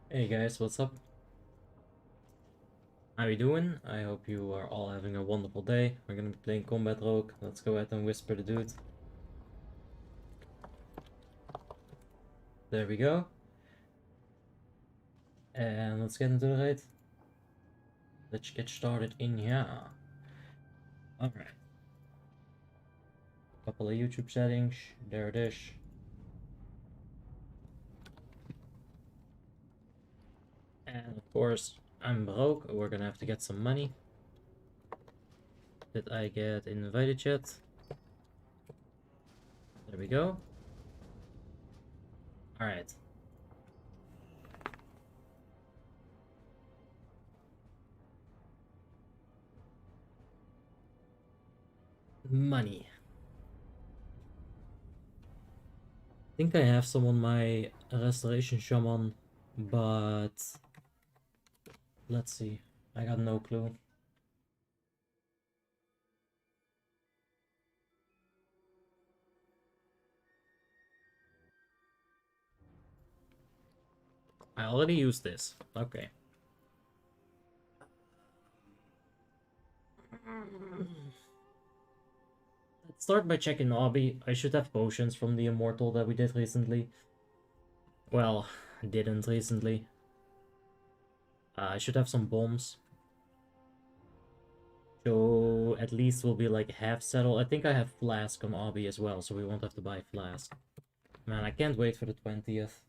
Hey guys, what's up? How you doing? I hope you are all having a wonderful day. We're gonna be playing Combat Rogue. Let's go ahead and whisper the dude. There we go. And let's get into the raid. Let's get started in here. Alright. Couple of YouTube settings. There it is. And of course, I'm broke. We're gonna have to get some money. Did I get invited yet? There we go. Alright. Money. I think I have some on my Restoration Shaman, but let's see. I got no clue. I already used this. Okay. Let's start by checking Obby. I should have potions from the Immortal that we did recently. Well, didn't recently. I should have some bombs. So at least we'll be like half settled. I think I have Flask on Obby as well, so we won't have to buy Flask. Man, I can't wait for the 20th.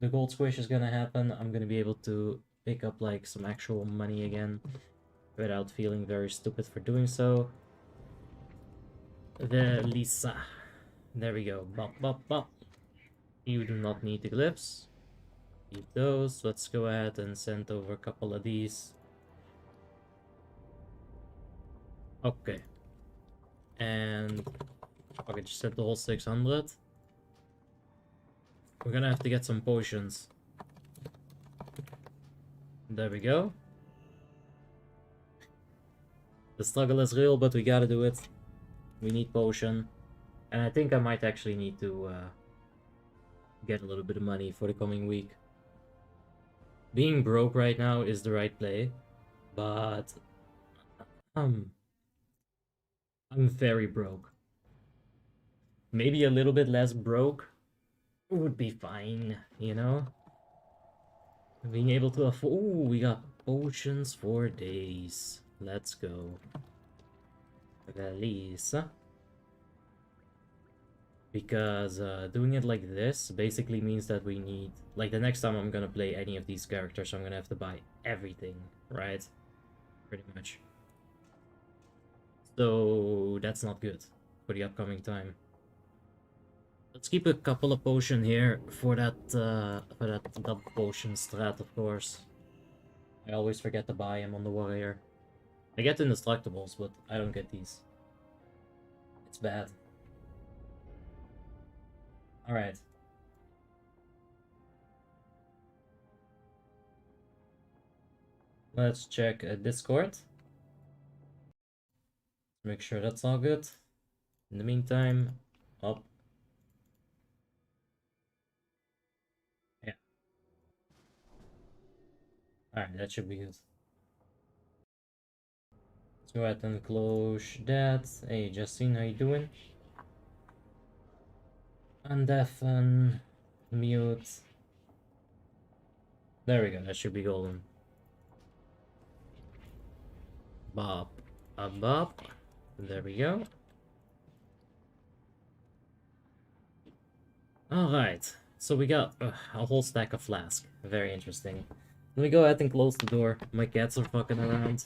The gold squish is gonna happen. I'm gonna be able to pick up like some actual money again without feeling very stupid for doing so. The Lisa. There we go. Bop, bop, bop. You do not need the glyphs. Keep those. Let's go ahead and send over a couple of these. Okay. And okay, just set the whole 600. We're gonna have to get some potions. There we go. The struggle is real, but we gotta do it. We need potion. And I think I might actually need to get a little bit of money for the coming week. Being broke right now is the right play, but I'm very broke. Maybe a little bit less broke would be fine, you know? Being able to afford... Ooh, we got potions for days. Let's go. Release. Because doing it like this basically means that we need... Like, the next time I'm gonna play any of these characters, I'm gonna have to buy everything, right? Pretty much. So, that's not good for the upcoming time. Let's keep a couple of potion here for that double potion strat, of course. I always forget to buy them on the warrior. I get indestructibles, but I don't get these. It's bad. Alright. Let's check Discord. Make sure that's all good. In the meantime, up. Yeah. Alright, that should be good. Let's go ahead and close that. Hey, Justine, how you doing? Undeafen. Mute. There we go, that should be golden. Bop. Bop. There we go. Alright, so we got a whole stack of flask. Very interesting. Let me go ahead and close the door. My cats are fucking around.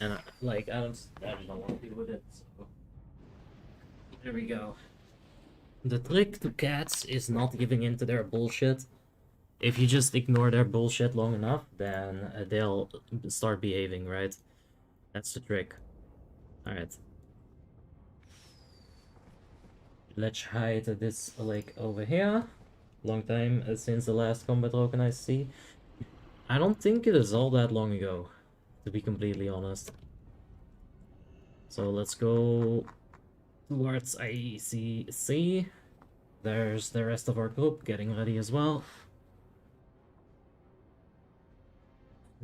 And I don't want to deal with it. So. There we go. The trick to cats is not giving in to their bullshit. If you just ignore their bullshit long enough, then they'll start behaving, right? That's the trick. Alright. Let's hide this like over here. Long time since the last combat token I see. I don't think it is all that long ago, to be completely honest. So let's go towards ICC. There's the rest of our group getting ready as well.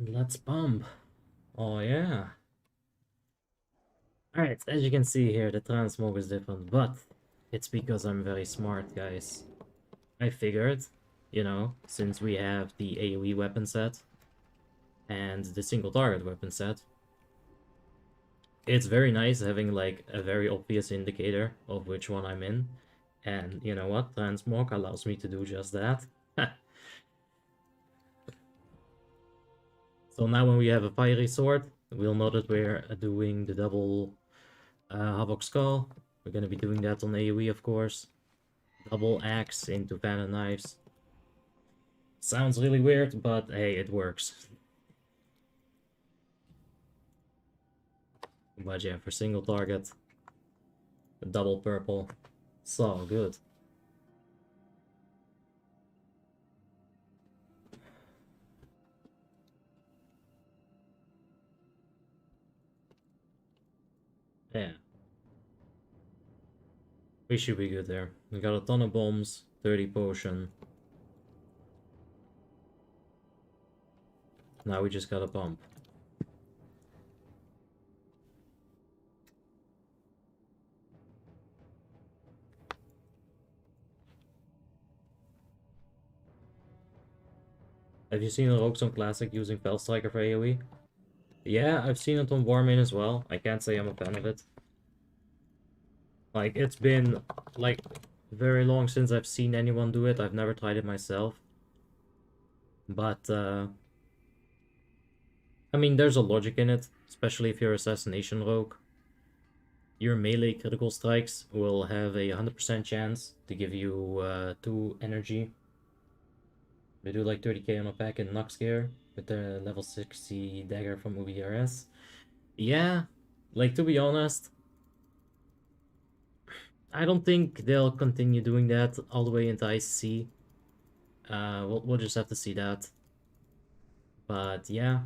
Let's bump. Oh yeah. Alright, as you can see here, the transmog is different, but it's because I'm very smart, guys. I figured, you know, since we have the AoE weapon set and the single target weapon set, it's very nice having like a very obvious indicator of which one I'm in. And you know what? Transmog allows me to do just that. So now when we have a fiery sword, we'll know that we're doing the double Havoc Skull. We're gonna be doing that on AoE, of course. Double axe into Venom Knives. Sounds really weird, but hey, it works. But yeah, for single target, the double purple, so good. Yeah. We should be good there. We got a ton of bombs, 30 potion. Now we just got a pump. Have you seen a Roxxon Classic using Fell Striker for AoE? Yeah, I've seen it on Warmane as well. I can't say I'm a fan of it. Like, it's been, like, very long since I've seen anyone do it. I've never tried it myself. But, I mean, there's a logic in it, especially if you're Assassination Rogue. Your melee critical strikes will have a 100% chance to give you 2 energy. They do like 30k on a pack in Nox gear with the level 60 dagger from UBRS. Yeah, like to be honest, I don't think they'll continue doing that all the way into ICC. We'll just have to see that. But yeah,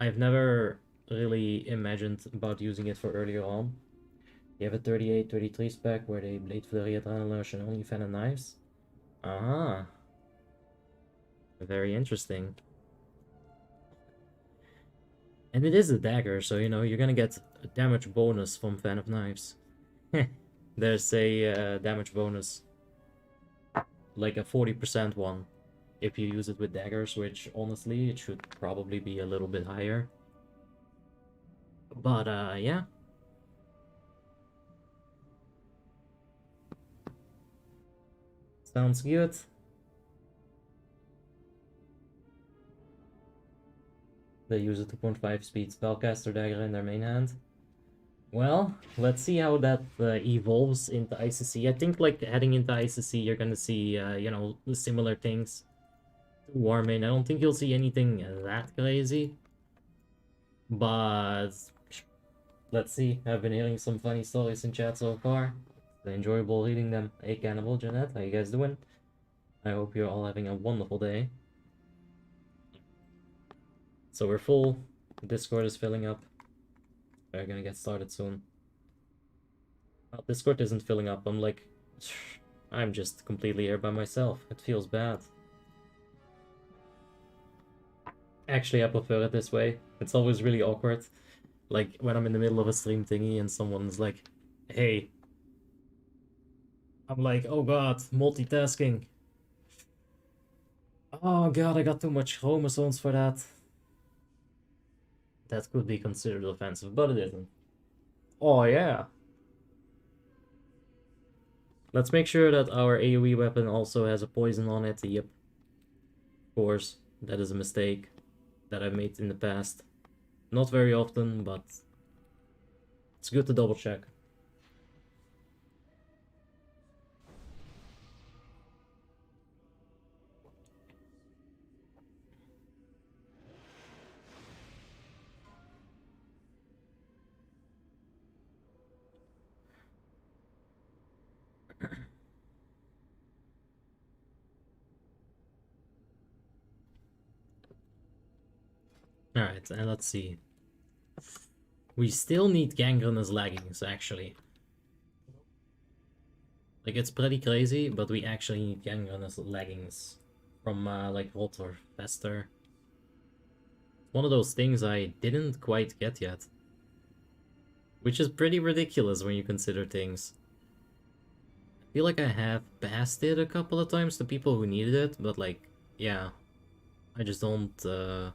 I've never really imagined about using it for earlier on. You have a 38, 33 spec where they Blade Flurry, Adrenaline, and only Venom Knives. Ah, very interesting. And it is a dagger, so you know, you're gonna get a damage bonus from Venom Knives. There's a damage bonus, like a 40% one, if you use it with daggers, which honestly, it should probably be a little bit higher. But yeah. Sounds good. They use a 2.5 speed spellcaster dagger in their main hand. Well, let's see how that evolves into ICC. I think, like, heading into ICC, you're gonna see, you know, similar things to Warmane. I don't think you'll see anything that crazy. But let's see. I've been hearing some funny stories in chat so far. It's been enjoyable reading them. Hey, Cannibal, Jeanette, how you guys doing? I hope you're all having a wonderful day. So we're full. Discord is filling up. We're gonna get started soon. Well, Discord isn't filling up. I'm like, I'm just completely here by myself. It feels bad. Actually, I prefer it this way. It's always really awkward. Like, when I'm in the middle of a stream thingy and someone's like, hey. I'm like, oh god, multitasking. Oh god, I got too much chromosomes for that. That could be considered offensive, but it isn't. Oh yeah. Let's make sure that our AoE weapon also has a poison on it. Yep. Of course, that is a mistake that I've made in the past. Not very often, but it's good to double check. Alright, and let's see. We still need Gangrena's leggings, actually. Like, it's pretty crazy, but we actually need Gangrena's leggings from, like, Rot or Fester. One of those things I didn't quite get yet. Which is pretty ridiculous when you consider things. I feel like I have passed it a couple of times to people who needed it, but like, yeah. I just don't have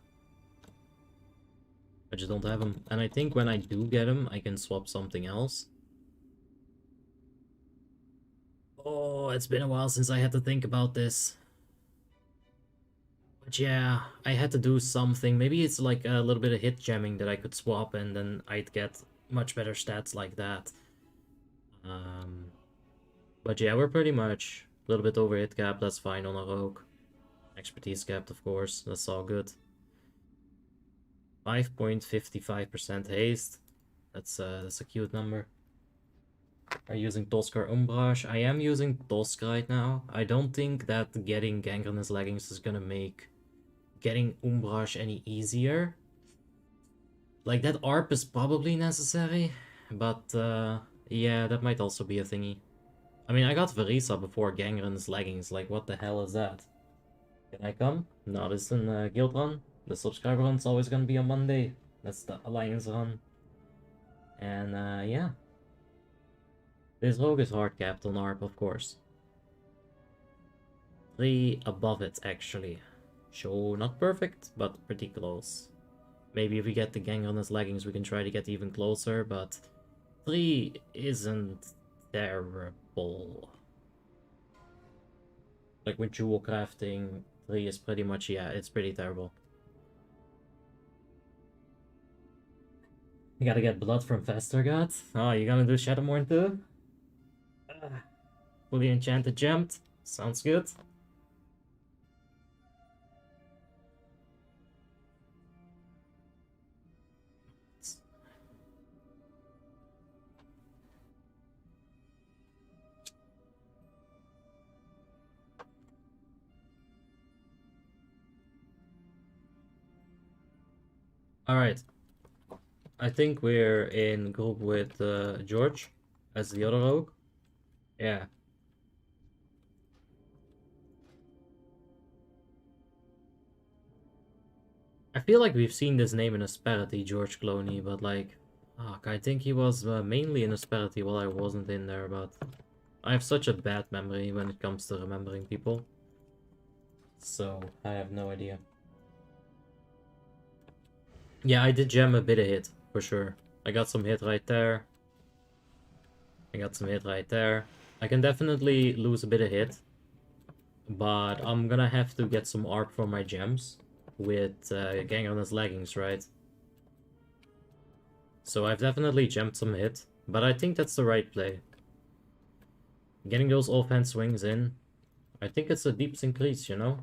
them. And I think when I do get them, I can swap something else. Oh, it's been a while since I had to think about this. But yeah, I had to do something. Maybe it's like a little bit of hit jamming that I could swap and then I'd get much better stats like that. But yeah, we're pretty much a little bit over hit cap. That's fine on a rogue. Expertise capped, of course. That's all good. 5.55% haste. That's a cute number. Are you using Tosk or Umbrage? I am using Tosk right now. I don't think that getting Gangrenous Leggings is gonna make getting Umbrage any easier. Like, that ARP is probably necessary, but yeah, that might also be a thingy. I mean, I got Verisa before Gangrenous Leggings, like, what the hell is that? Can I come? No, this is a guild run. The subscriber run's always gonna be on Monday. That's the Alliance run. And yeah. This rogue is hard capped on ARP, of course. 3 above it, actually. So, not perfect, but pretty close. Maybe if we get the gang on his leggings, we can try to get even closer, but 3 isn't terrible. Like with jewel crafting, 3 is pretty much, yeah, it's pretty terrible. You gotta get blood from Faster Gods. Oh, you gonna do Shadowmourne too? Fully enchanted gemmed. Sounds good. Alright. I think we're in group with George as the other rogue. Yeah. I feel like we've seen this name in Asperity, George Clooney, but like, fuck, I think he was mainly in Asperity while I wasn't in there, but I have such a bad memory when it comes to remembering people. So, I have no idea. Yeah, I did jam a bit of hit, for sure. I got some hit right there. I got some hit right there. I can definitely lose a bit of hit, but I'm gonna have to get some ARP for my gems with Gangrenous Leggings, right? So I've definitely gemmed some hit, but I think that's the right play. Getting those offhand swings in, I think it's a deep increase, you know?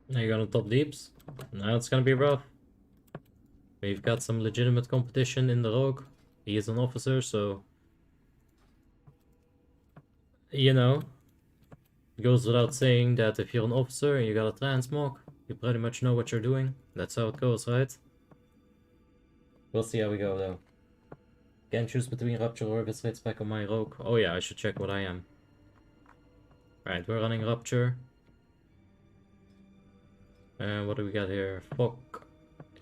Now you're gonna top deeps? Now it's gonna be rough. We've got some legitimate competition in the rogue. He is an officer, so... You know, it goes without saying that if you're an officer and you got a transmog, you pretty much know what you're doing. That's how it goes, right? We'll see how we go, though. Can't choose between Rupture or Eviscerate's back on my rogue. Oh yeah, I should check what I am. Right, we're running Rupture. And what do we got here? Fok,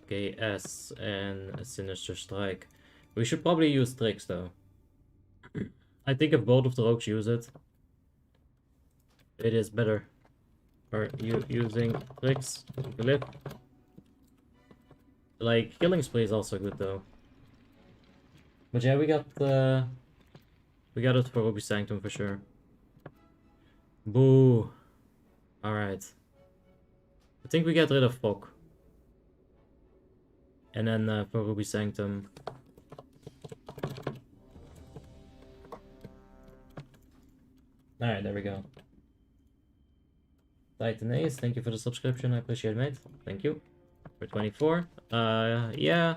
KS, and a Sinister Strike. We should probably use Tricks, though. I think if both of the rogues use it, it is better. Are you using Tricks? Glyph? Like, Killing Spree is also good, though. But yeah, we got it for Ruby Sanctum for sure. Boo. Alright. I think we get rid of Fok. And then for Ruby Sanctum. Alright, there we go. Titan Ace, thank you for the subscription. I appreciate it, mate. Thank you. For 24. Yeah.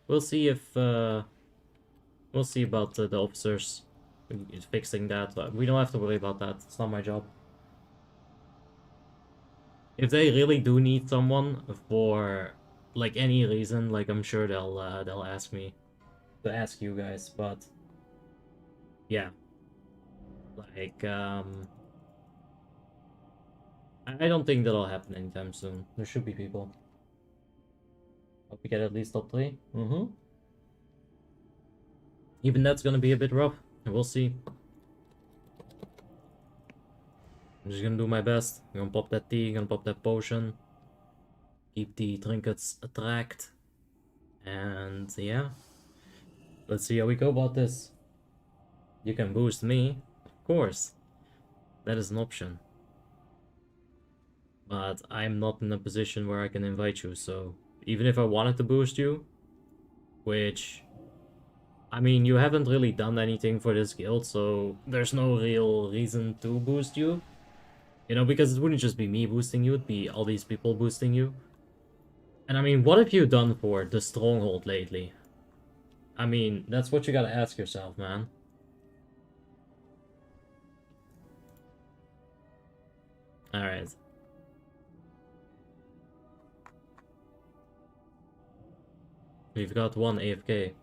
We'll see if we'll see about the officers fixing that. We don't have to worry about that. It's not my job. If they really do need someone for like any reason, like I'm sure they'll ask me to ask you guys. But yeah, like I don't think that'll happen anytime soon. There should be people. Hope we get at least top 3. Even that's gonna be a bit rough. We'll see. I'm just gonna do my best. I'm gonna pop that tea, gonna pop that potion. Keep the trinkets attract. And yeah. Let's see how we go about this. You can boost me. Of course. That is an option. But I'm not in a position where I can invite you, so even if I wanted to boost you, which I mean, you haven't really done anything for this guild, so there's no real reason to boost you. You know, because it wouldn't just be me boosting you, it'd be all these people boosting you. And I mean, what have you done for the stronghold lately? I mean, that's what you gotta ask yourself, man. Alright. We've got one AFK.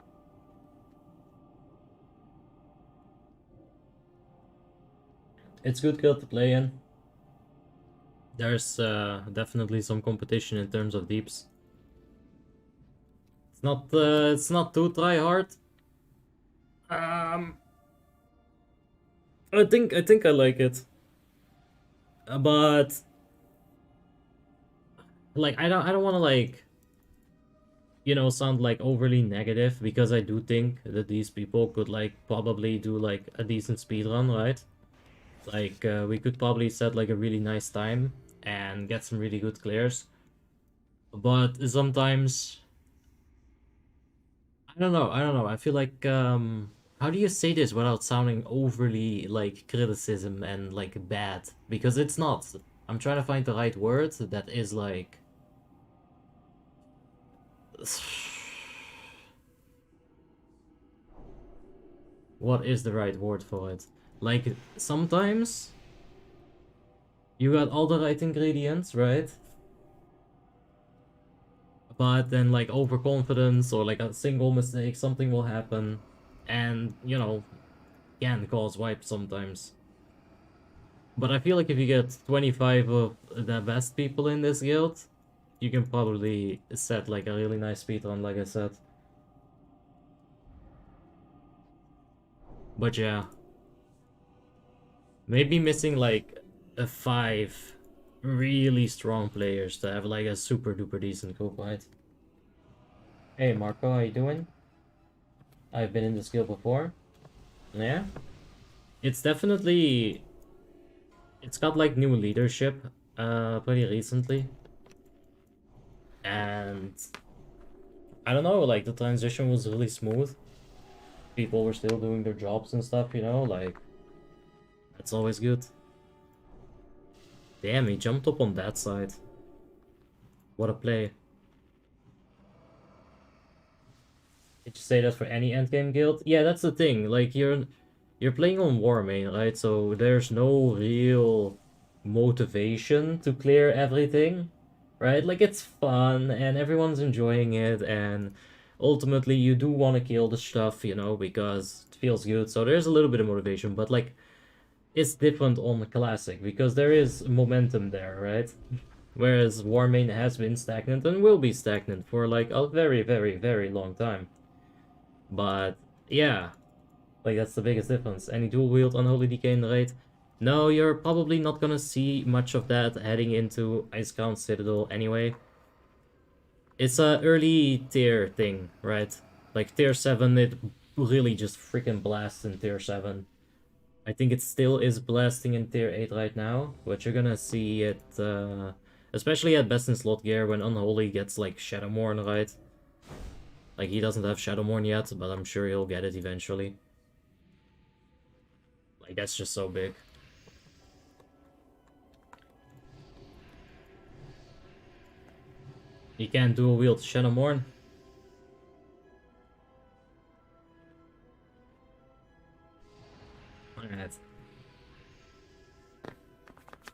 It's good guild to play in. There's definitely some competition in terms of deeps. It's not too try hard. I think I like it. But like I don't want to like, you know, sound like overly negative, because I do think that these people could like probably do like a decent speed run, right? Like we could probably set like a really nice time and get some really good clears. But sometimes I don't know, I feel like how do you say this without sounding overly like criticism and like bad? Because it's not. I'm trying to find the right word that is like what is the right word for it? Like, sometimes you got all the right ingredients, right? But then, like, overconfidence or like a single mistake, something will happen, and, you know, can cause wipes sometimes. But I feel like if you get 25 of the best people in this guild, you can probably set like a really nice speedrun, like I said. But yeah. Maybe missing like a 5 really strong players to have like a super duper decent co-fight. Hey Marco, how you doing? I've been in this guild before. Yeah. It's definitely it's got like new leadership pretty recently. And I don't know, like the transition was really smooth. People were still doing their jobs and stuff, you know, like that's always good. Damn, he jumped up on that side. What a play. Did you say that for any endgame guild? Yeah, that's the thing. Like you're playing on Warmane, right? So there's no real motivation to clear everything, right? Like it's fun and everyone's enjoying it, and ultimately you do want to kill the stuff, you know, because it feels good. So there's a little bit of motivation, but like it's different on classic because there is momentum there, right? Whereas Warmane has been stagnant and will be stagnant for like a very, very, very long time. But yeah, like that's the biggest difference. Any dual wield unholy decay in the raid? No, you're probably not gonna see much of that heading into Icecrown Citadel anyway. It's a early tier thing, right? Like tier 7, it really just freaking blasts in tier 7. I think it still is blasting in tier 8 right now, but you're gonna see it, especially at best in slot gear when Unholy gets like Shadowmourne, right? Like he doesn't have Shadowmourne yet, but I'm sure he'll get it eventually. Like that's just so big. You can't dual wield Shadowmourne. Alright.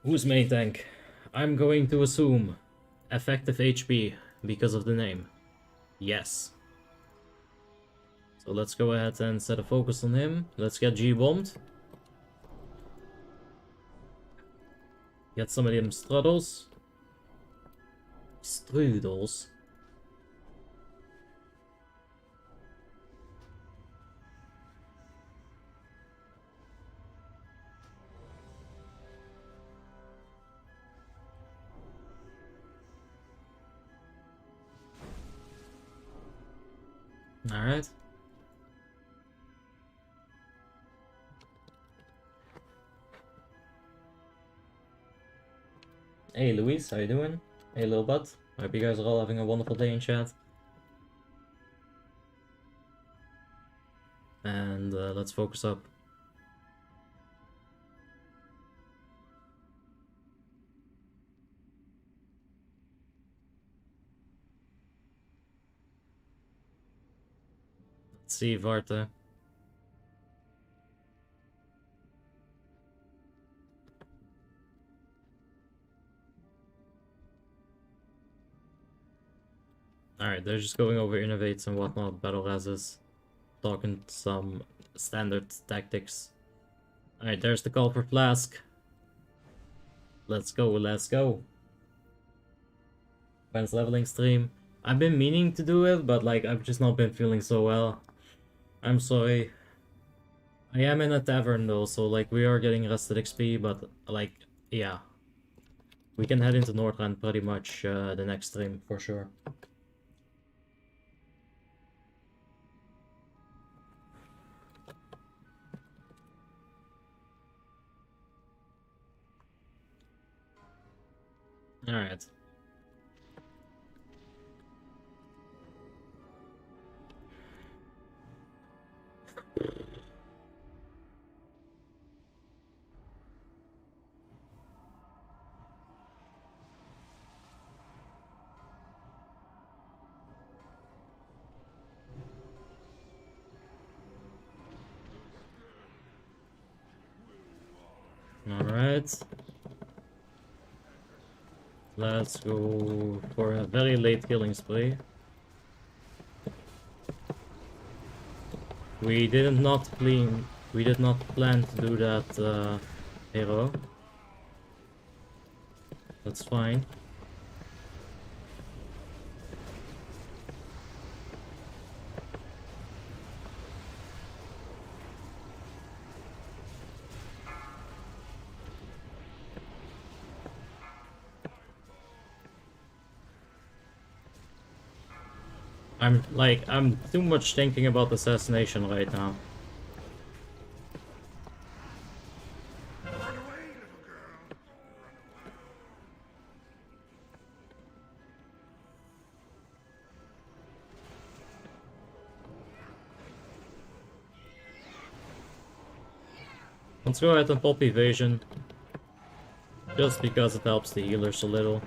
Who's main tank? I'm going to assume effective HP because of the name. Yes. So let's go ahead and set a focus on him. Let's get G-bombed. Get some of them strudels. Strudels. Alright. Hey Luis, how you doing? Hey little bud. Hope you guys are all having a wonderful day in chat. And let's focus up. Let's see Varta. Alright, they're just going over innovates and whatnot, battle razes, talking some standard tactics. Alright, there's the call for flask. Let's go, let's go. When's leveling stream? I've been meaning to do it, but like I've just not been feeling so well. I'm sorry. I am in a tavern though, so like we are getting rested XP, but like, yeah. We can head into Northland pretty much the next stream, for sure. Alright. Alright. Let's go for a very late killing spree. We did not plan to do that, hero. That's fine. I'm too much thinking about assassination right now. Let's go ahead and pop evasion. Just because it helps the healers a little.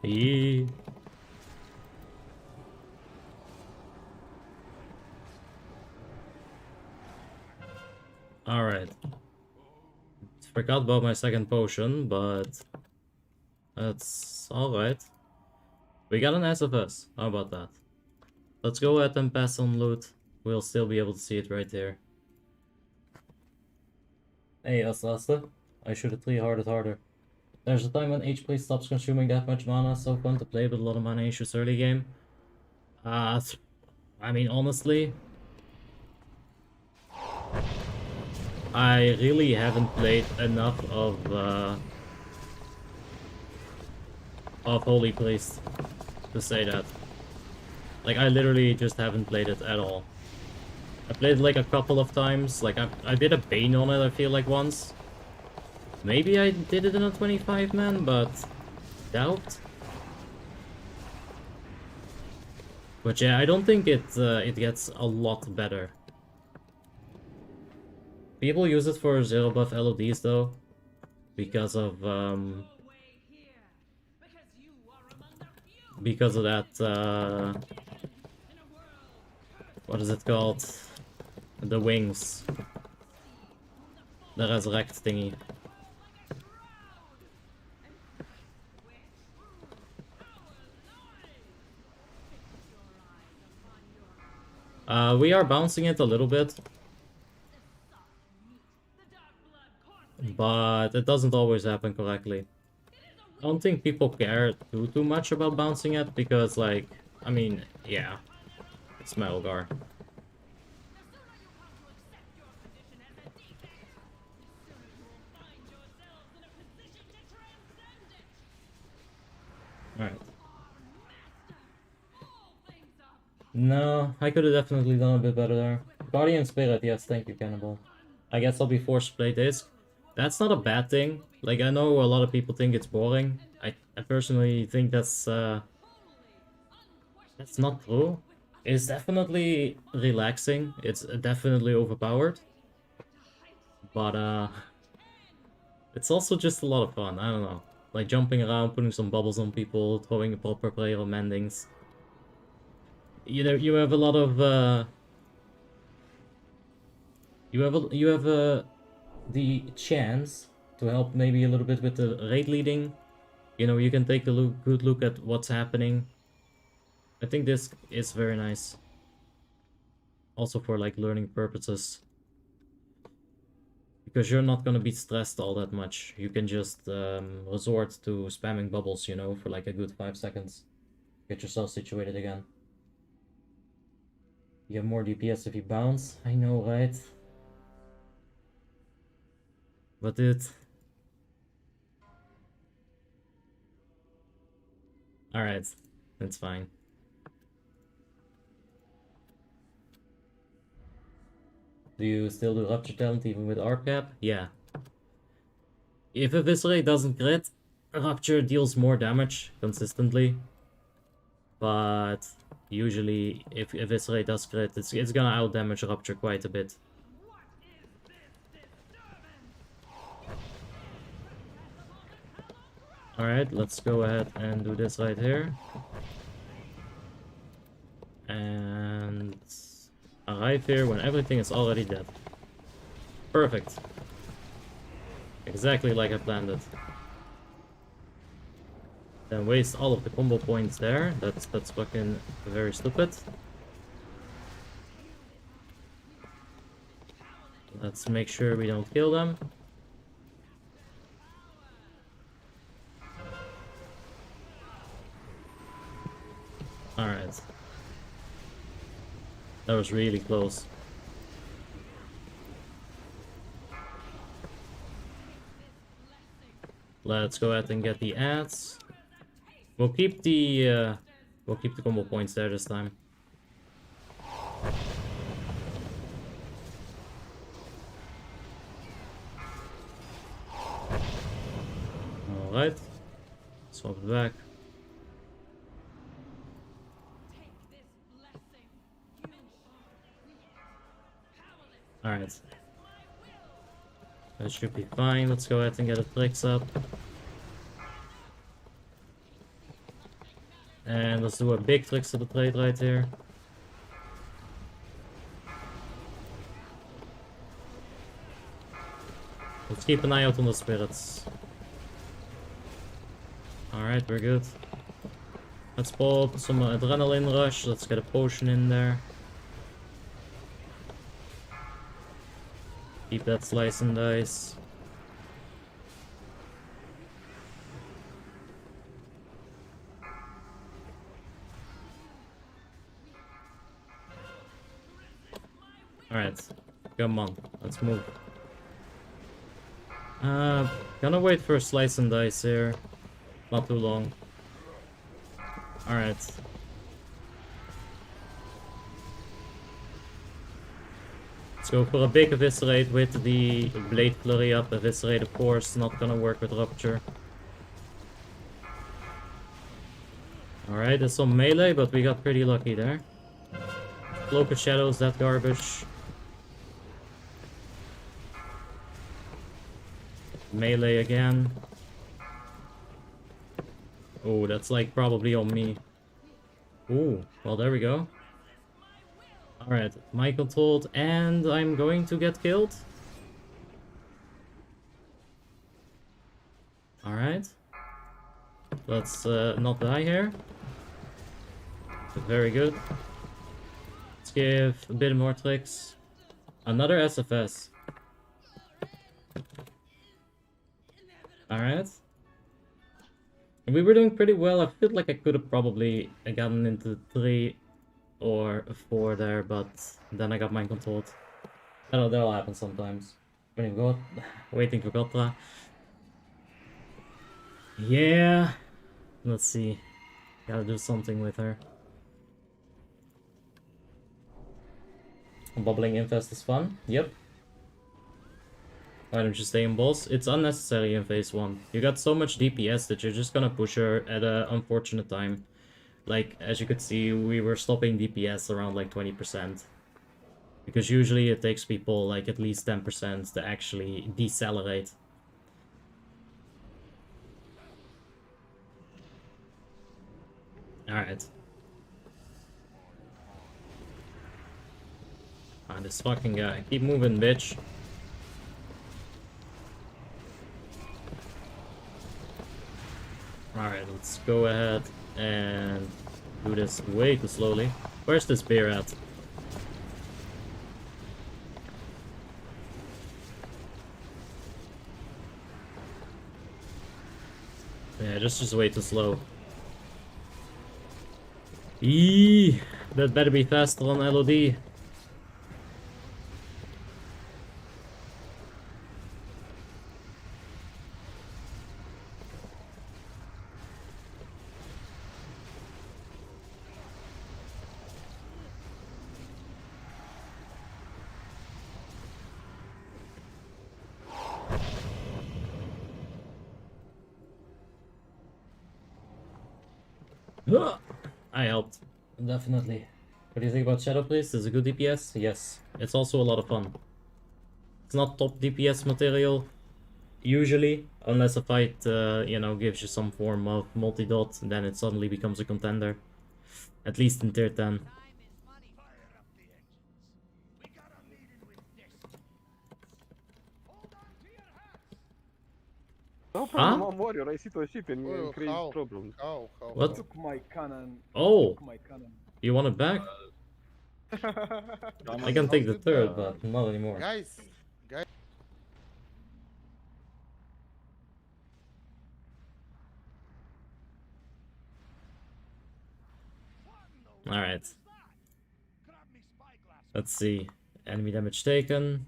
Yee. Alright. Forgot about my second potion, but that's alright. We got an SFS. How about that? Let's go ahead and pass on loot. We'll still be able to see it right there. Hey, Aslasta. I should have 3-hearted harder. There's a time when HP stops consuming that much mana, so fun to play with a lot of mana issues early game. I mean, honestly, I really haven't played enough of Holy Priest to say that. Like, I literally just haven't played it at all. I played like a couple of times, like I did a Bane on it I feel like once. Maybe I did it in a 25 man, but doubt. But yeah, I don't think it gets a lot better. People use it for 0 buff LODs though, because of that what is it called? The wings. The resurrect thingy. We are bouncing it a little bit, but it doesn't always happen correctly. I don't think people care too much about bouncing it because, like, I mean, yeah, it's Metalgar. Alright. No, I could have definitely done a bit better there. Guardian Spirit, yes, thank you, Cannibal. I guess I'll be forced to play Disc. That's not a bad thing. Like, I know a lot of people think it's boring. I personally think that's not true. It's definitely relaxing. It's definitely overpowered. But, it's also just a lot of fun. I don't know. Like, jumping around, putting some bubbles on people, throwing a proper player on mendings. You know, you have a lot of, you have the chance to help maybe a little bit with the raid leading. You know, you can take a good look at what's happening. I think this is very nice. Also for like learning purposes. Because you're not gonna be stressed all that much. You can just resort to spamming bubbles, you know, for like a good 5 seconds. Get yourself situated again. You have more DPS if you bounce. I know, right? But alright, that's fine. Do you still do Rupture Talent even with ARP cap? Yeah. If Eviscerate doesn't crit, Rupture deals more damage consistently. But usually, if Eviscerate does crit, it's gonna out-damage Rupture quite a bit. Alright, let's go ahead and do this right here. And arrive here when everything is already dead. Perfect. Exactly like I planned it. Then waste all of the combo points there. That's fucking very stupid. Let's make sure we don't kill them. Alright. That was really close. Let's go ahead and get the ads. We'll keep the combo points there this time. Alright. Swap it back. Alright. That should be fine. Let's go ahead and get a tricks up. And let's do a big tricks to the plate right here. Let's keep an eye out on the spirits. Alright, we're good. Let's pop some adrenaline rush. Let's get a potion in there. Keep that slice and dice. Alright, come on, let's move. Gonna wait for a slice and dice here. Not too long. Alright. Let's go for a big Eviscerate with the Blade Flurry up. Eviscerate, of course, not gonna work with Rupture. Alright, there's some melee, but we got pretty lucky there. Cloak of Shadows, that garbage. Melee again. Oh, that's like probably on me. Ooh, well there we go. Alright, my controlled, and I'm going to get killed. Alright. Let's not die here. Very good. Let's give a bit more tricks. Another SFS. Alright. We were doing pretty well. I feel like I could have probably gotten into 3 or 4 there, but then I got mind controlled. That'll happen sometimes. When you go waiting for Gotra. Yeah. Let's see. Gotta do something with her. Bubbling Infest is fun. Yep. Why don't you stay in boss? It's unnecessary in phase 1. You got so much DPS that you're just gonna push her at an unfortunate time. Like, as you could see, we were stopping DPS around like 20%. Because usually it takes people like at least 10% to actually decelerate. Alright. Ah, this fucking guy. Keep moving, bitch. Alright, let's go ahead and do this way too slowly. Where's this bear at? Yeah, just way too slow. Eee, that better be faster on LOD. I helped. Definitely. What do you think about Shadow Priest? Is it good DPS? Yes. It's also a lot of fun. It's not top DPS material, usually, unless a fight, you know, gives you some form of multi-dot, then it suddenly becomes a contender. At least in tier 10. No problem, Huh? I'm warrior. I sit on ship and Oh, create how? problems. How? What? Took my cannon. Oh, Took my cannon. you want it back? I can take the third, but not anymore. Guys, guys. Alright. Let's see. Enemy damage taken.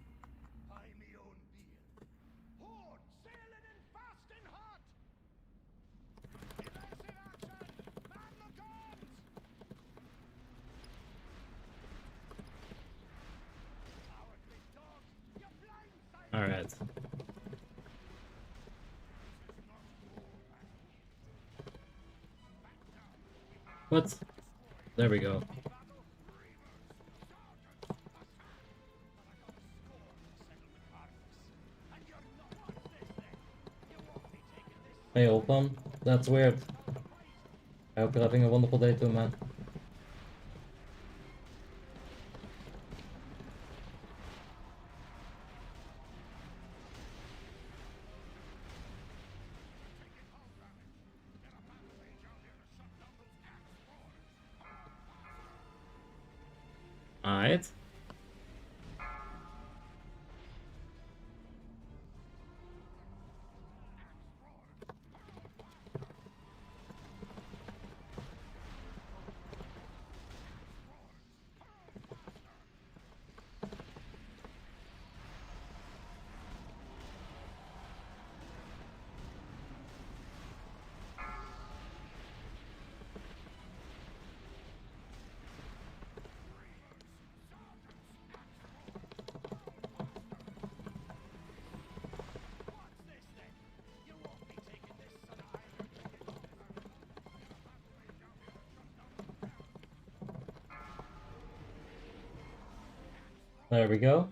Alright. What? There we go. Hey, Opam. That's weird. I hope you're having a wonderful day too, man. Alright. There we go.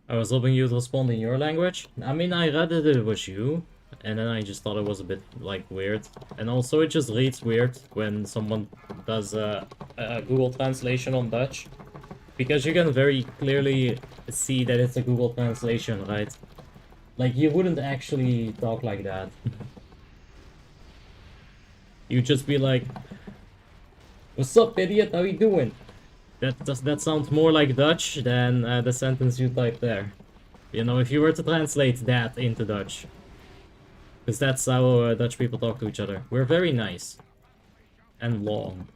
I was hoping you'd respond in your language. I mean, I read that it was you, and then I just thought it was a bit, like, weird. And also, it just reads weird when someone does a Google translation on Dutch. Because you can very clearly see that it's a Google translation, right? Like, you wouldn't actually talk like that. You'd just be like, "What's up, idiot? How you doing?" That sounds more like Dutch than the sentence you typed there. You know, if you were to translate that into Dutch. Because that's how Dutch people talk to each other. We're very nice. And long.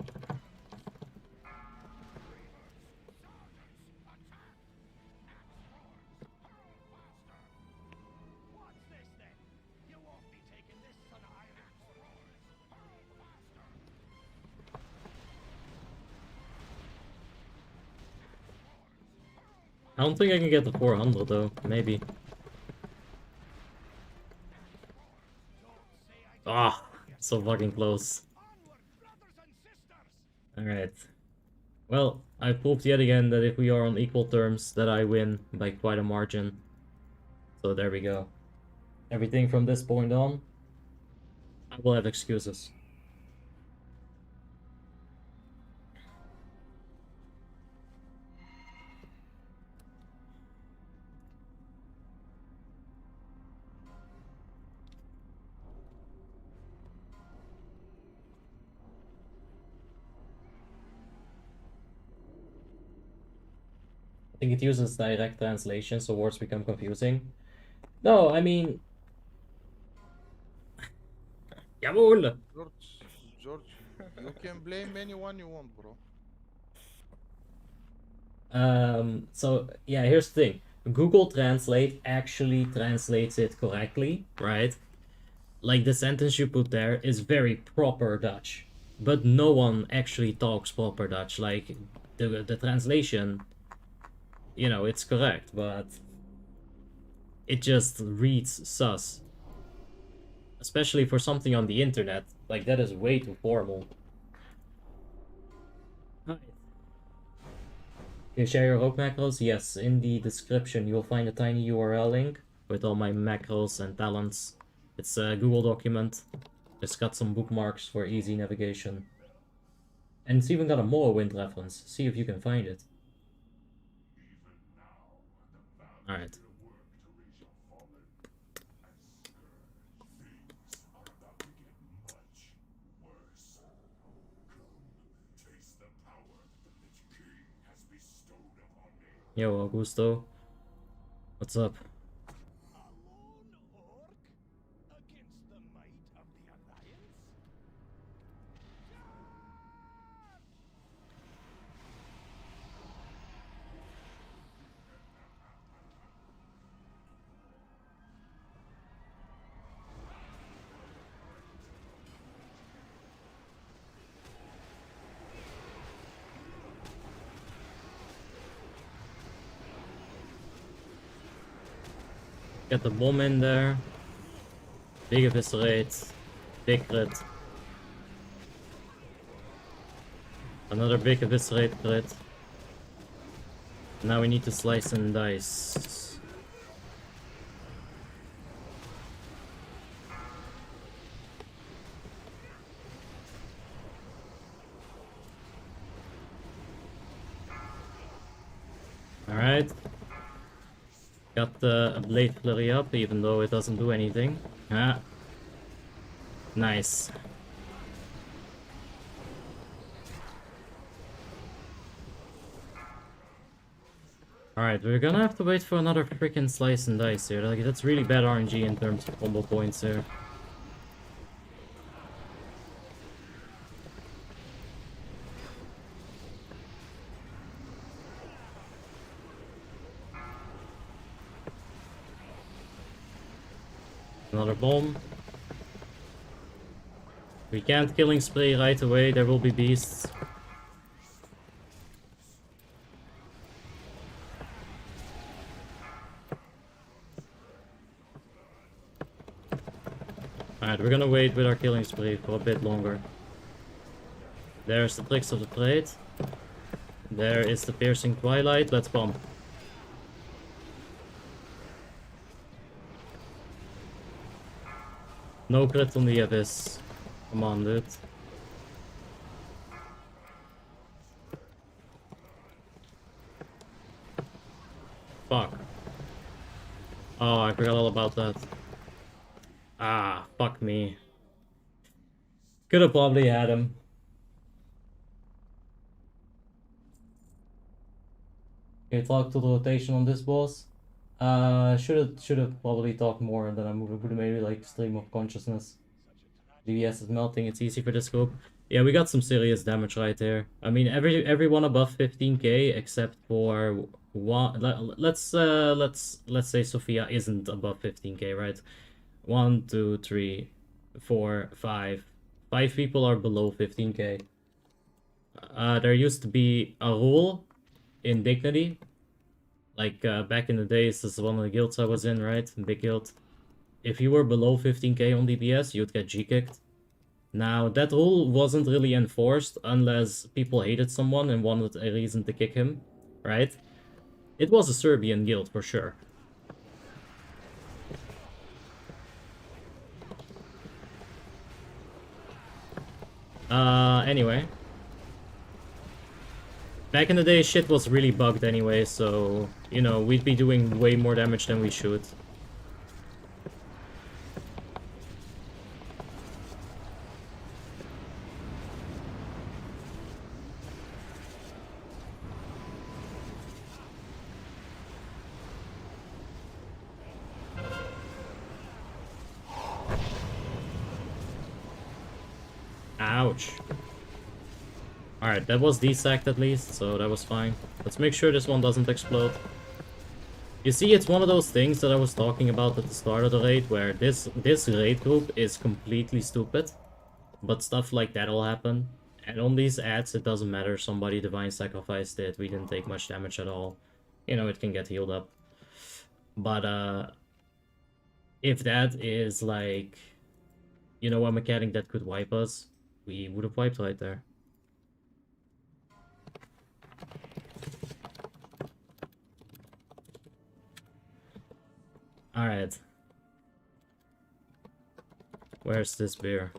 I don't think I can get the 400 though, maybe. Ah, so fucking close. Alright. Well, I proved yet again that if we are on equal terms, that I win by quite a margin. So there we go. Everything from this point on, I will have excuses. I think it uses direct translation, so words become confusing. No, I mean... Jawohl! George, you can blame anyone you want, bro. So yeah, here's the thing. Google Translate actually translates it correctly, right? Like the sentence you put there is very proper Dutch, but no one actually talks proper Dutch. Like the translation, you know, it's correct, but it just reads sus. Especially for something on the internet, like that is way too formal. Hi. You share your rogue macros? Yes, in the description you'll find a tiny URL link with all my macros and talents. It's a Google document. It's got some bookmarks for easy navigation. And it's even got a Morrowind reference. See if you can find it. Alright. Yo, Augusto. What's up? Get the bomb in there. Big eviscerate. Big crit. Another big eviscerate crit. Now we need to slice and dice. Alright. Got the Blade Flurry up, even though it doesn't do anything. Ah. Nice. Alright, we're gonna have to wait for another freaking slice and dice here. Like, that's really bad RNG in terms of combo points here. Another bomb. We can't killing spree right away, there will be beasts. Alright, we're gonna wait with our killing spree for a bit longer. There's the tricks of the trade. There is the piercing twilight, let's bomb. No crit on the Abyss. Come on, dude. Fuck. Oh, I forgot all about that. Ah, fuck me. Could have probably had him. Okay, talk to the rotation on this boss. Should have probably talked more, and then I would have maybe like stream of consciousness. DBS is melting. It's easy for the scope. Yeah, we got some serious damage right there. I mean, everyone above 15k except for one. Let's say Sophia isn't above 15k, right? 1, 2, 3, 4, 5. 5 people are below 15k. There used to be a rule in Dignity. Like, back in the days, this is one of the guilds I was in, right? Big guild. If you were below 15k on DPS, you'd get G-kicked. Now, that rule wasn't really enforced unless people hated someone and wanted a reason to kick him, right? It was a Serbian guild, for sure. Anyway. Back in the day, shit was really bugged anyway, so, you know, we'd be doing way more damage than we should. Ouch. Alright, that was desacked at least, so that was fine. Let's make sure this one doesn't explode. You see, it's one of those things that I was talking about at the start of the raid, where this raid group is completely stupid, but stuff like that'll happen. And on these ads, it doesn't matter. Somebody Divine Sacrificed it, we didn't take much damage at all. You know, it can get healed up. But, if that is like, you know, a mechanic that could wipe us, we would have wiped right there. Alright. Where's this beer?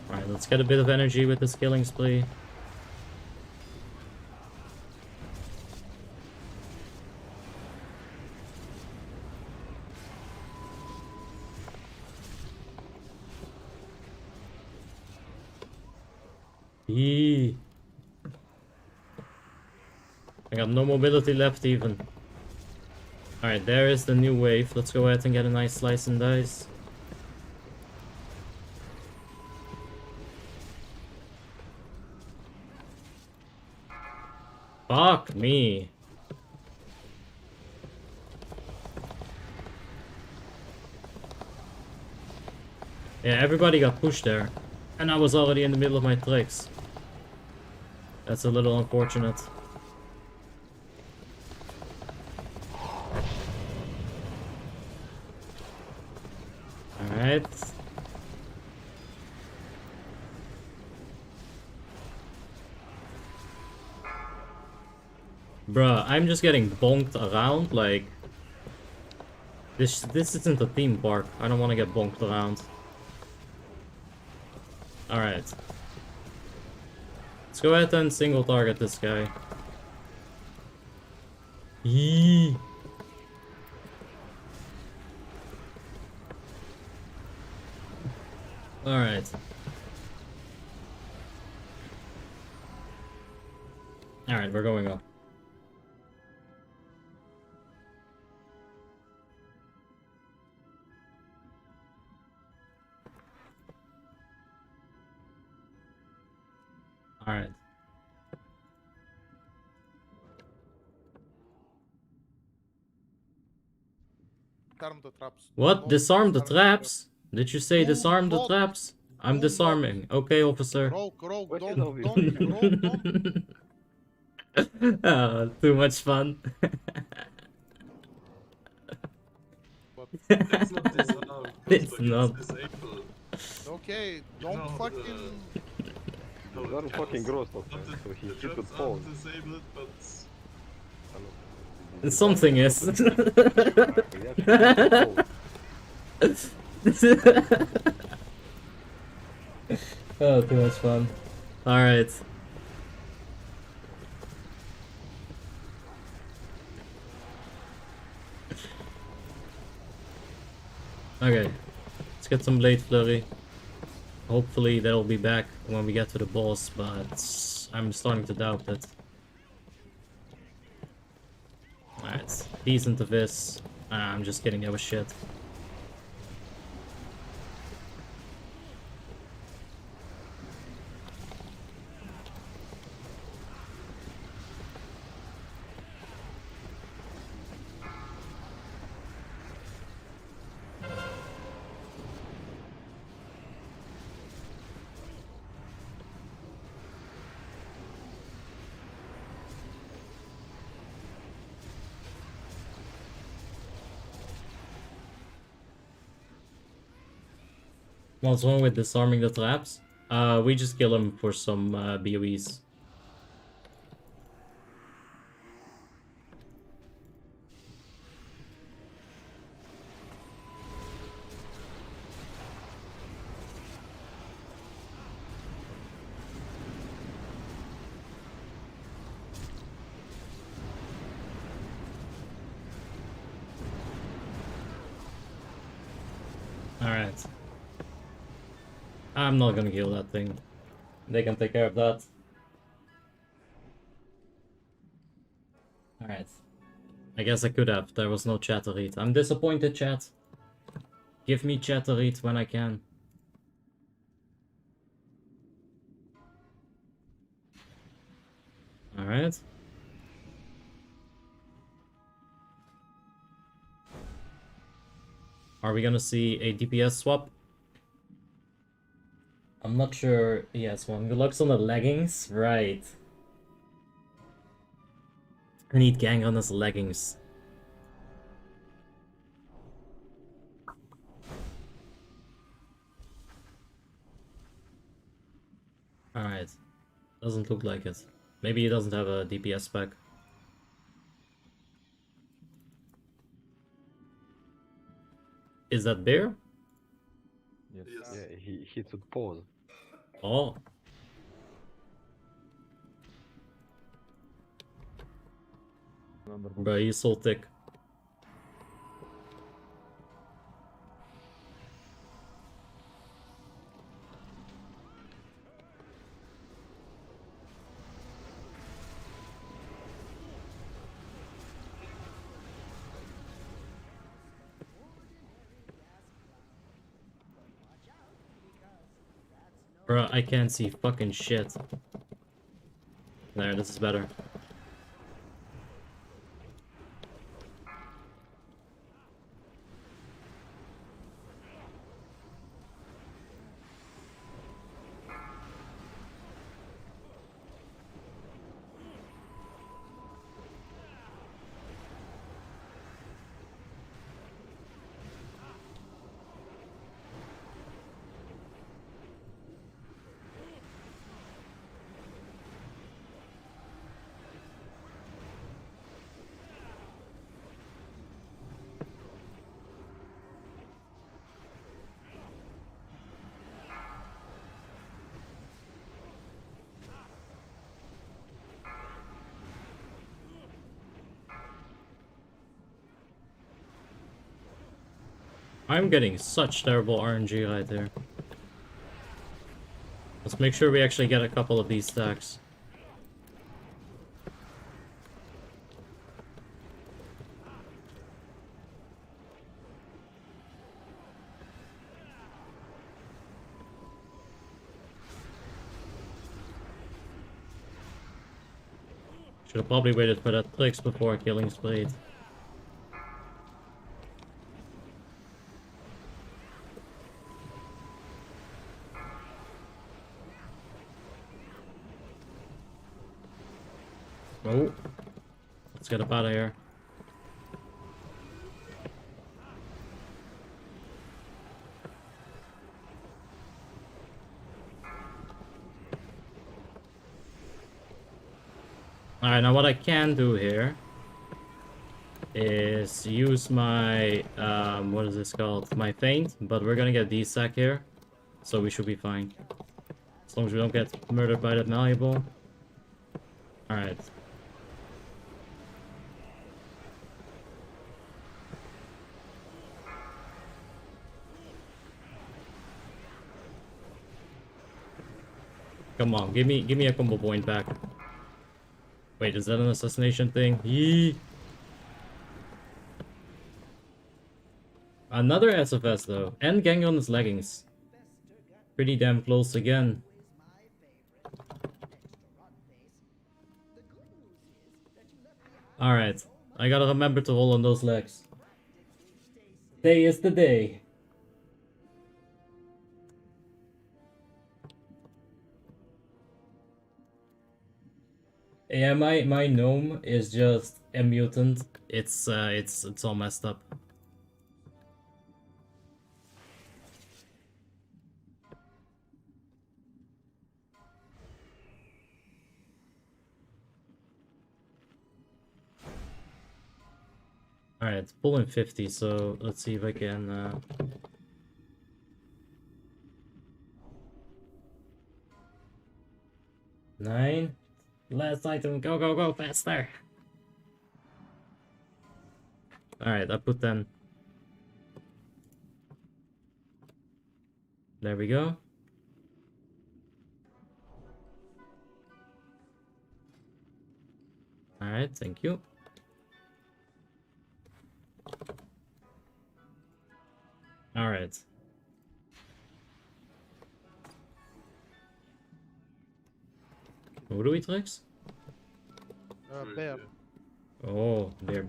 Alright, let's get a bit of energy with this killing spree. Eee. I got no mobility left even. Alright, there is the new wave. Let's go ahead and get a nice slice and dice. Fuck me. Yeah, everybody got pushed there. And I was already in the middle of my tricks. That's a little unfortunate. Alright. Bruh, I'm just getting bonked around, like... This isn't a theme park. I don't want to get bonked around. Alright. Let's go ahead and single target this guy. Yee. Alright. Alright, we're going up. Alright. Disarm the traps. What? Don't Disarm the disarm traps? Did you say Do disarm the not. traps? I'm Do disarming. Okay, officer. Rogue, What is don't, obvious? Rogue, don't. Oh, too much fun. But Let's not disarm. It's like not. it's disabled. Okay, You don't know, fucking. no, Very the fucking traps- gross, not also. So he the hit with traps pause. aren't disabled, but Something is. He actually hit with pause. Oh, too much fun. Alright. Okay. Let's get some Blade Flurry. Hopefully they'll be back when we get to the boss, but I'm starting to doubt it. Alright. Decent of this. I'm just kidding, that was shit. What's wrong with disarming the traps? We just kill him for some BOEs. Alright. I'm not gonna kill that thing. They can take care of that. Alright. I guess I could have. There was no chat to read. I'm disappointed, chat. Give me chat to read when I can. Alright. Are we gonna see a DPS swap? I'm not sure. Yes, one. Good luck on the leggings. Right. I need gang on his leggings. Alright. Doesn't look like it. Maybe he doesn't have a DPS spec. Is that bear? Yes. Yes. Yeah, he hits with pause. Oh. Bro, he's so thick. Bro, I can't see fucking shit. There, this is better. I'm getting such terrible RNG right there. Let's make sure we actually get a couple of these stacks. Should have probably waited for that clicks before killing Spade. Oh, let's get up out of here. Alright, now what I can do here is use my, what is this called? My feint, but we're gonna get D-sack here, so we should be fine. As long as we don't get murdered by that malleable. Alright. Come on, give me a combo point back. Wait, is that an assassination thing? Yee. Another SFS though, and gang on his leggings. Pretty damn close again. Alright, I gotta remember to hold on those legs. Day is the day. Yeah, my gnome is just a mutant. It's all messed up. Alright, it's pulling 50, so let's see if I can Nine. Last item, go, go, go, faster! Alright, I put 10. There we go. Alright, thank you. Alright. What do we tricks? Bear. Oh, bear.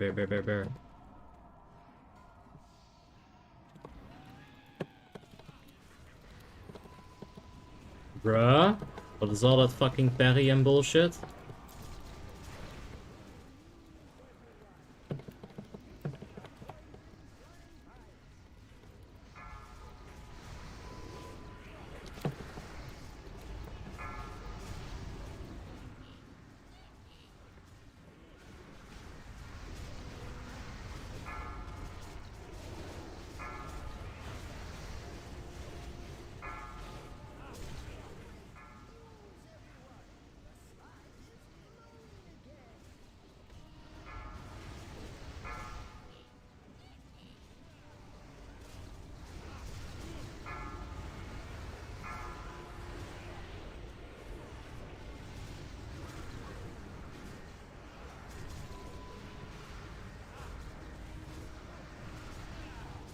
Bruh? What is all that fucking parry and bullshit?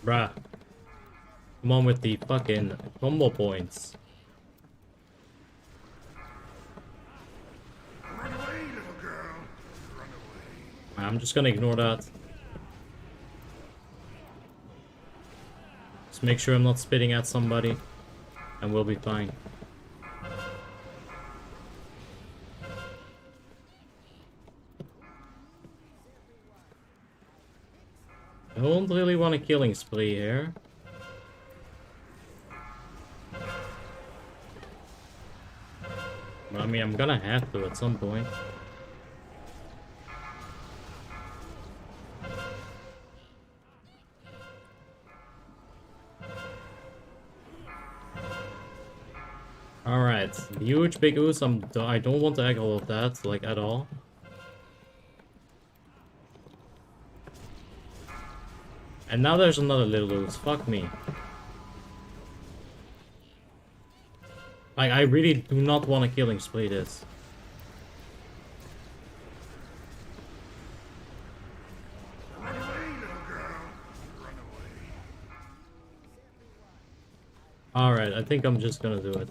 Bruh. Come on with the fucking combo points. Run away, little girl. Run away. I'm just gonna ignore that. Just make sure I'm not spitting at somebody, and we'll be fine. I don't really want a killing spree here. But I mean, I'm gonna have to at some point. Alright, huge big ooze. I don't want to aggro of that, like, at all. And now there's another little ooze. Fuck me. Like, I really do not want to killing spree this. Run away, little girl. Run away. Alright, I think I'm just gonna do it.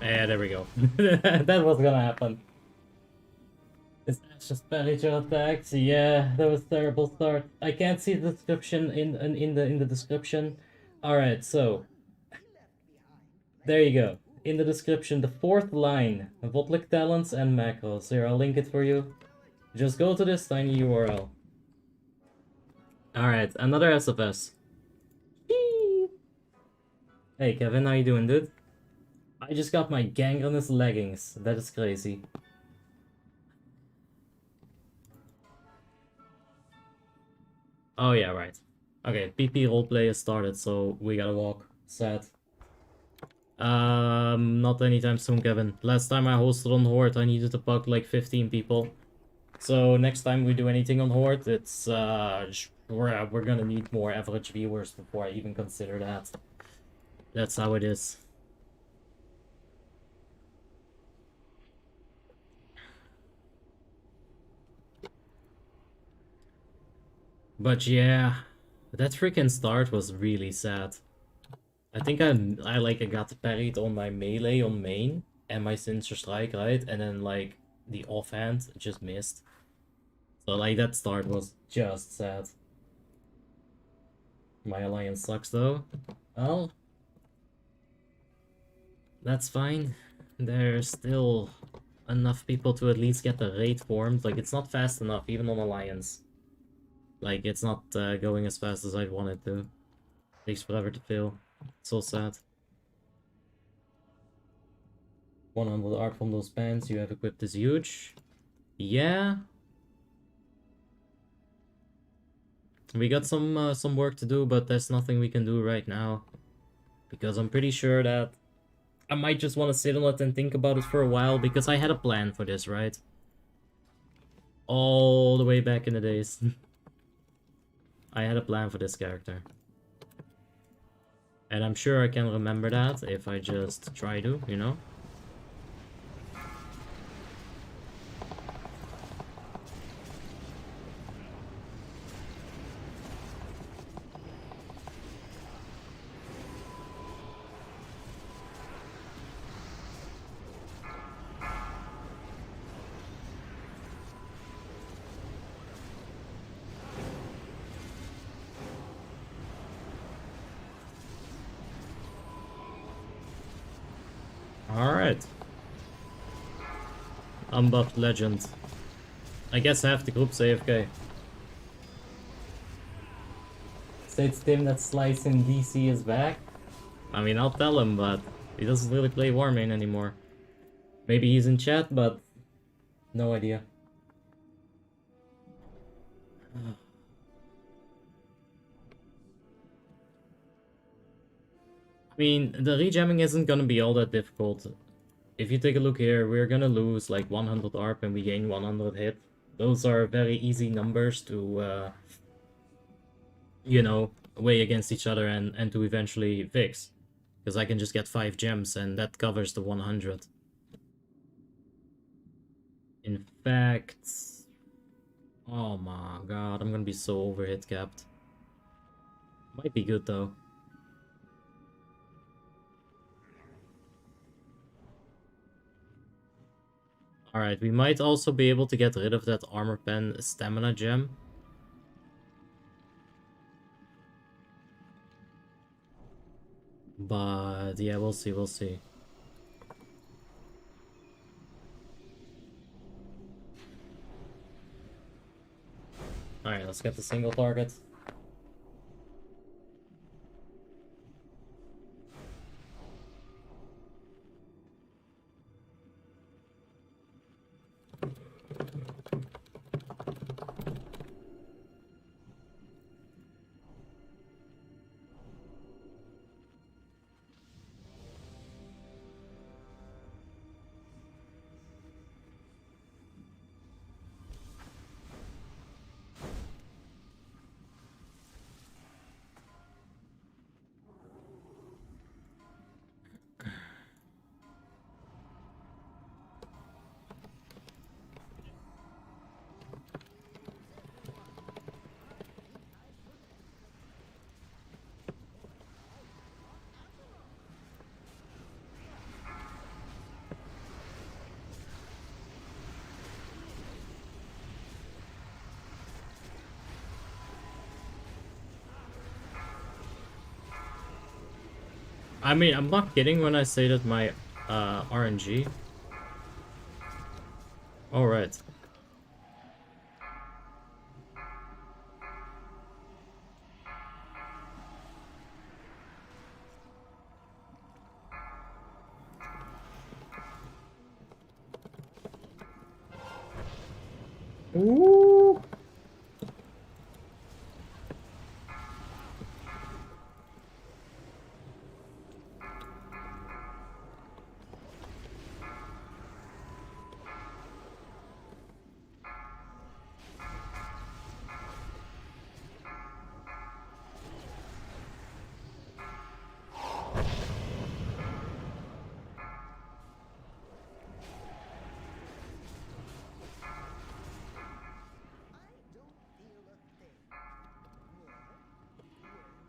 Yeah, there we go. That was gonna happen. Is that just manager attacks? Yeah, that was terrible start. I can't see the description in the description. Alright, so there you go. In the description, the fourth line, Votlik talents and macros. Here, I'll link it for you. Just go to this tiny URL. Alright, another SFS. Hey Kevin, how you doing, dude? I just got my gangrenous leggings. That is crazy. Oh yeah, right. Okay, PP roleplay has started, so we gotta walk. Sad. Not anytime soon, Kevin. Last time I hosted on Horde, I needed to bug like 15 people. So next time we do anything on Horde, it's we're gonna need more average viewers before I even consider that. That's how it is. But yeah, that freaking start was really sad. I think I like I got parried on my melee on main and my sinister strike, right? And then like the offhand just missed. So like that start was just sad. My alliance sucks though. Well, that's fine. There's still enough people to at least get the raid formed. Like it's not fast enough even on alliance. Like it's not going as fast as I'd want it to. Takes forever to fill. So sad. 100 art from those pants you have equipped is huge. Yeah. We got some work to do, but there's nothing we can do right now. Because I'm pretty sure that I might just want to sit on it and think about it for a while, because I had a plan for this, right? All the way back in the days. I had a plan for this character. And I'm sure I can remember that if I just try to, you know? Alright. Unbuffed legend. I guess half the group's AFK. States Tim that Slice in DC is back. I mean, I'll tell him, but he doesn't really play Warmane anymore. Maybe he's in chat, but no idea. I mean, the rejamming isn't gonna be all that difficult. If you take a look here, we're gonna lose like 100 ARP and we gain 100 hit. Those are very easy numbers to, you know, weigh against each other and to eventually fix. Because I can just get 5 gems and that covers the 100. In fact... Oh my god, I'm gonna be so overhit capped. Might be good though. Alright, we might also be able to get rid of that armor pen stamina gem. But yeah, we'll see, we'll see. Alright, let's get the single target. I mean, I'm not kidding when I say that my RNG. Alright. Ooh.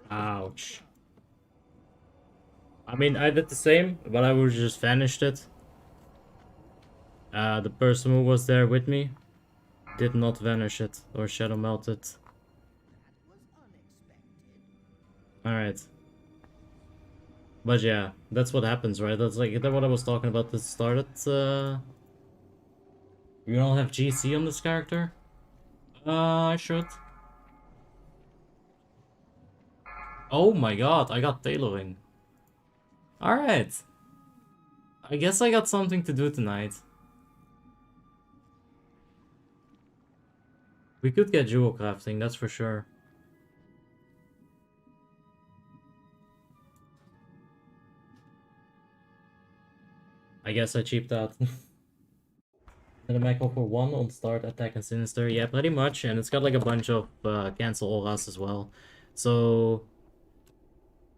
Ouch. I mean, I did the same, but I would just vanished it. The person who was there with me did not vanish it or shadow melt it. Alright. But yeah, that's what happens, right? That's like that's what I was talking about at the start. You don't have GC on this character? I should. Oh my god, I got tailoring. Alright. I guess I got something to do tonight. We could get jewel crafting, that's for sure. I guess I cheaped out. And a macro for 1 on start, attack, and sinister. Yeah, pretty much. And it's got like a bunch of cancel auras as well. So...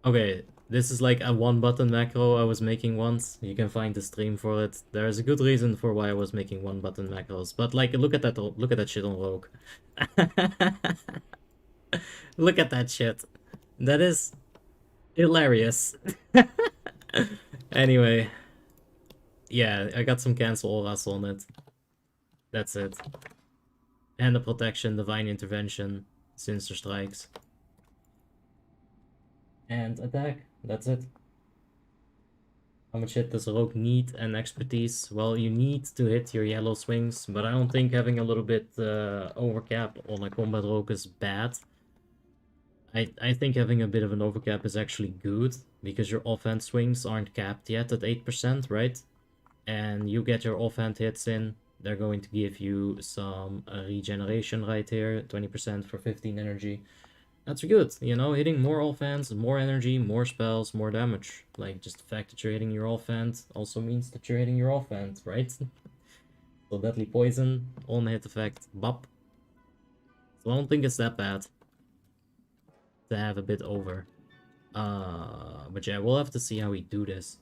Okay, this is like a 1-button macro I was making once. You can find the stream for it. There's a good reason for why I was making 1-button macros. But like, look at that shit on Rogue. Look at that shit. That is hilarious. Anyway. Yeah, I got some cancel auras on it. That's it. And the protection, divine intervention, sinister strikes. And attack. That's it. How much hit does Rogue need and expertise? Well, you need to hit your yellow swings, but I don't think having a little bit overcap on a combat Rogue is bad. I think having a bit of an overcap is actually good, because your offhand swings aren't capped yet at 8%, right? And you get your offhand hits in, they're going to give you some regeneration right here, 20% for 15 energy. That's good, you know, hitting more offhands, more energy, more spells, more damage. Like, just the fact that you're hitting your offhand also means that you're hitting your offhand, right? So deadly poison, on hit effect, bop. So I don't think it's that bad to have a bit over. But yeah, we'll have to see how we do this.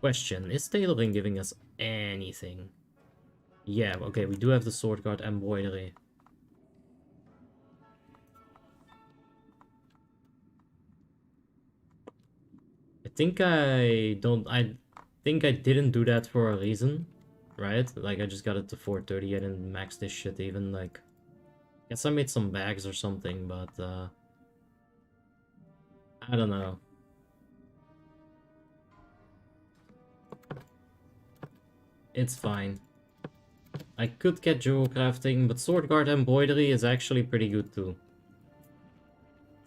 Question, is tailoring giving us anything? Yeah, okay, we do have the sword guard embroidery. I think I didn't do that for a reason, right? Like, I just got it to 430, I didn't max this shit even, like... Guess I made some bags or something, but, I don't know. It's fine. I could get jewel crafting, but sword guard embroidery is actually pretty good too.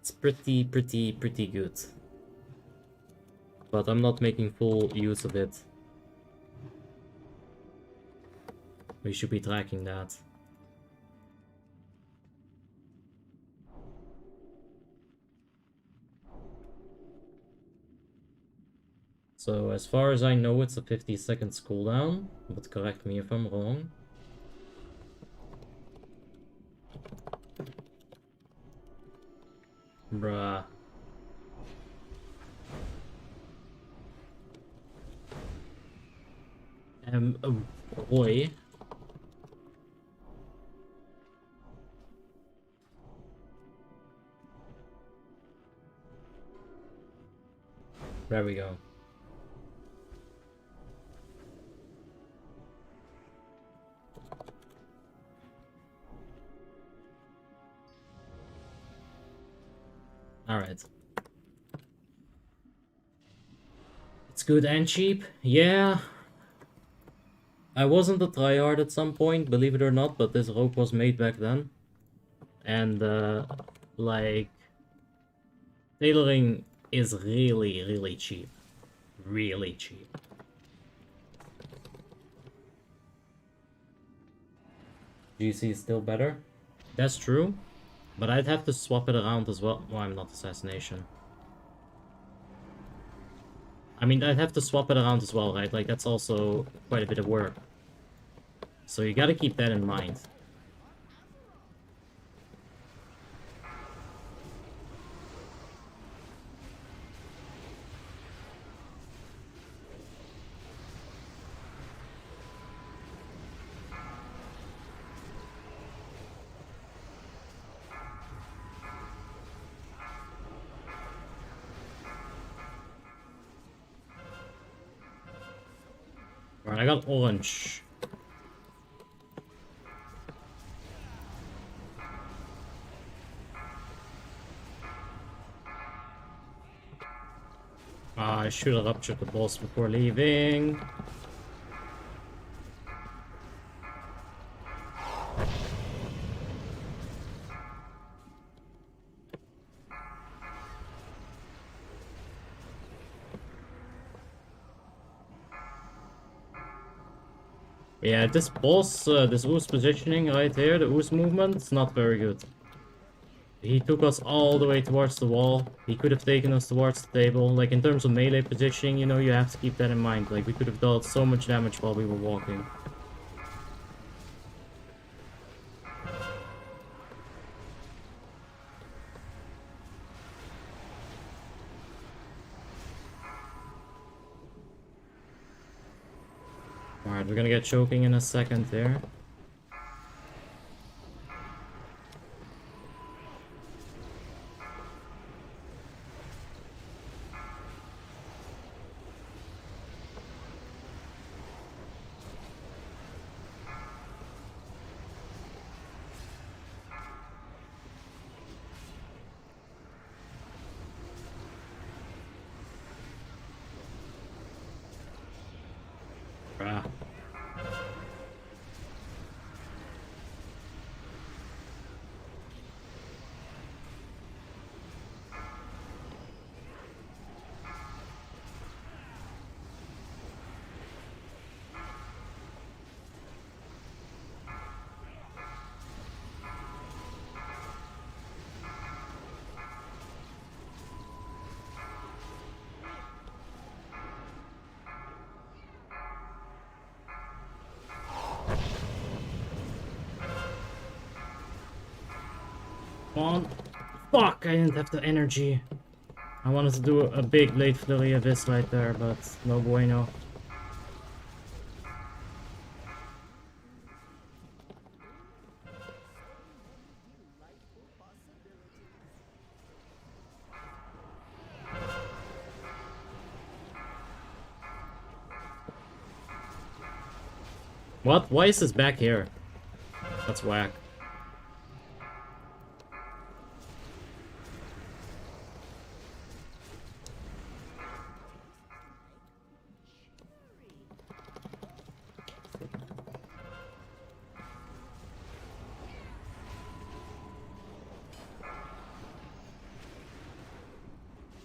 It's pretty good. But I'm not making full use of it. We should be tracking that. So as far as I know, it's a 50-second cooldown, but correct me if I'm wrong. Bruh. Oh boy. There we go. Alright. It's good and cheap? Yeah. I wasn't a tryhard at some point, believe it or not, but this rope was made back then. And, like... Tailoring is really cheap. Really cheap. GC is still better. That's true, but I'd have to swap it around as well. Well, I'm not assassination. I mean, I'd have to swap it around as well, right? Like, that's also quite a bit of work. So you gotta keep that in mind. Alright, I got orange. I should have ruptured the boss before leaving. Yeah, this boss, this ooze positioning right here, the ooze movement, it's not very good. He took us all the way towards the wall. He could have taken us towards the table. Like, in terms of melee positioning, you know, you have to keep that in mind. Like, we could have dealt so much damage while we were walking. Alright, we're gonna get choking in a second there. Ah. Come on. Fuck, I didn't have the energy. I wanted to do a big late flurry of this right there, but no bueno. What? Why is this back here? That's whack.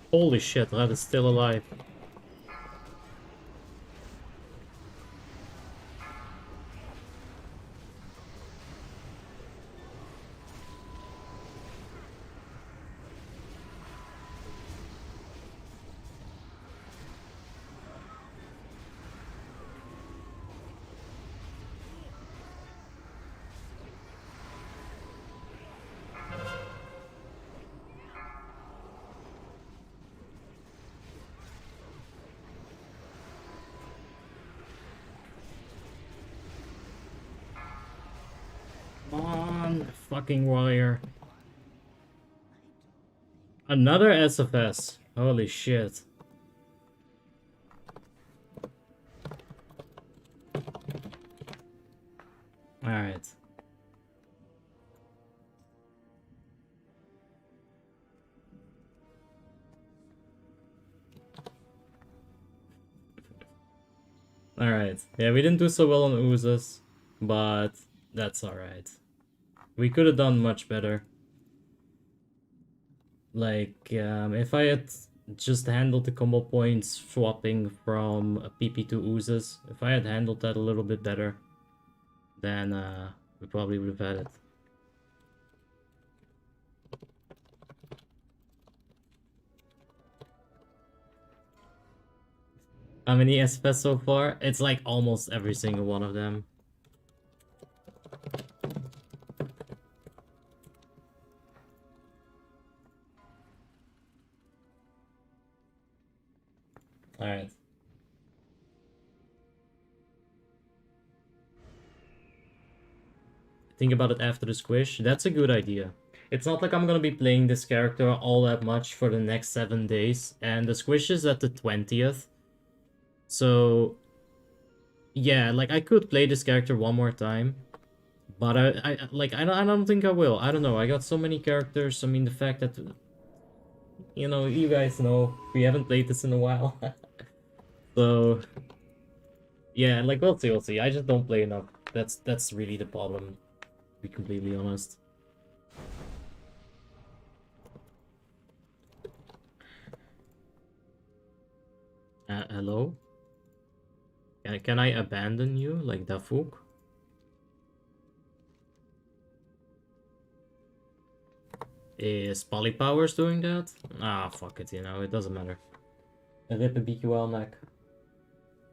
Holy shit, Red is still alive. Come on, fucking warrior. Another SFS. Holy shit. Alright. Alright. Yeah, we didn't do so well on oozes, but that's alright. We could have done much better. Like, if I had just handled the combo points swapping from PP to oozes, if I had handled that a little bit better, then we probably would have had it. How many SFS so far? It's like almost every single one of them. Alright. Think about it after the squish. That's a good idea. It's not like I'm gonna be playing this character all that much for the next 7 days. And the squish is at the 20th. So... yeah, like I could play this character one more time. But I don't think I will. I don't know. I got so many characters. I mean, the fact that... you know, you guys know. We haven't played this in a while. So... yeah, like, we'll see, we'll see. I just don't play enough. That's really the problem, to be completely honest. Hello? Can I abandon you, like Dafuk? Is Polypowers doing that? Ah, fuck it, you know, it doesn't matter. Rip a BQL neck.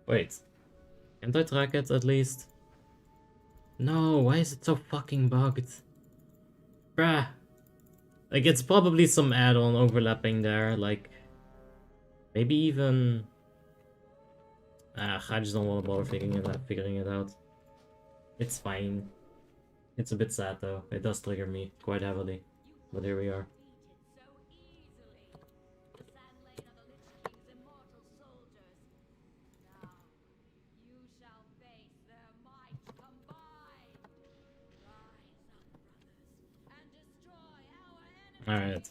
Wait. Can't I track it at least? No, why is it so fucking bugged? Bruh. Like, it's probably some add-on overlapping there, like... maybe even... I just don't want to bother figuring it out. It's fine. It's a bit sad though. It does trigger me quite heavily. But here we are. Alright.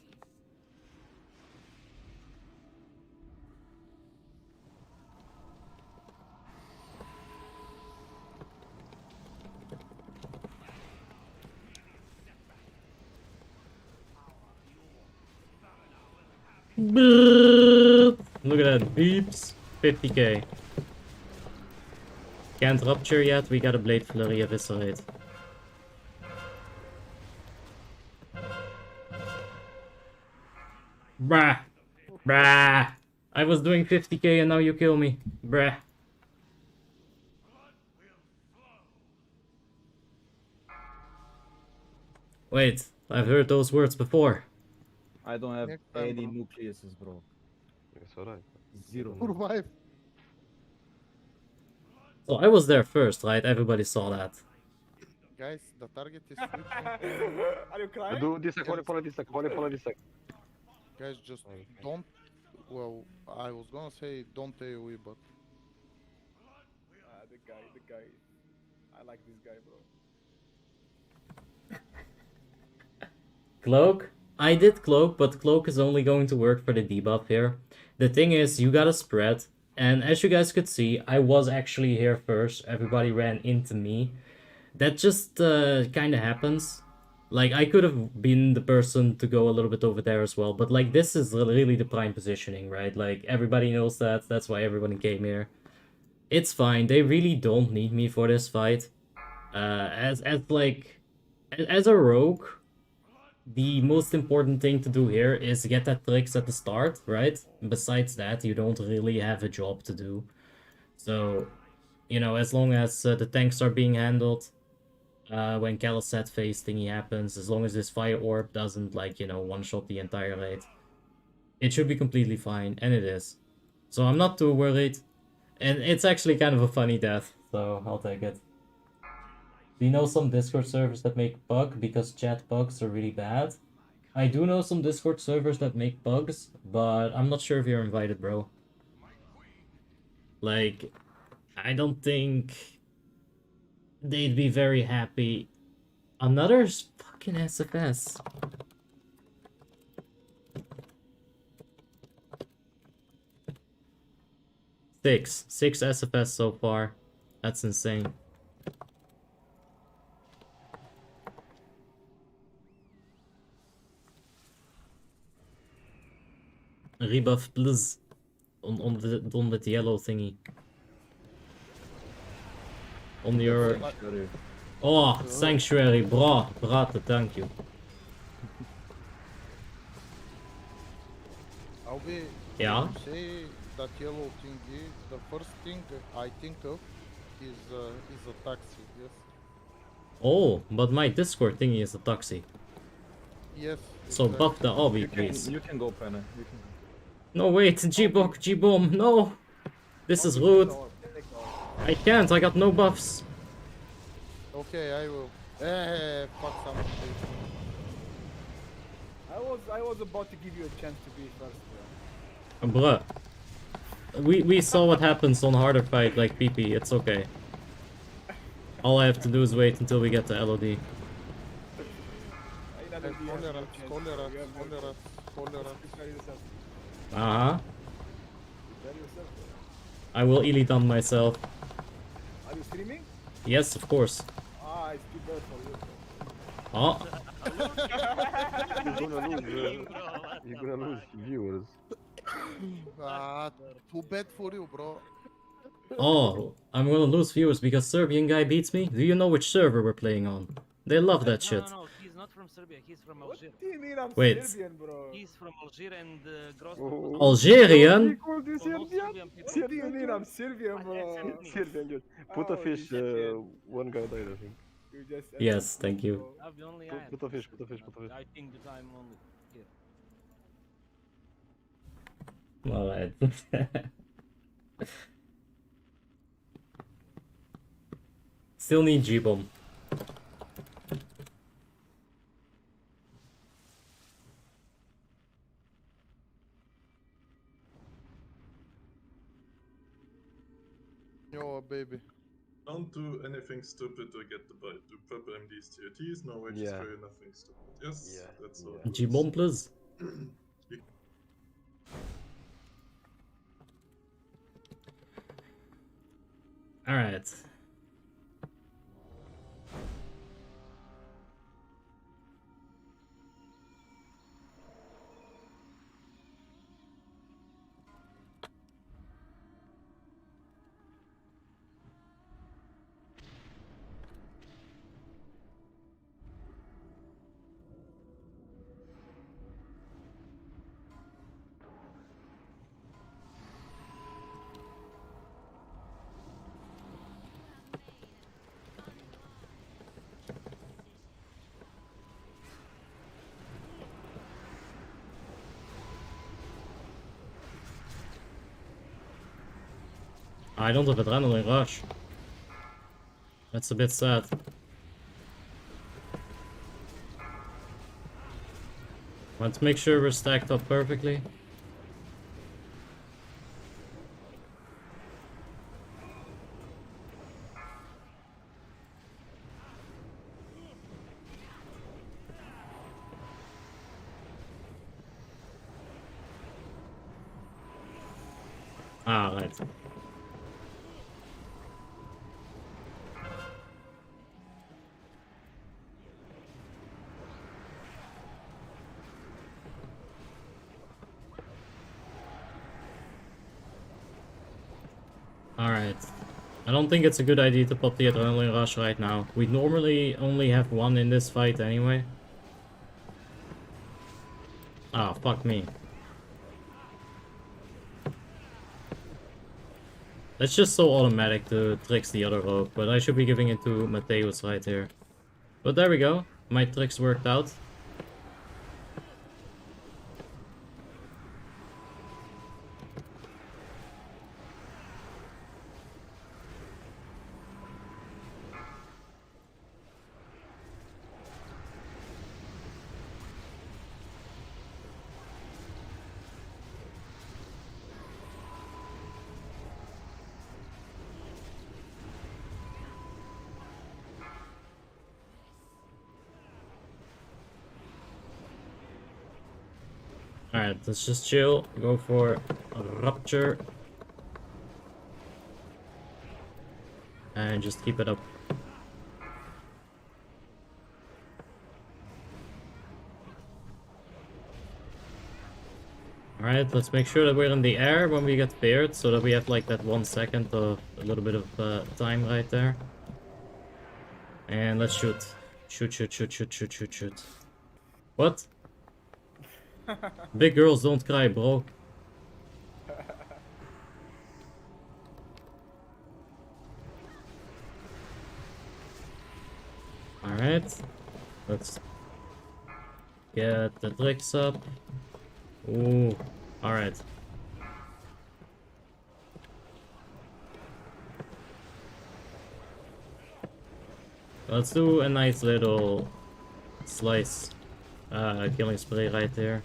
Look at that, beeps. 50k. Can't rupture yet, we got a Blade Flurry eviscerate. Bruh. Bruh. I was doing 50k and now you kill me. Bruh. Wait, I've heard those words before. I don't have Next time, any bro. nucleuses, bro. It's alright. Zero. Survive. So I was there first, right? Everybody saw that. Guys, the target is switching. Are you crying? Do this, follow this. Guys, just don't. Well, I was gonna say don't AoE, but The guy. I like this guy, bro. Cloak? I did Cloak, but Cloak is only going to work for the debuff here. The thing is, you gotta spread, and as you guys could see, I was actually here first. Everybody ran into me. That just kinda happens. Like, I could have been the person to go a little bit over there as well, but like, this is really the prime positioning, right? Like, everybody knows that, that's why everybody came here. It's fine, they really don't need me for this fight. As a rogue, the most important thing to do here is get that tricks at the start, right? Besides that, you don't really have a job to do. So, you know, as long as the tanks are being handled, when Calisat phase thingy happens, as long as this fire orb doesn't, like, you know, one-shot the entire raid, it should be completely fine, and it is. So I'm not too worried, and it's actually kind of a funny death, so I'll take it. Do you know some Discord servers that make bug because chat bugs are really bad? I do know some Discord servers that make bugs, but I'm not sure if you're invited, bro. Like, I don't think they'd be very happy. Another fucking SFS. Six SFS so far. That's insane. Rebuff, please. On the yellow thingy. On your... Oh, Sanctuary, bra, brate, thank you. I'll be. Yeah? Say that yellow thingy. The first thing I think of is a taxi. Yes. Oh, but my Discord thingy is a taxi. Yes. So buff the obby, You please. can go, Penny. You can go. No, wait, G-Bok, G-Bomb, no! This is rude. I can't, I got no buffs. Okay, I will. Fuck someone. I was about to give you a chance to be first, bro. Bruh. We saw what happens on harder fight like PP, it's okay. All I have to do is wait until we get to LOD. Uh-huh. I will Illidan myself. Are you streaming? Yes, of course. Ah, it's too bad for you. Oh, You're gonna lose viewers. Too bad for you, bro. oh, I'm gonna lose viewers because Serbian guy beats me? Do you know which server we're playing on? They love that shit. No, he's not from Serbia. He's from What Algeria. do you mean I'm Wait. Serbian, bro? He's from Algeria and Oh. Algerian? He called you Serbian? What do you mean I'm Serbian, bro? Serbian, good. Put a Oh, fish, you one guy died, I think. You just Yes, thank you. bro. I'm the only Put a fish, put a fish, put a fish. I think that I'm only here. Alright. Still need G-Bomb. Yo, baby. Don't do anything stupid to get the purple MDs to your T's, no wages Yeah. for you, nothing stupid. Yes, Yeah, that's all. yeah. G-Bomb, please. Alright. I don't have adrenaline rush. That's a bit sad. Want to make sure we're stacked up perfectly. Ah, right. Alright. I don't think it's a good idea to pop the adrenaline rush right now. We normally only have one in this fight anyway. Ah, fuck me. It's just so automatic to tricks the other rogue, but I should be giving it to Mateus right here. But there we go. My tricks worked out. Alright, let's just chill, go for a rupture. And just keep it up. Alright, let's make sure that we're in the air when we get paired, so that we have like that 1 second of a little bit of time right there. And let's shoot. Shoot. What? Big girls don't cry, bro. Alright. Let's get the tricks up. Ooh. Alright. Let's do a nice little slice killing spree right there.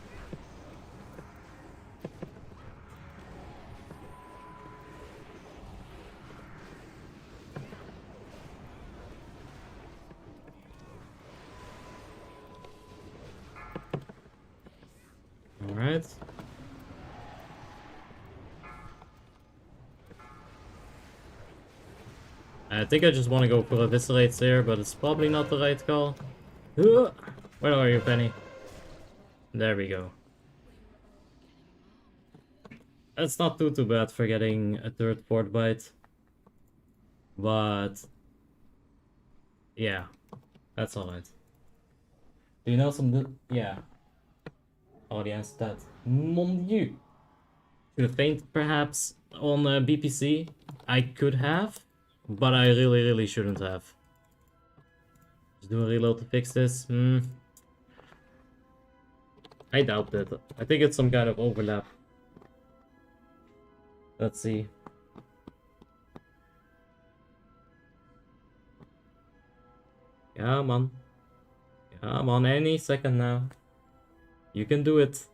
Alright. I think I just want to go for eviscerates there, but it's probably not the right call. Where are you, Penny? There we go. That's not too bad for getting a third fort bite. But yeah, that's alright. Do you know some? Yeah. Audience that. Mon Dieu. Should have fainted perhaps on BPC. I could have, but I really shouldn't have. Just do a reload to fix this. I doubt it. I think it's some kind of overlap. Let's see. Come on. Come on, any second now. You can do it.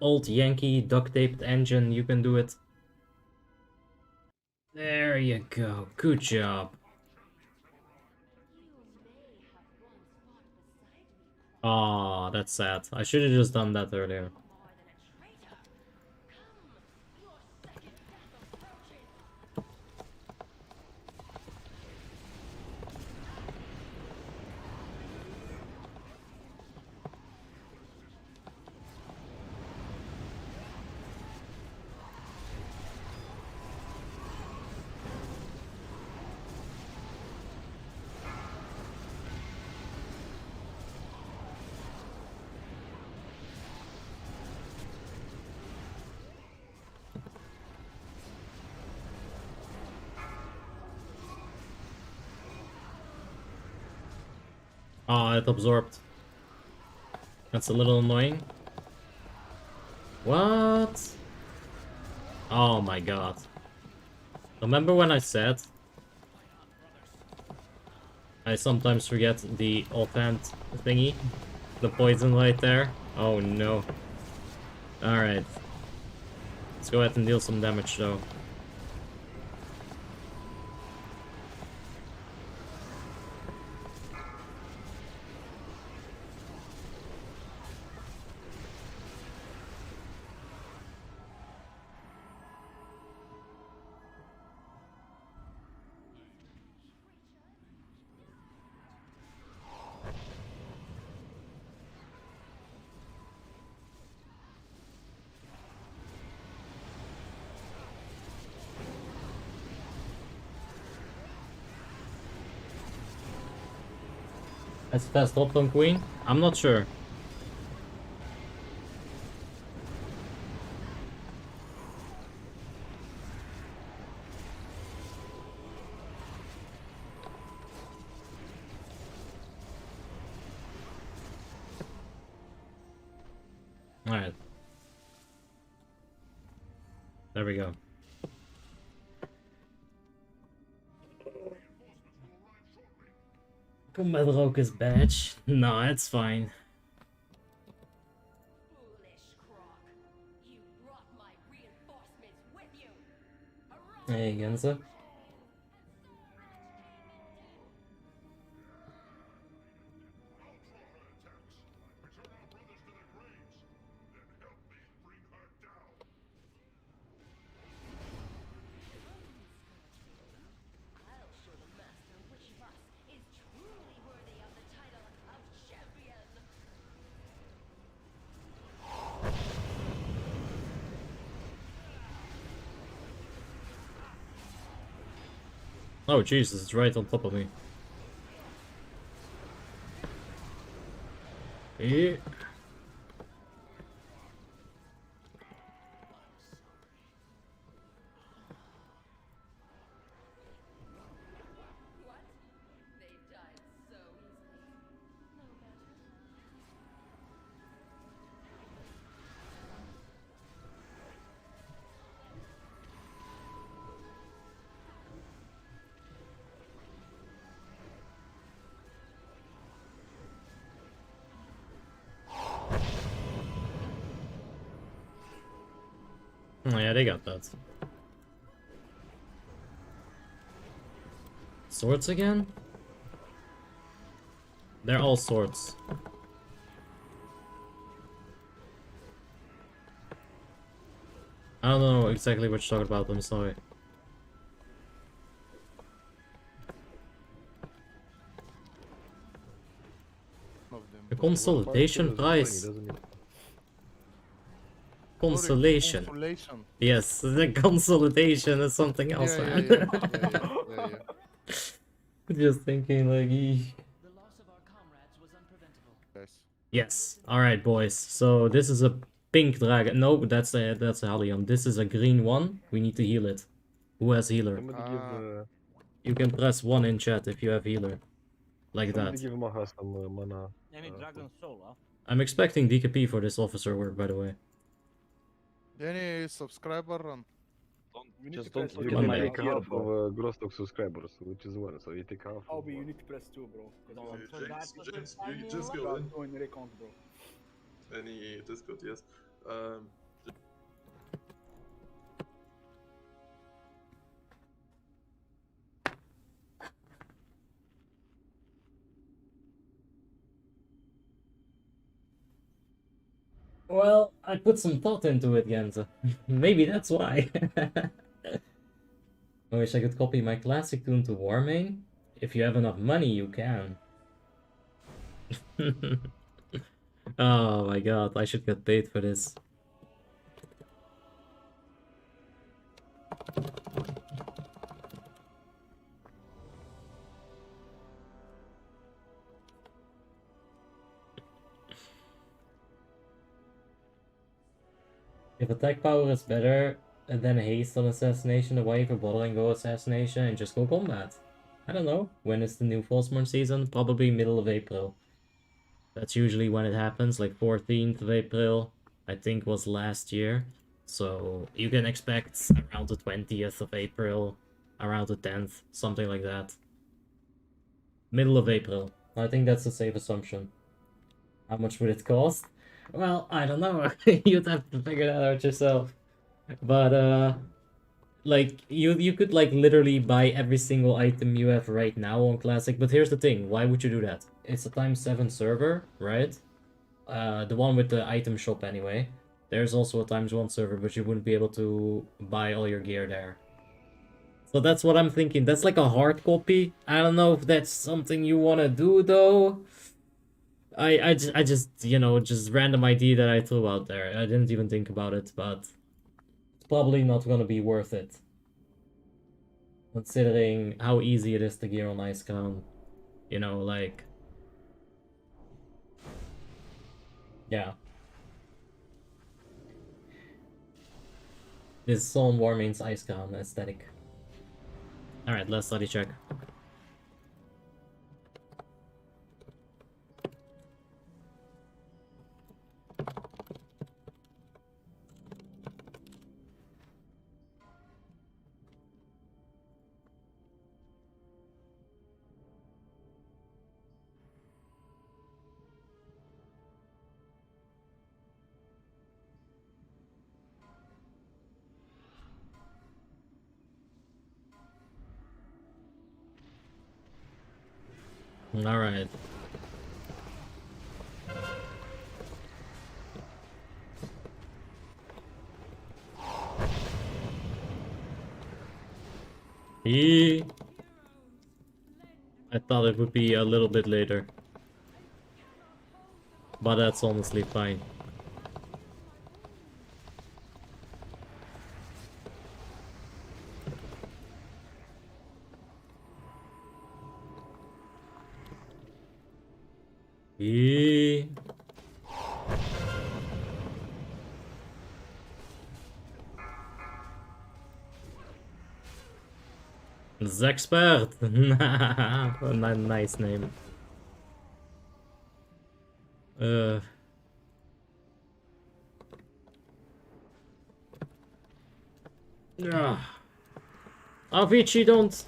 Old Yankee duct-taped engine, you can do it. There you go. Good job. Aw, that's sad. I should have just done that earlier. Oh, it absorbed. That's a little annoying. What? Oh my god. Remember when I said I sometimes forget the offhand thingy? The poison right there? Oh no. Alright. Let's go ahead and deal some damage though. That's fast up on Queen? I'm not sure. Alright. There we go. Combat Roker's badge. No, it's fine. Hey, Genza. Oh Jesus, it's right on top of me. Eh. They died so easily. No better. Oh yeah, they got that. Swords again? They're all swords. I don't know exactly what you're talking about, I'm sorry. Of them. The consolidation prize. Consolation. Consolation. Yes, the consolidation is something else, Yeah, man. yeah. Just thinking like, eesh. The loss of our comrades was unpreventable. Yes. Yes. All right, boys. So this is a pink dragon. No, that's a Halion. This is a green one. We need to heal it. Who has healer? Somebody give You can press 1 in chat if you have healer. Like somebody that. give Maha some mana. Any dragon soul, huh? I'm expecting DKP for this officer work, by the way. Any subscriber run? You need Just to press don't. You Come on, can man. take half of gross stock subscribers, which is one. So you take half. Oh, of but you one. need to press 2, bro. So, James, so that's the James, first time you you just unlock? go in. Go in recon, bro. Any Discord, yes. Well, I put some thought into it, Genza. Maybe that's why. I wish I could copy my classic tune to Warmane. If you have enough money, you can. Oh my god, I should get paid for this. If attack power is better than haste on assassination, then why even bother and go assassination and just go combat? I don't know. When is the new Forsborn season? Probably middle of April. That's usually when it happens, like 14th of April, I think was last year. So you can expect around the 20th of April, around the 10th, something like that. Middle of April. I think that's a safe assumption. How much would it cost? Well, I don't know. You'd have to figure that out yourself. But like you could like literally buy every single item you have right now on Classic. But here's the thing: why would you do that? It's a ×7 server, right? The one with the item shop anyway. There's also a ×1 server, but you wouldn't be able to buy all your gear there. So that's what I'm thinking. That's like a hard copy. I don't know if that's something you want to do though. I just you know, just random idea that I threw out there. I didn't even think about it, but it's probably not gonna be worth it, considering how easy it is to gear on Icecrown. You know, like, yeah. This is on Warmane's Icecrown aesthetic. Alright, let's study check. Alright. I thought it would be a little bit later. But that's honestly fine. Yee. Zexpert. Nice name. Avicii, don't.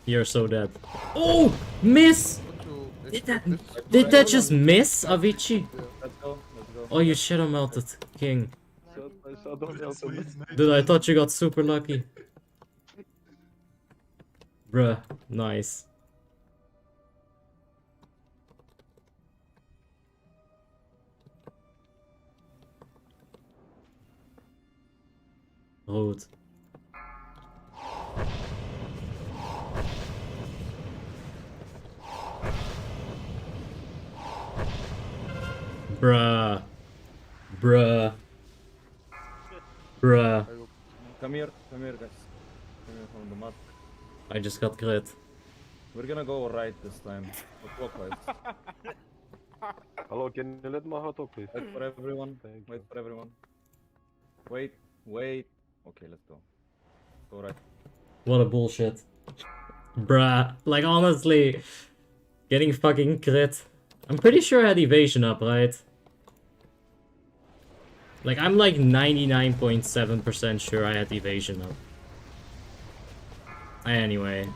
You're so dead. Oh, miss. Did that just miss, Avicii? Let's go. Oh, you shadow melted, King. I saw don't help him. Dude, I thought you got super lucky. Bruh, nice. Rood. Bruh. Bruh. Bruh. Come here, guys. Come here from the map. I just got crit. We're gonna go right this time. Or clockwise. Hello, can you let Maha talk, please? Wait for everyone. Thank Wait you. for everyone. Wait. Okay, let's go. Go right. What a bullshit. Bruh. Like, honestly. Getting fucking crit. I'm pretty sure I had evasion up, right? Like, I'm like 99.7% sure I had evasion up. Anyway.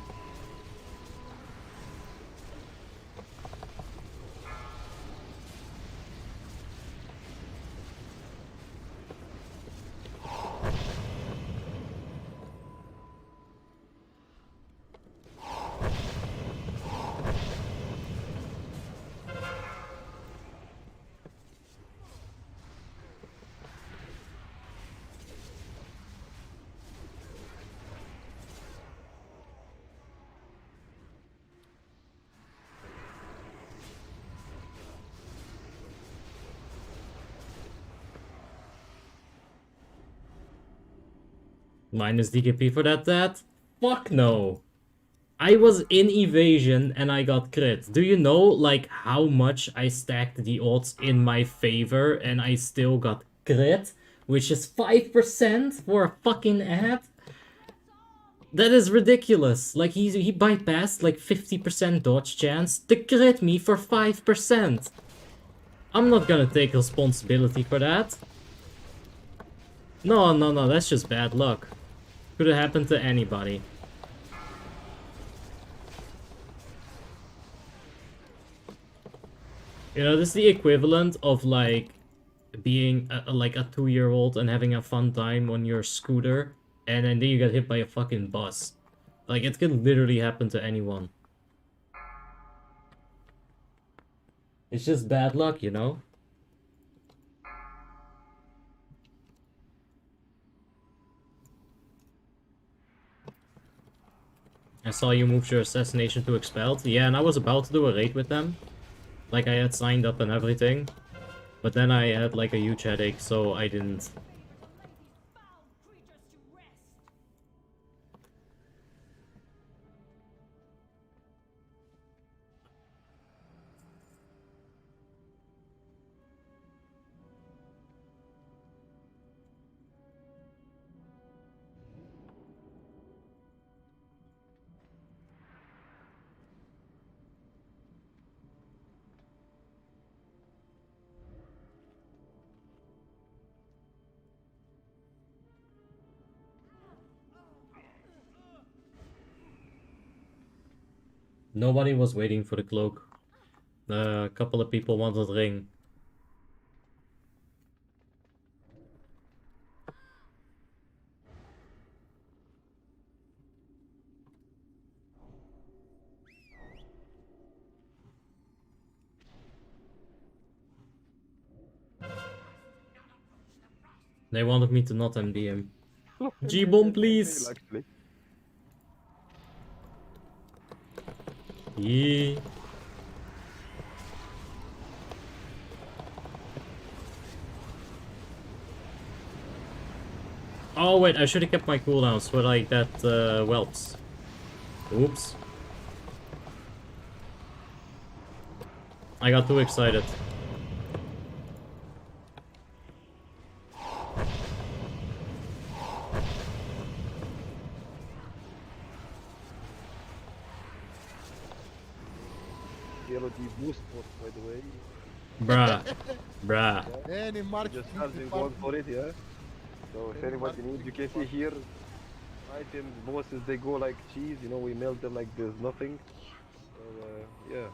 Minus DKP for that? Fuck no. I was in evasion and I got crit. Do you know, like, how much I stacked the odds in my favor and I still got crit? Which is 5% for a fucking ad? That is ridiculous. Like, he bypassed, like, 50% dodge chance to crit me for 5%. I'm not gonna take responsibility for that. No, that's just bad luck. Could have happened to anybody. You know, this is the equivalent of, like, being like a 2-year-old and having a fun time on your scooter, and then you get hit by a fucking bus. Like, it could literally happen to anyone. It's just bad luck, you know? I saw you moved your assassination to expelled. Yeah, and I was about to do a raid with them. Like, I had signed up and everything. But then I had, like, a huge headache, so I didn't. Nobody was waiting for the cloak. A couple of people wanted ring. They wanted me to not MD him. G-bomb, please! Actually. Yeah. Oh wait, I should have kept my cooldowns for like that whelps. Oops. I got too excited. Yellow D boost bot, by the way. Bruh. Bruh. Any marketing Just charging department. one for it, yeah? So if Any anybody needs, you can see marketing here, items, bosses, they go like cheese, you know, we melt them like there's nothing. So, yeah.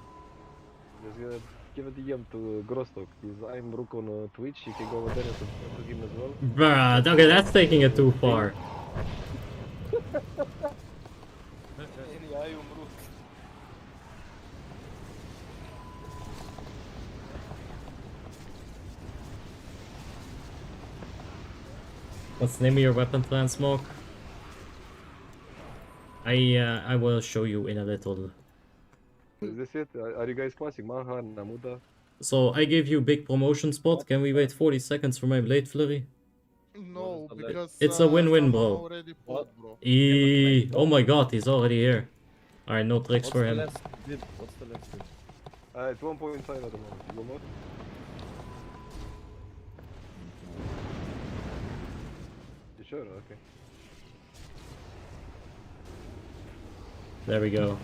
Just give a DM to Grostok. I'm Rook on Twitch, you can go over there and subscribe to him as well. Bruh. Okay, that's taking it too far. What's the name of your weapon plan, Smoke? I will show you in a little. Is this it? Are you guys passing? Maha, Namuda? So I gave you big promotion spot. Can we wait 40 seconds for my blade flurry? No, the because It's a win-win, someone bro. already pulled, bro. Oh my god, he's already here. Alright, no tricks What's for the him. last bid? What's the last bid? It's 1.5 at the moment. You go more? You sure? Okay. There we go.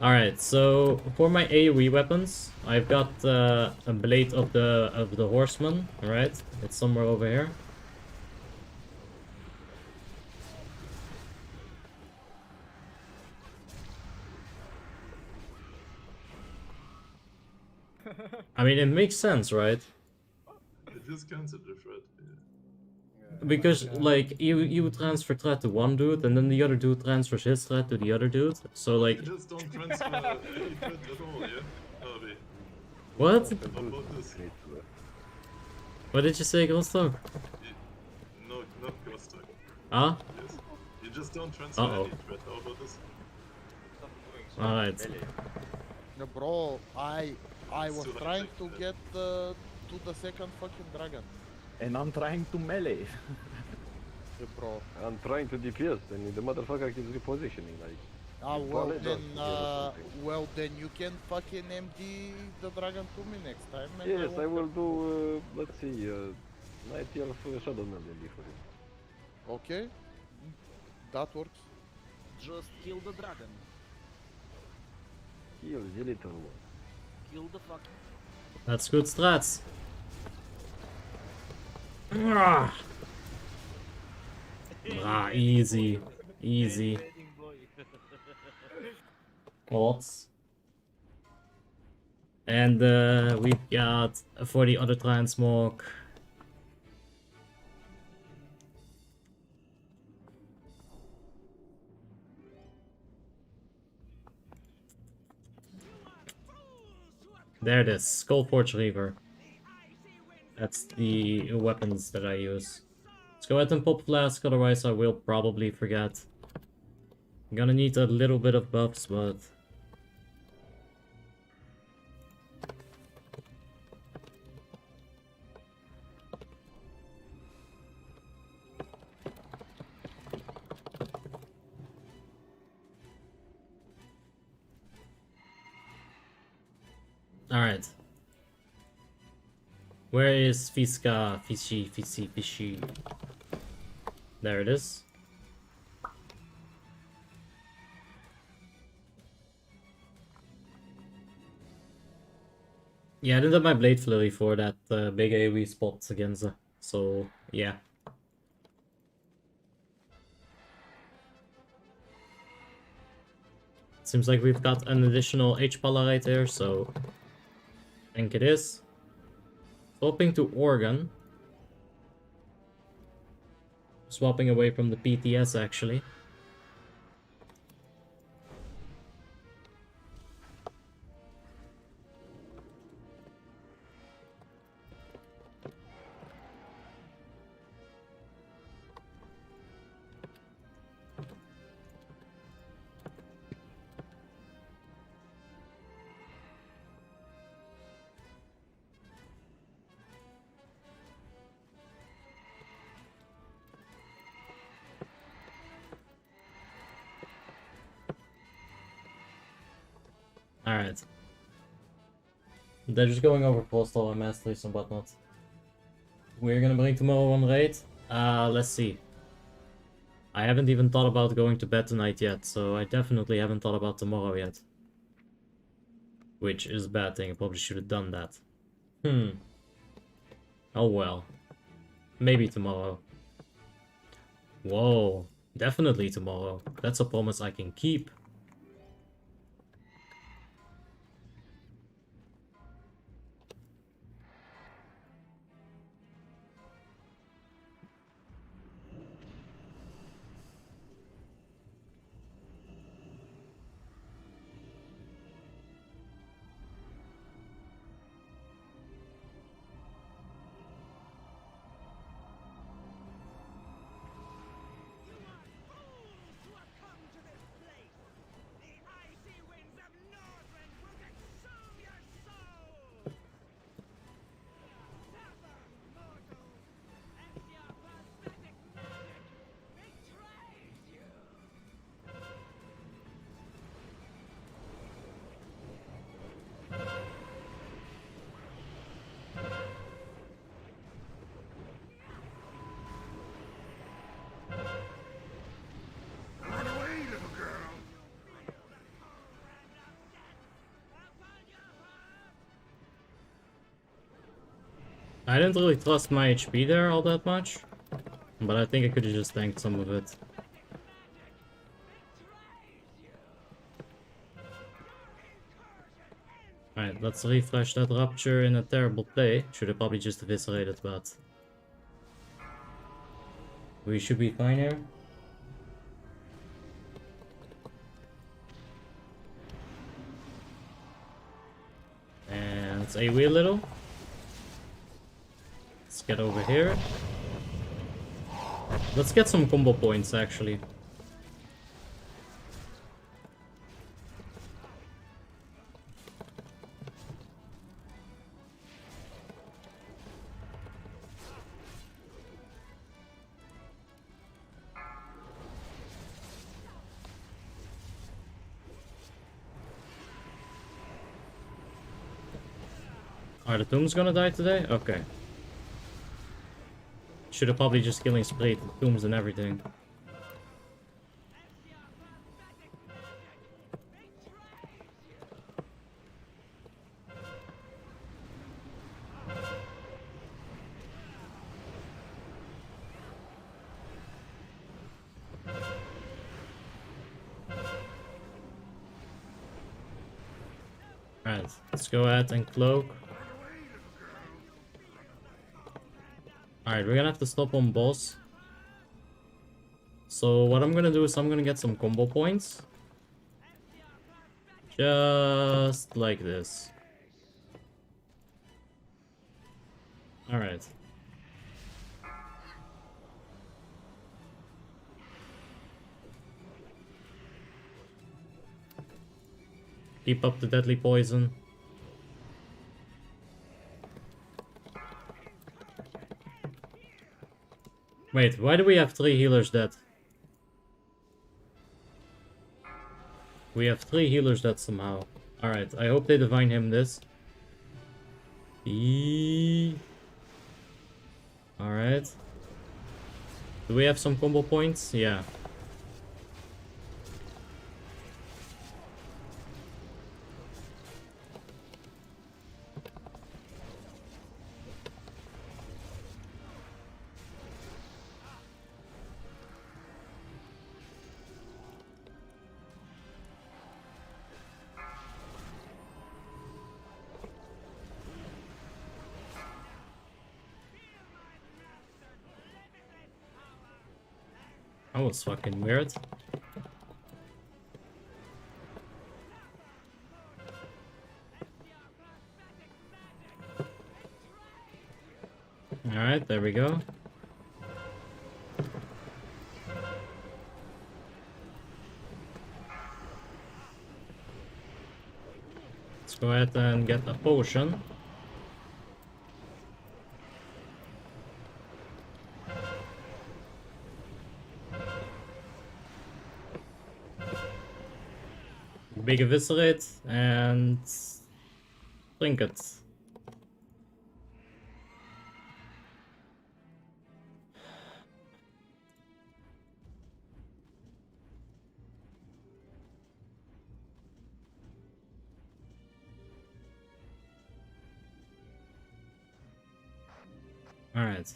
Alright, so for my AoE weapons, I've got a blade of the horseman, alright? It's somewhere over here. I mean, it makes sense, right? It is cancelled the threat. Because like you transfer threat to one dude, and then the other dude transfers his threat to the other dude. So like, You just don't transfer any threat at all, yeah? Harvey. what? How about this? What did you say, Gustav? No, not ghost type. Ah? Yes. You just don't transfer Uh-oh. any threat. How about this? Alright. No, bro, I was So trying like to that. get to the second fucking dragon. And I'm trying to melee. Yeah, bro. I'm trying to DPS and the motherfucker keeps repositioning like. Ah, You well wanted then, us to do something. you can fucking empty the dragon to me next time. And Yes, I will won't- do, let's see, Night Elf Shadow Melody for you. Okay, that works. Just kill the dragon. Kill the little one. Kill the fuck. That's good strats. Ah, easy. Easy. Lots. And we've got for the other transmog. There it is, Skullforge Reaver. That's the weapons that I use. Let's go ahead and pop Flask, otherwise I will probably forget. I'm gonna need a little bit of buffs, but... Alright. Where is Fiska? Fishy? There it is. Yeah, I didn't have my Blade Flurry for that big AoE spot against her, so yeah. Seems like we've got an additional H-Pala right there, so I think it is. Swapping to Organ. Swapping away from the PTS actually. Alright. They're just going over postal and masteries and whatnot. We're gonna bring tomorrow on raid. Let's see. I haven't even thought about going to bed tonight yet, so I definitely haven't thought about tomorrow yet. Which is a bad thing, I probably should have done that. Oh well. Maybe tomorrow. Whoa. Definitely tomorrow. That's a promise I can keep. Run away, little girl. I didn't really trust my HP there all that much, but I think I could have just tanked some of it. Alright, let's refresh that Rupture in a terrible play. Should have probably just eviscerated, but we should be fine here. And let's AoE a little. Let's get over here. Let's get some combo points actually. Are the tombs gonna die today? Okay. Should have probably just killing sprayed the tombs and everything. Alright, let's go ahead and cloak. Alright, we're gonna have to stop on boss. So what I'm gonna do is I'm gonna get some combo points. Just like this. Alright. Keep up the deadly poison. Wait, why do we have 3 healers dead? We have 3 healers dead somehow. Alright, I hope they divine him this. Alright. Do we have some combo points? Yeah. That was fucking weird. Alright, there we go. Let's go ahead and get a potion. Big Eviscerate and Trinket. Alright.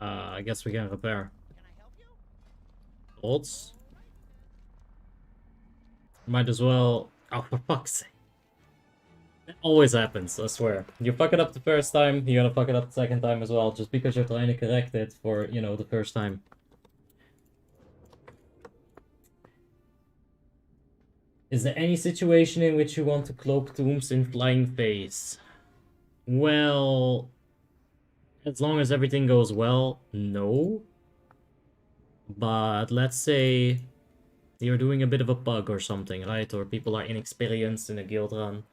I guess we can repair. Bolts. Might as well. Oh, for fuck's sake. It always happens, I swear. You fuck it up the first time, you're gonna fuck it up the second time as well, just because you're trying to correct it for, you know, the first time. Is there any situation in which you want to cloak tombs in flying phase? Well, as long as everything goes well, no. But let's say you're doing a bit of a bug or something, right? Or people are inexperienced in a guild run.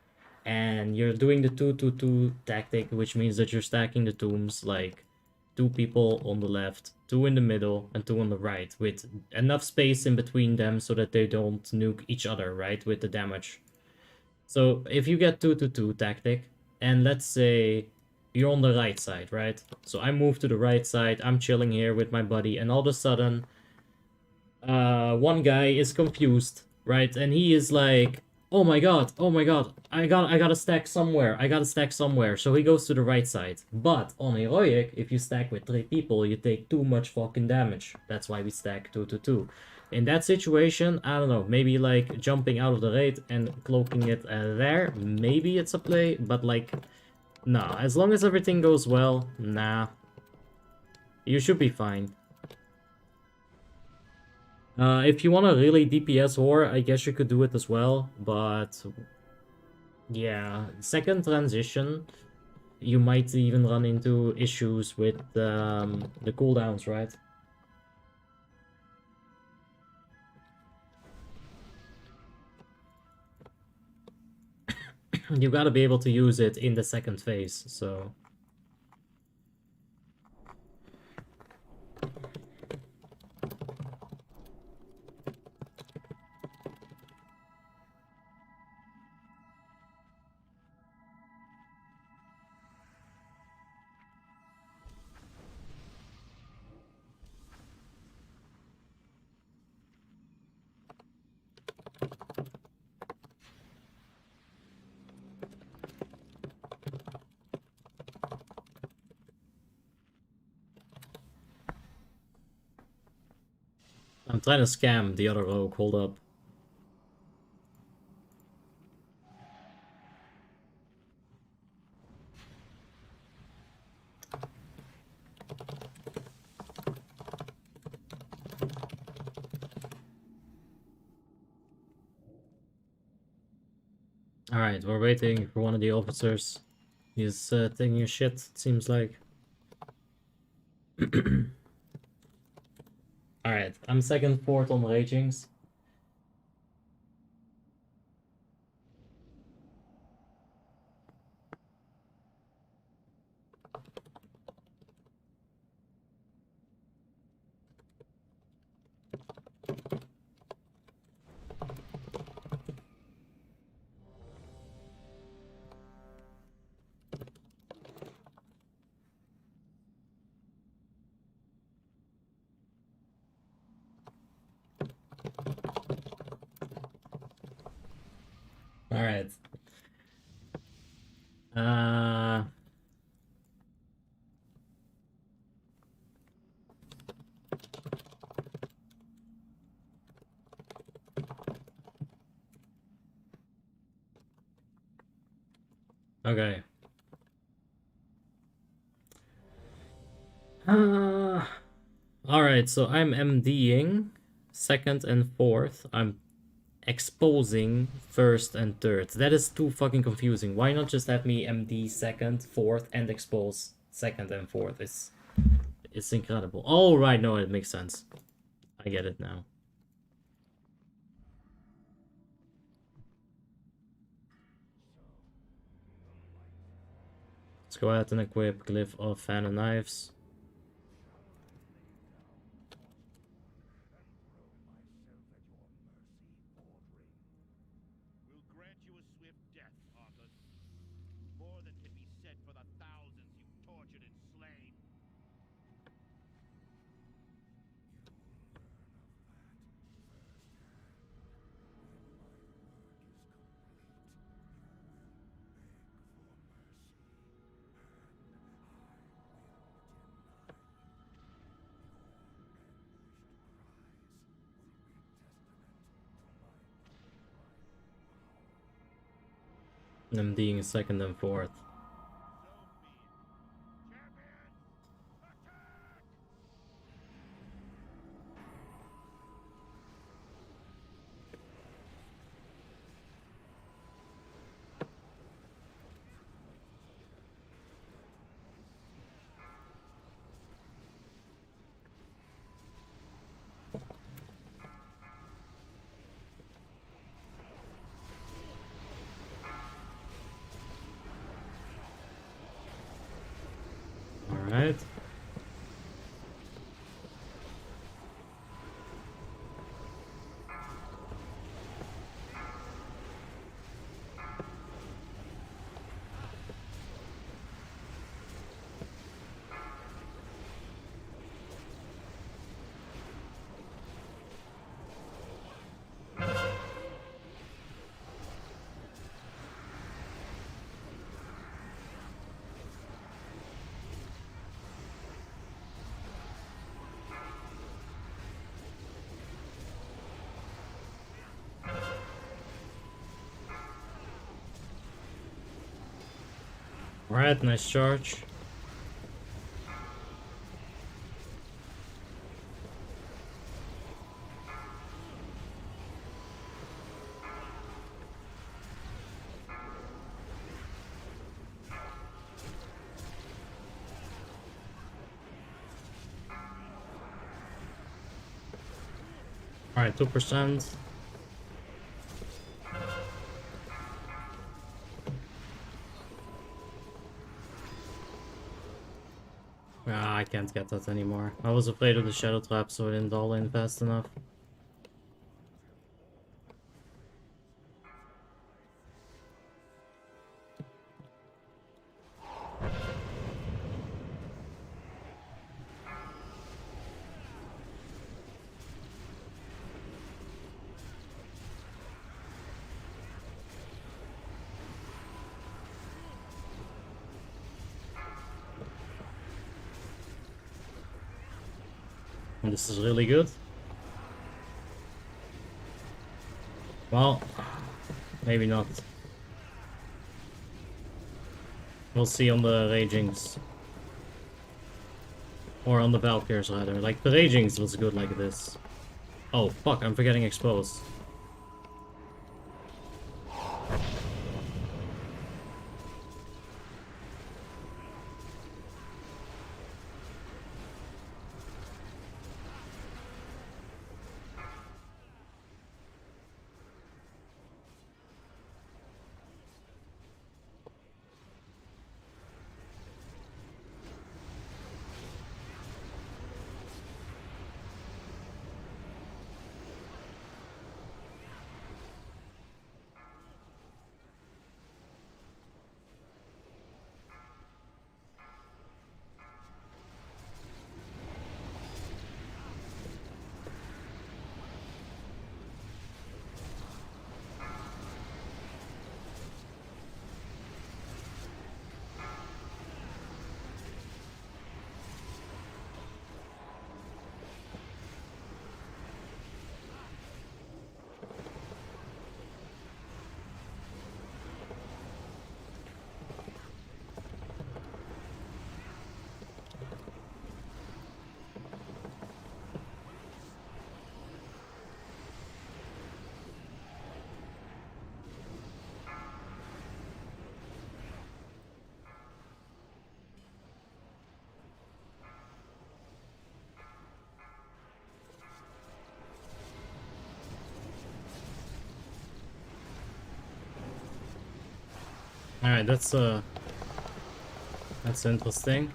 And you're doing the 2-2-2 tactic, which means that you're stacking the tombs like 2 people on the left, 2 in the middle, and 2 on the right, with enough space in between them so that they don't nuke each other, right, with the damage. So if you get 2-2-2 tactic, and let's say you're on the right side, right? So I move to the right side, I'm chilling here with my buddy, and all of a sudden, one guy is confused, right? And he is like, oh my god, I gotta stack somewhere, so he goes to the right side. But on heroic, if you stack with 3 people, you take too much fucking damage. That's why we stack 2-2-2. In that situation, I don't know, maybe like jumping out of the raid and cloaking it there, maybe it's a play, but like, nah, as long as everything goes well, nah, you should be fine. If you want a really DPS war, I guess you could do it as well, but yeah, second transition, you might even run into issues with the cooldowns, right? You gotta be able to use it in the second phase, so... I'm trying to scam the other rogue, hold up. Alright, we're waiting for one of the officers. He's taking a shit, it seems like. Alright, I'm second, fourth on ragings. Alright. Okay. Alright, so I'm MDing second and fourth. I'm exposing first and third. That is too fucking confusing. Why not just have me MD second, fourth, and expose second and fourth? It's incredible. Oh, right, no, it makes sense. I get it now. Let's go ahead and equip Glyph of Fan and Knives. Them being second and fourth. Alright. Alright, nice charge. Alright, 2%. Ah, I can't get that anymore. I was afraid of the shadow trap, so I didn't all in fast enough. And this is really good. Well, maybe not. We'll see on the Ragings. Or on the Valkyrs rather. Like, the Ragings was good like this. Oh, fuck, I'm forgetting Exposed. Alright, that's interesting.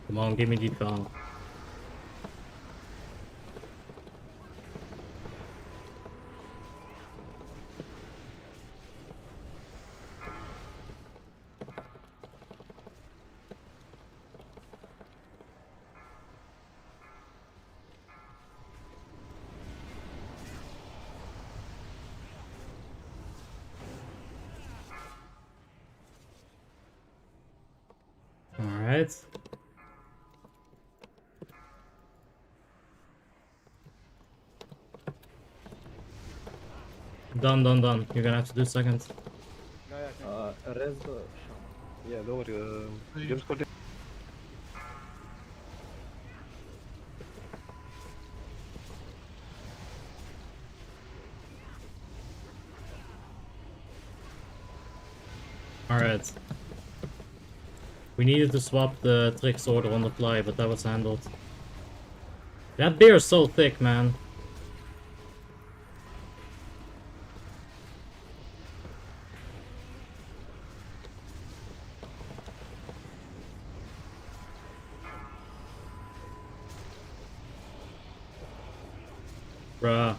Come on, give me Defile. Alright. Done. You're gonna have to do second. Res the Yeah, don't worry. Just continue. Alright. We needed to swap the tricks order on the fly, but that was handled. That beer is so thick, man. Bruh.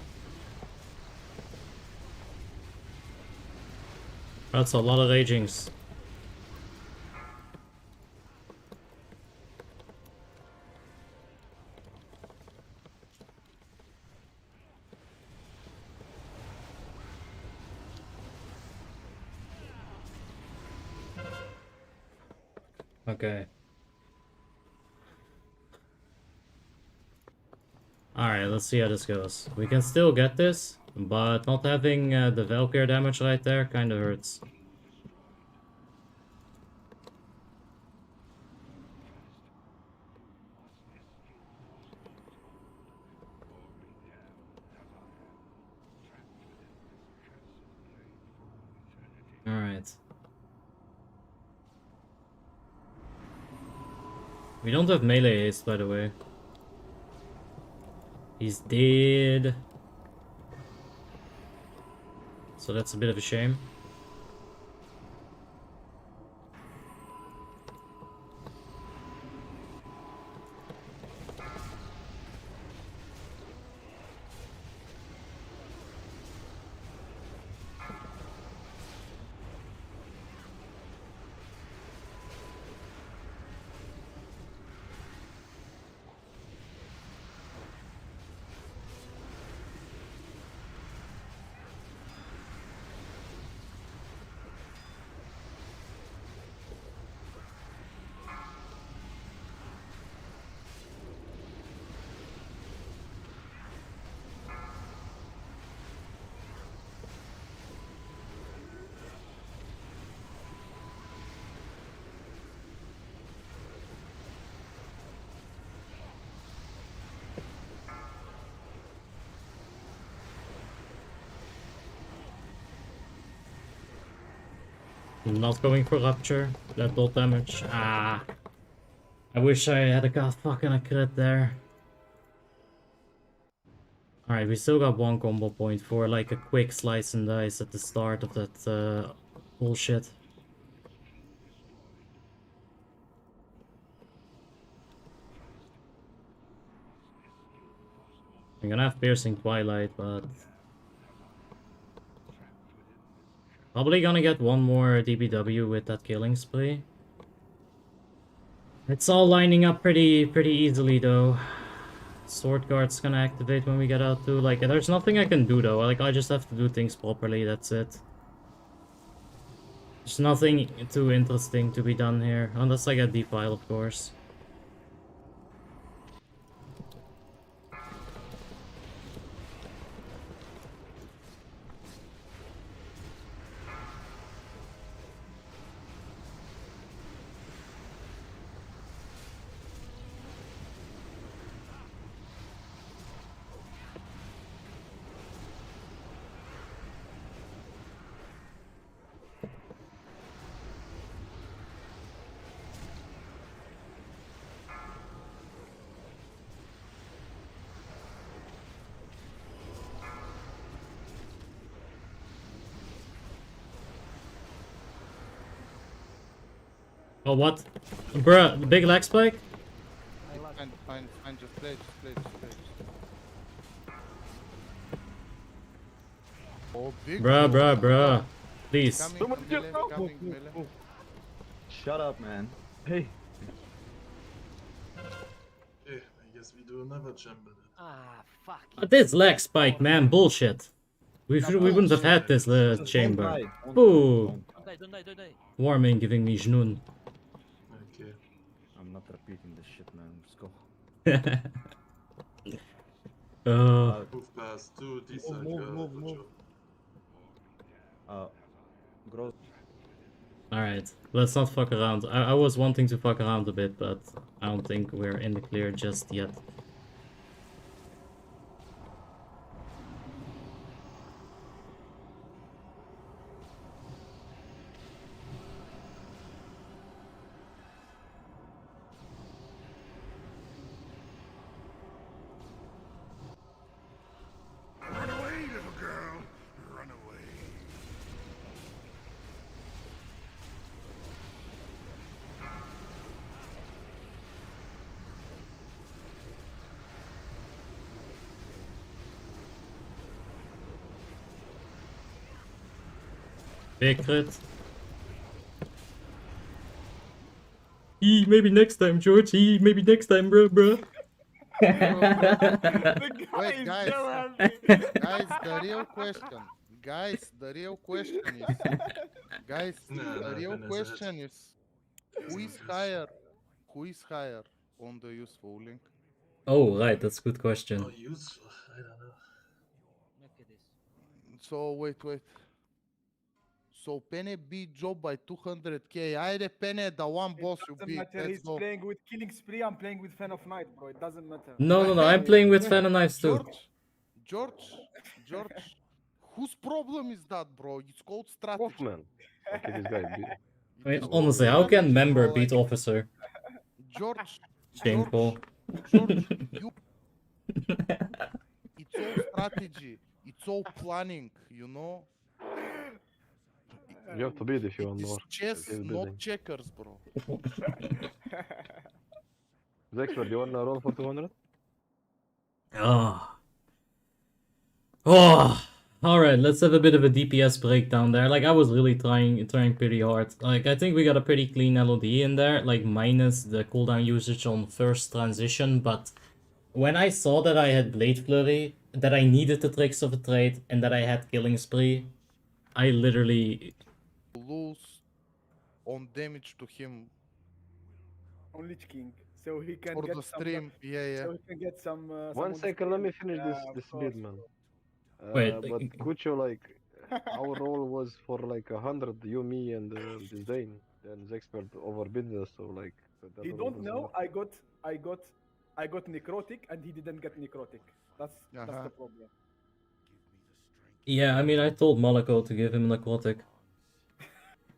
That's a lot of ragings. Okay. Alright, let's see how this goes. We can still get this, but not having the Valkyr damage right there kinda hurts. Alright. We don't have melee haste, by the way. He's dead. So that's a bit of a shame. Not going for Rupture. That bolt damage. Ah. I wish I had got fucking a crit there. Alright, we still got one combo point for like a quick slice and dice at the start of that bullshit. I'm gonna have Piercing Twilight, but probably gonna get one more DBW with that killing spree. It's all lining up pretty easily though. Sword Guard's gonna activate when we get out too. Like, there's nothing I can do though. Like, I just have to do things properly, that's it. There's nothing too interesting to be done here. Unless I get Defile, of course. Oh, what? Bruh, the big leg spike? Fine, just play. Oh, big Bruh. Please. Coming melee. Shut up, man. Hey. Okay, I guess we do another jumble. Ah, fuck. This leg spike, man, bullshit. We wouldn't have had this chamber. Boo! Don't die. Warmane giving me Jnun. Okay. I'm not repeating this shit, man. Let's go. Move past 2 decide, move, yeah, move, for move. sure. Gross. Alright, let's not fuck around. I was wanting to fuck around a bit, but I don't think we're in the clear just yet. Run away, little girl. Run away. Big crit. Maybe next time, George. Maybe next time, bro. The guy Wait, is guys. so happy. Guys, the real question. Guys, the real question is. Guys, Nah, the real Finn is question is. Who not is good. higher? Who is higher on the useful link? Oh, right, that's a good question. Oh, useful. I don't know. Look at this. So wait. So Pene beat Job by 200k. Haide Pene, the one boss you Doesn't beat. matter. Let's He's go. playing with Killing Spree. I'm playing with Fan of Night, bro. It doesn't matter. No, I'm playing with Fan and Knives too. George, whose problem is that, bro? It's called strategy. Hoffman. Okay, this guy. I mean, It's called honestly, how can strategy, member bro, beat like, officer? George, Shameful. George, it's all strategy. It's all planning, you know? You have to beat if you It want is more. chess, He's not building. checkers, bro. Zexpert, do you want to roll for 200? Oh. Alright, let's have a bit of a DPS breakdown there. Like, I was really trying pretty hard. Like, I think we got a pretty clean LOD in there, like, minus the cooldown usage on first transition, but when I saw that I had Blade Flurry, that I needed the Tricks of a Trade, and that I had Killing Spree, I literally... Lose on damage to him On Lich King, so he can for get the some. stream. Yeah. So he can get some. One second, let me finish this course, build, man. Wait, But Kucho, like, our role was for like 100, you, me, and this Dane. And Zexpert overbid us, so like. that He role don't doesn't know. work. I got necrotic, and he didn't get necrotic. That's the problem. Yeah, I mean, I told Malako to give him Necrotic.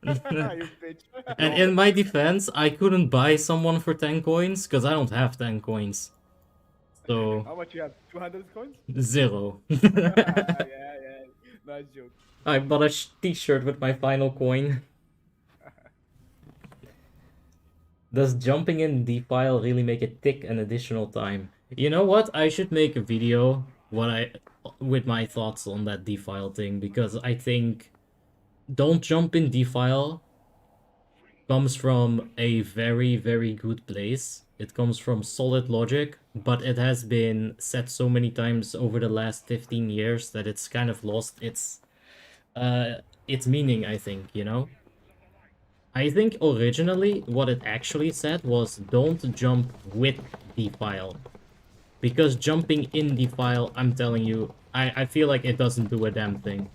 You bitch. And in my defense, I couldn't buy someone for 10 coins, because I don't have 10 coins. So... How much you have? 200 coins? 0. Yeah. Nice joke. I bought a t-shirt with my final coin. Does jumping in Defile really make it tick an additional time? You know what? I should make a video with my thoughts on that Defile thing, because I think don't jump in Defile comes from a very, very good place. It comes from solid logic, but it has been said so many times over the last 15 years that it's kind of lost its meaning, I think, you know? I think originally what it actually said was don't jump with Defile. Because jumping in Defile, I'm telling you, I feel like it doesn't do a damn thing.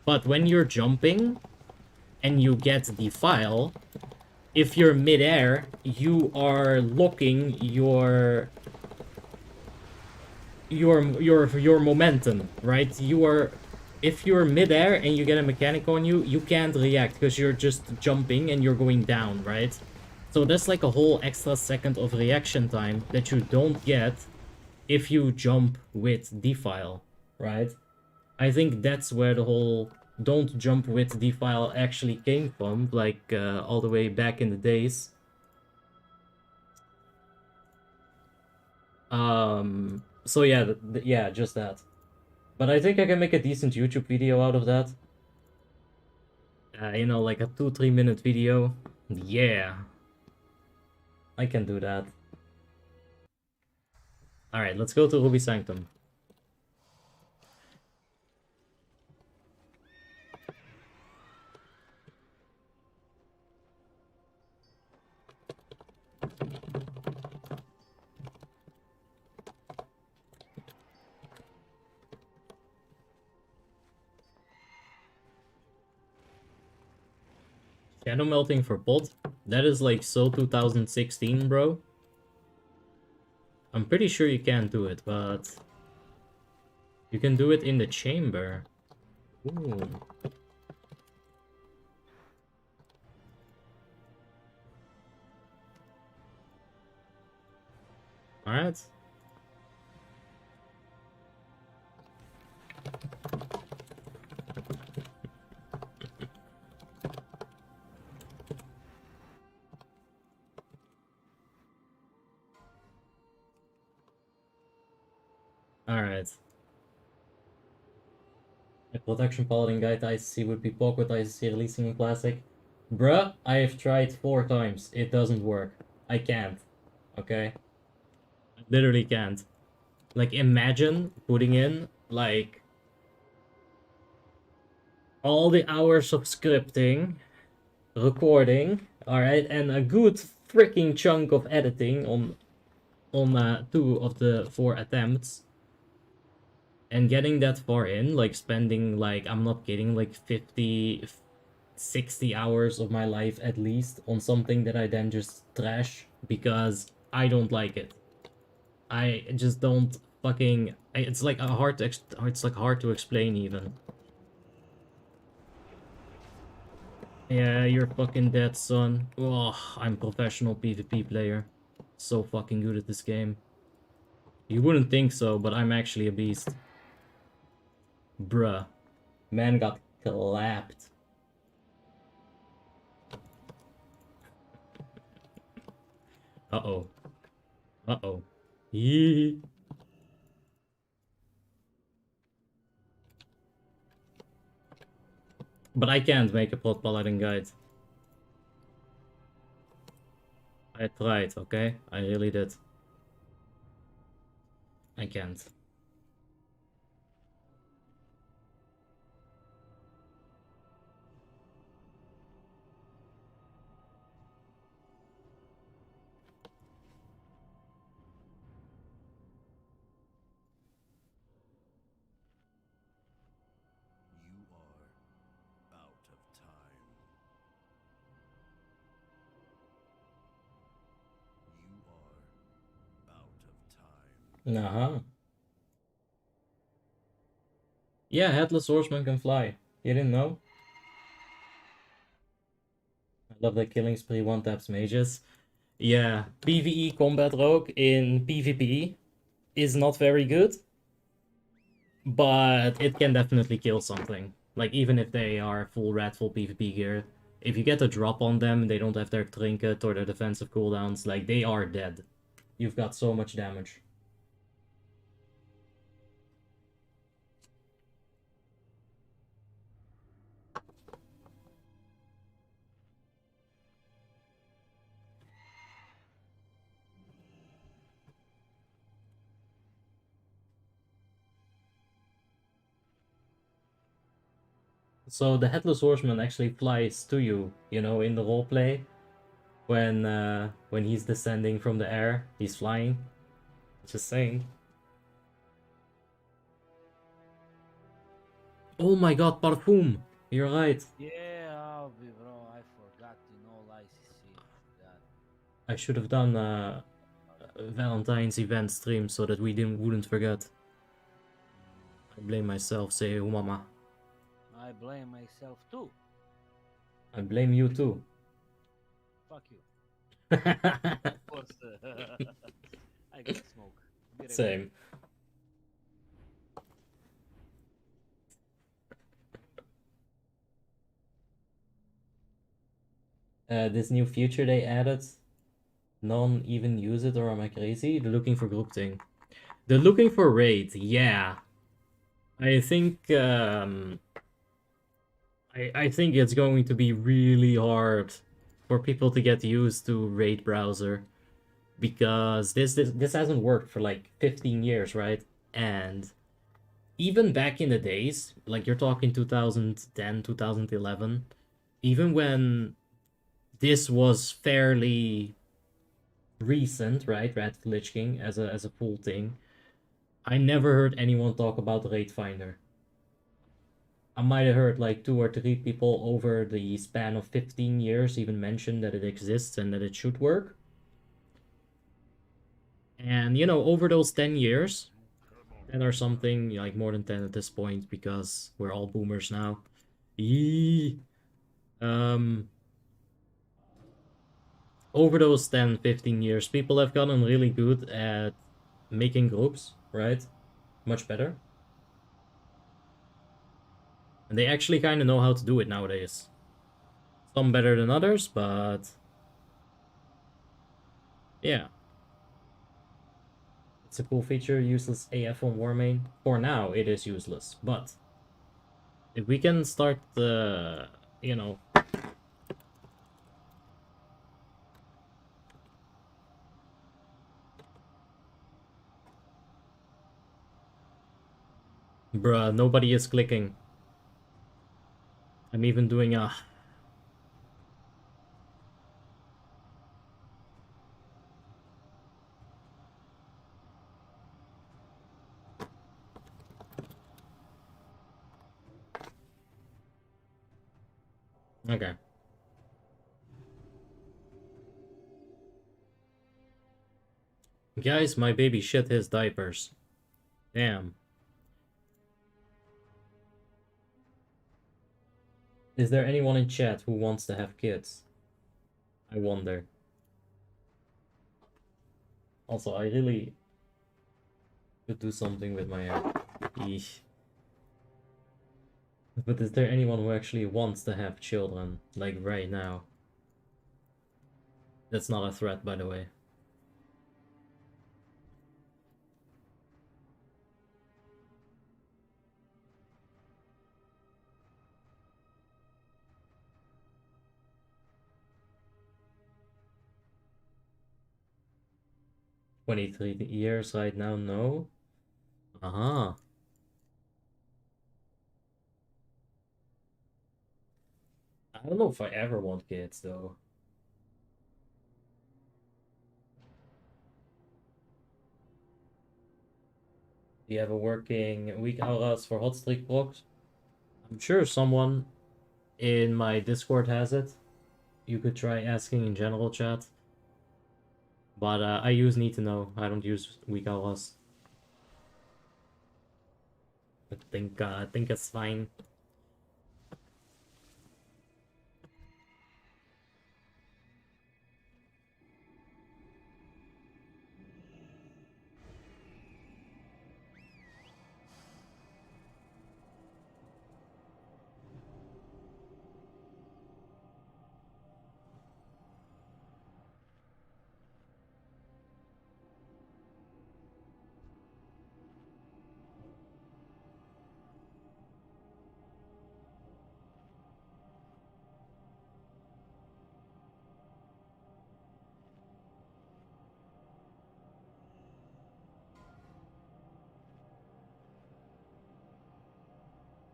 But when you're jumping and you get Defile, if you're mid-air, you are locking your momentum, right? If you're mid-air and you get a mechanic on you, you can't react because you're just jumping and you're going down, right? So there's like a whole extra second of reaction time that you don't get if you jump with Defile, right? I think that's where the whole don't jump with Defile actually came from, like all the way back in the days. So yeah, yeah, just that. But I think I can make a decent YouTube video out of that. You know, like a 2-3 minute video. Yeah. I can do that. Alright, let's go to Ruby Sanctum. Shadow melting for bot? That is like so 2016, bro. I'm pretty sure you can't do it, but you can do it in the chamber. Ooh. Alright. Alright. A protection paladin guide to ICC would be POC with ICC releasing in Classic. Bruh, I have tried 4 times. It doesn't work. I can't. Okay? I literally can't. Like, imagine putting in, like, all the hours of scripting, recording, alright, and a good freaking chunk of editing on 2 of the 4 attempts. And getting that far in, like spending, like, I'm not kidding, like 50, 60 hours of my life at least on something that I then just trash because I don't like it. I just don't fucking... It's like hard to explain even. Yeah, you're fucking dead, son. Oh, I'm a professional PvP player. So fucking good at this game. You wouldn't think so, but I'm actually a beast. Bruh. Man got clapped. Uh-oh. Uh-oh. Yee. But I can't make a plot paladin guide. I tried, okay? I really did. I can't. Uh-huh. Yeah, Headless Horseman can fly. You didn't know? I love that killing spree one-taps mages. Yeah, PvE combat rogue in PvP is not very good. But it can definitely kill something. Like, even if they are full red, full PvP gear. If you get a drop on them, they don't have their trinket or their defensive cooldowns, like, they are dead. You've got so much damage. So the Headless Horseman actually flies to you, you know, in the roleplay. When he's descending from the air, he's flying. Just saying. Oh my god, Parfum! You're right. Yeah, bro, I forgot, you know, ICC. That. I should have done a Valentine's event stream so that we wouldn't forget. I blame myself, say mama. I blame myself too. I blame you too. Fuck you. Of course. I got smoke. Be right back. Same. This new feature they added, none even use it, or am I crazy? They're looking for group thing. They're looking for raid, yeah. I think I think it's going to be really hard for people to get used to raid browser, because this hasn't worked for like 15 years, right? And even back in the days, like you're talking 2010, 2011, even when this was fairly recent, right? Lich King as a full thing, I never heard anyone talk about Raid Finder. I might have heard like 2 or 3 people over the span of 15 years even mention that it exists and that it should work. And, you know, over those 10 years, 10 or something, like more than 10 at this point, because we're all boomers now. Eee. Over those 10, 15 years, people have gotten really good at making groups, right? Much better. And they actually kind of know how to do it nowadays. Some better than others, but yeah. It's a cool feature, useless AF on Warmane. For now, it is useless, but if we can start, you know... Bruh, nobody is clicking. I'm even doing a... Okay. Guys, my baby shit his diapers. Damn. Is there anyone in chat who wants to have kids? I wonder. Also, I really could do something with my hair. Eesh. But is there anyone who actually wants to have children, like right now? That's not a threat, by the way. $23 right now, no? Uh-huh. I don't know if I ever want kids, though. Do you have a working weak auras for hot streak procs? I'm sure someone in my Discord has it. You could try asking in general chat. But I use need to know. I don't use weak auras. I think it's fine.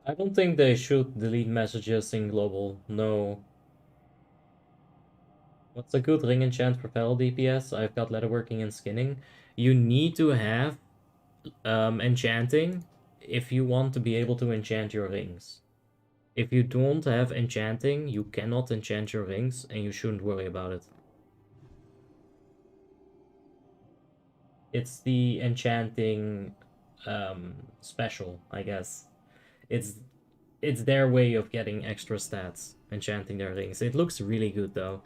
I don't think they should delete messages in global. No. What's a good ring enchant for Feral DPS? I've got leatherworking and skinning. You need to have enchanting if you want to be able to enchant your rings. If you don't have enchanting, you cannot enchant your rings, and you shouldn't worry about it. It's the enchanting special, I guess. It's their way of getting extra stats, enchanting their rings. It looks really good, though.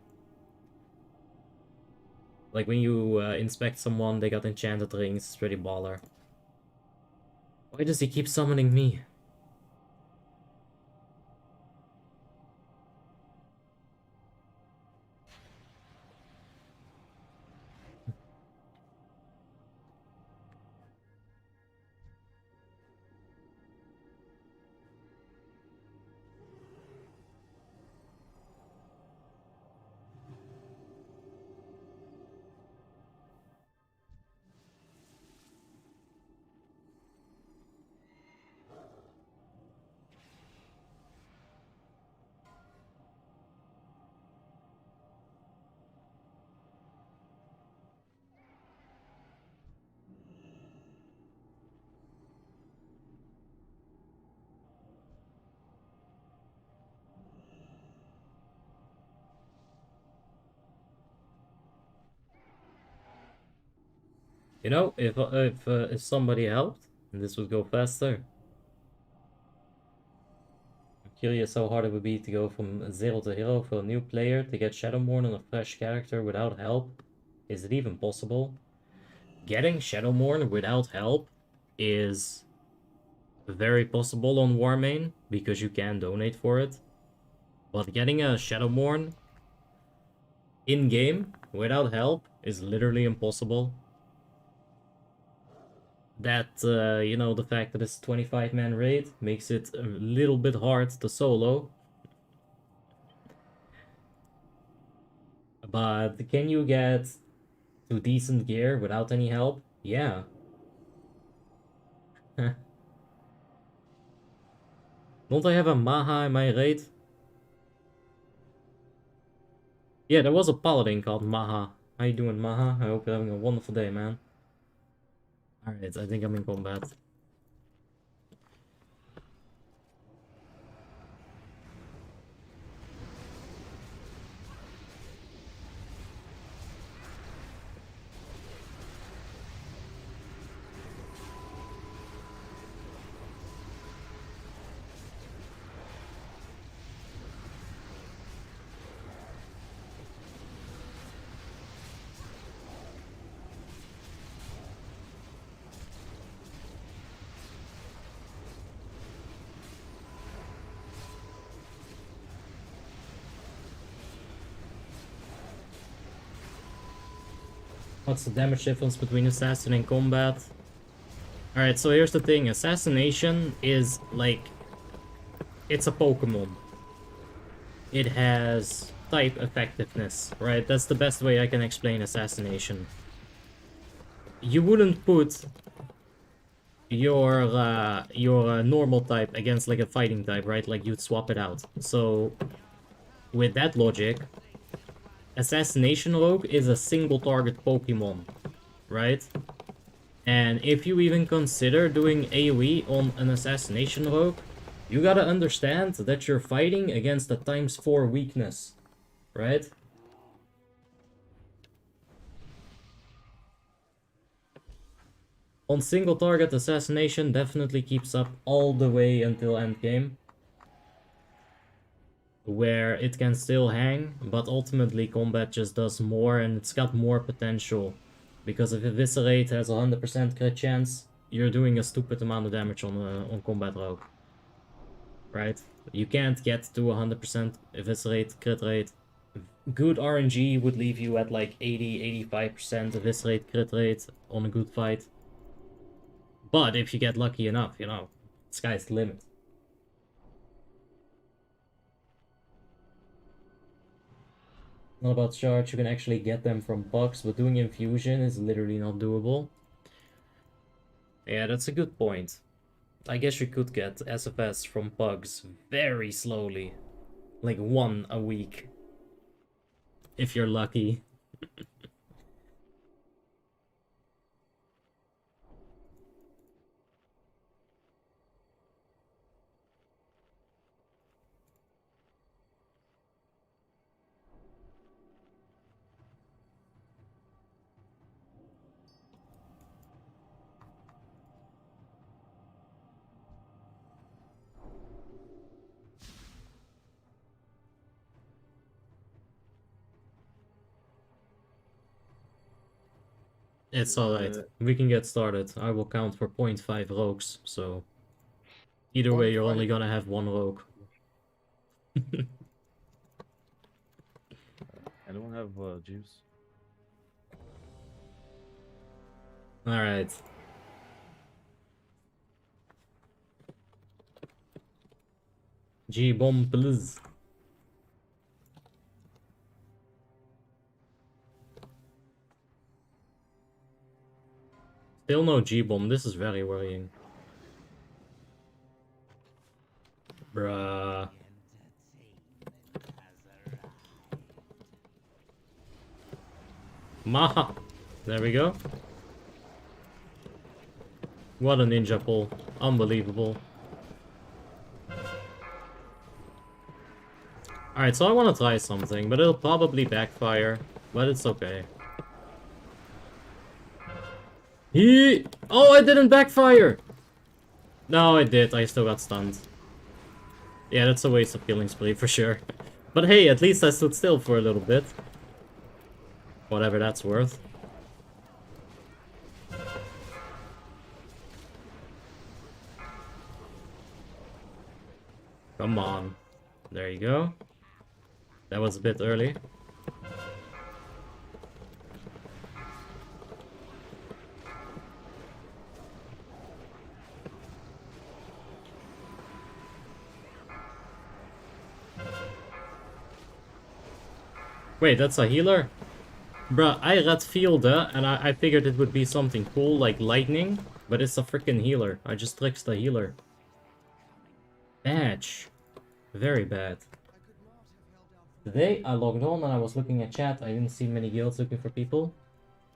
Like, when you inspect someone, they got enchanted rings, it's pretty baller. Why does he keep summoning me? You know, if somebody helped, this would go faster. I'm curious how hard it would be to go from 0 to hero for a new player to get Shadowmourne on a fresh character without help. Is it even possible? Getting Shadowmourne without help is very possible on Warmane, because you can donate for it. But getting a Shadowmourne in-game without help is literally impossible. That, you know, the fact that it's a 25-man raid makes it a little bit hard to solo. But can you get to decent gear without any help? Yeah. Don't I have a Maha in my raid? Yeah, there was a paladin called Maha. How you doing, Maha? I hope you're having a wonderful day, man. Alright, I think I'm in combat. What's the damage difference between Assassin and Combat? Alright, so here's the thing. Assassination is like... it's a Pokemon. It has type effectiveness, right? That's the best way I can explain Assassination. You wouldn't put your normal type against like a fighting type, right? Like you'd swap it out. So with that logic, Assassination Rogue is a single target Pokemon, right? And if you even consider doing AoE on an Assassination Rogue, you gotta understand that you're fighting against a ×4 weakness, right? On single target, Assassination definitely keeps up all the way until Endgame, where it can still hang, but ultimately combat just does more and it's got more potential. Because if Eviscerate has a 100% crit chance, you're doing a stupid amount of damage on Combat Rogue. Right? You can't get to 100% Eviscerate crit rate. Good RNG would leave you at like 80-85% Eviscerate crit rate on a good fight. But if you get lucky enough, you know, sky's the limit. Not about charge, you can actually get them from pucks, but doing infusion is literally not doable. Yeah, that's a good point. I guess you could get SFS from pugs very slowly. Like 1 a week. If you're lucky. It's alright. We can get started. I will count for 0.5 rogues, so... Either way, you're only gonna have 1 rogue. Anyone have juice? Alright. G-bomb, please. Still no G-bomb, this is very worrying. Bruh. Maha! There we go. What a ninja pull. Unbelievable. Alright, so I want to try something, but it'll probably backfire. But it's okay. Oh, I didn't backfire! No, I did. I still got stunned. Yeah, that's a waste of killing spree for sure. But hey, at least I stood still for a little bit. Whatever that's worth. Come on. There you go. That was a bit early. Wait, that's a healer? Bruh, I read field and I figured it would be something cool like lightning, but it's a freaking healer. I just tricked the healer. Badge. Very bad. Today I logged on and I was looking at chat. I didn't see many guilds looking for people.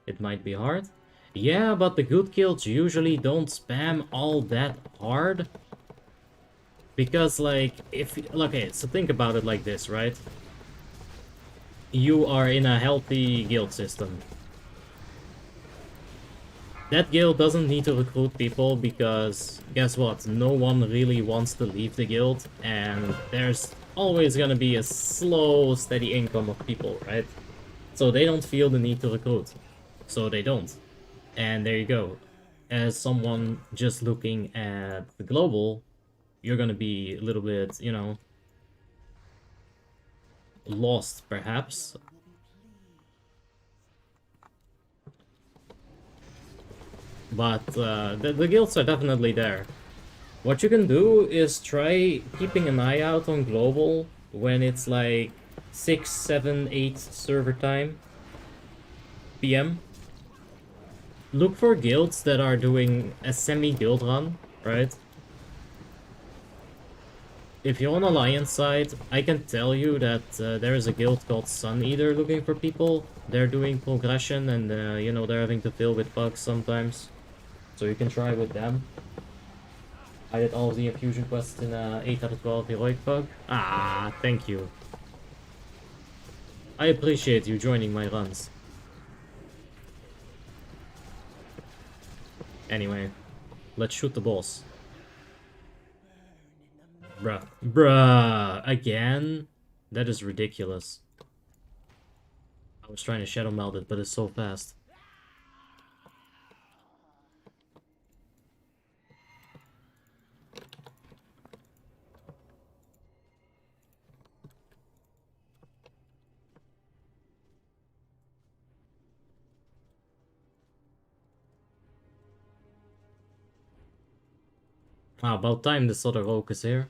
It might be hard. Yeah, but the good guilds usually don't spam all that hard. Because like, okay, so think about it like this, right? You are in a healthy guild system. That guild doesn't need to recruit people because, guess what, no one really wants to leave the guild and there's always gonna be a slow, steady income of people, right? So they don't feel the need to recruit. So they don't. And there you go. As someone just looking at the global, you're gonna be a little bit, you know, lost perhaps. But the guilds are definitely there. What you can do is try keeping an eye out on global when it's like 6, 7, 8 server time PM. Look for guilds that are doing a semi-guild run, right? If you're on Alliance side, I can tell you that there is a guild called Sun Eater looking for people. They're doing progression and, you know, they're having to deal with bugs sometimes. So you can try with them. I did all of the infusion quests in 8 out of 12 heroic bug. Ah, thank you. I appreciate you joining my runs. Anyway, let's shoot the boss. Bruh. Bruh! Again? That is ridiculous. I was trying to shadow meld it, but it's so fast. Ah, about time this other rogue is here.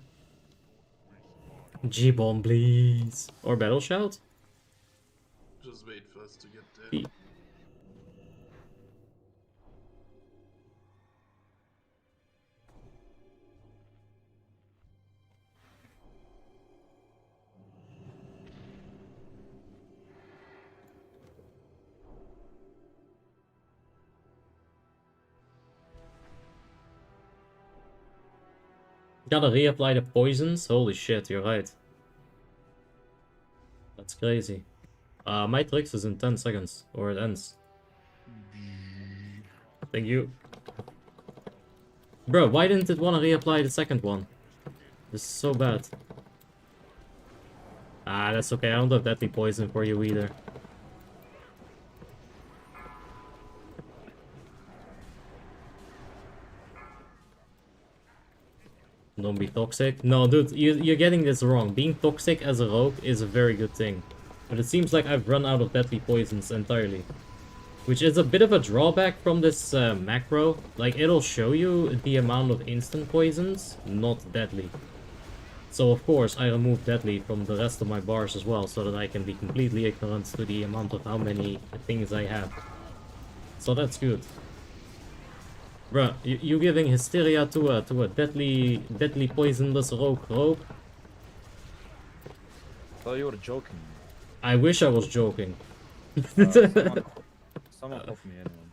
G-bomb, please. Or battle shout? Just wait for us to get there. Gotta reapply the poisons? Holy shit, you're right. That's crazy. My tricks is in 10 seconds, or it ends. Thank you. Bro, why didn't it want to reapply the second one? This is so bad. Ah, that's okay, I don't have deadly poison for you either. Don't be toxic. No, dude, you're getting this wrong. Being toxic as a rogue is a very good thing. But it seems like I've run out of deadly poisons entirely. Which is a bit of a drawback from this macro. Like, it'll show you the amount of instant poisons, not deadly. So of course, I remove deadly from the rest of my bars as well, so that I can be completely ignorant to the amount of how many things I have. So that's good. Bruh, you giving hysteria to a deadly poisonless rogue? I thought you were joking. I wish I was joking. Someone help me anyway.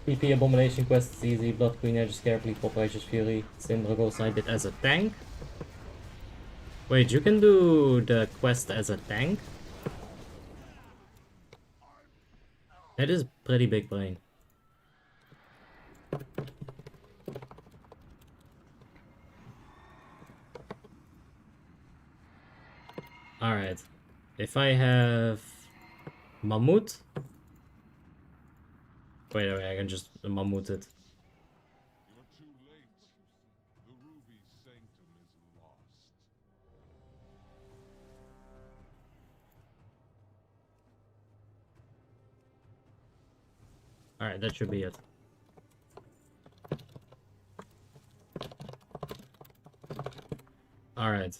PP Abomination quest is easy, Blood Queen Edge is carefully, Pop Righteous Fury, Syndra goes I did as a tank. Wait, you can do the quest as a tank? That is pretty big brain. Alright. If I have Mammoth. Wait, I can just Mammoth it. You're too late. The ruby Sanctum is lost. Alright, that should be it. Alright.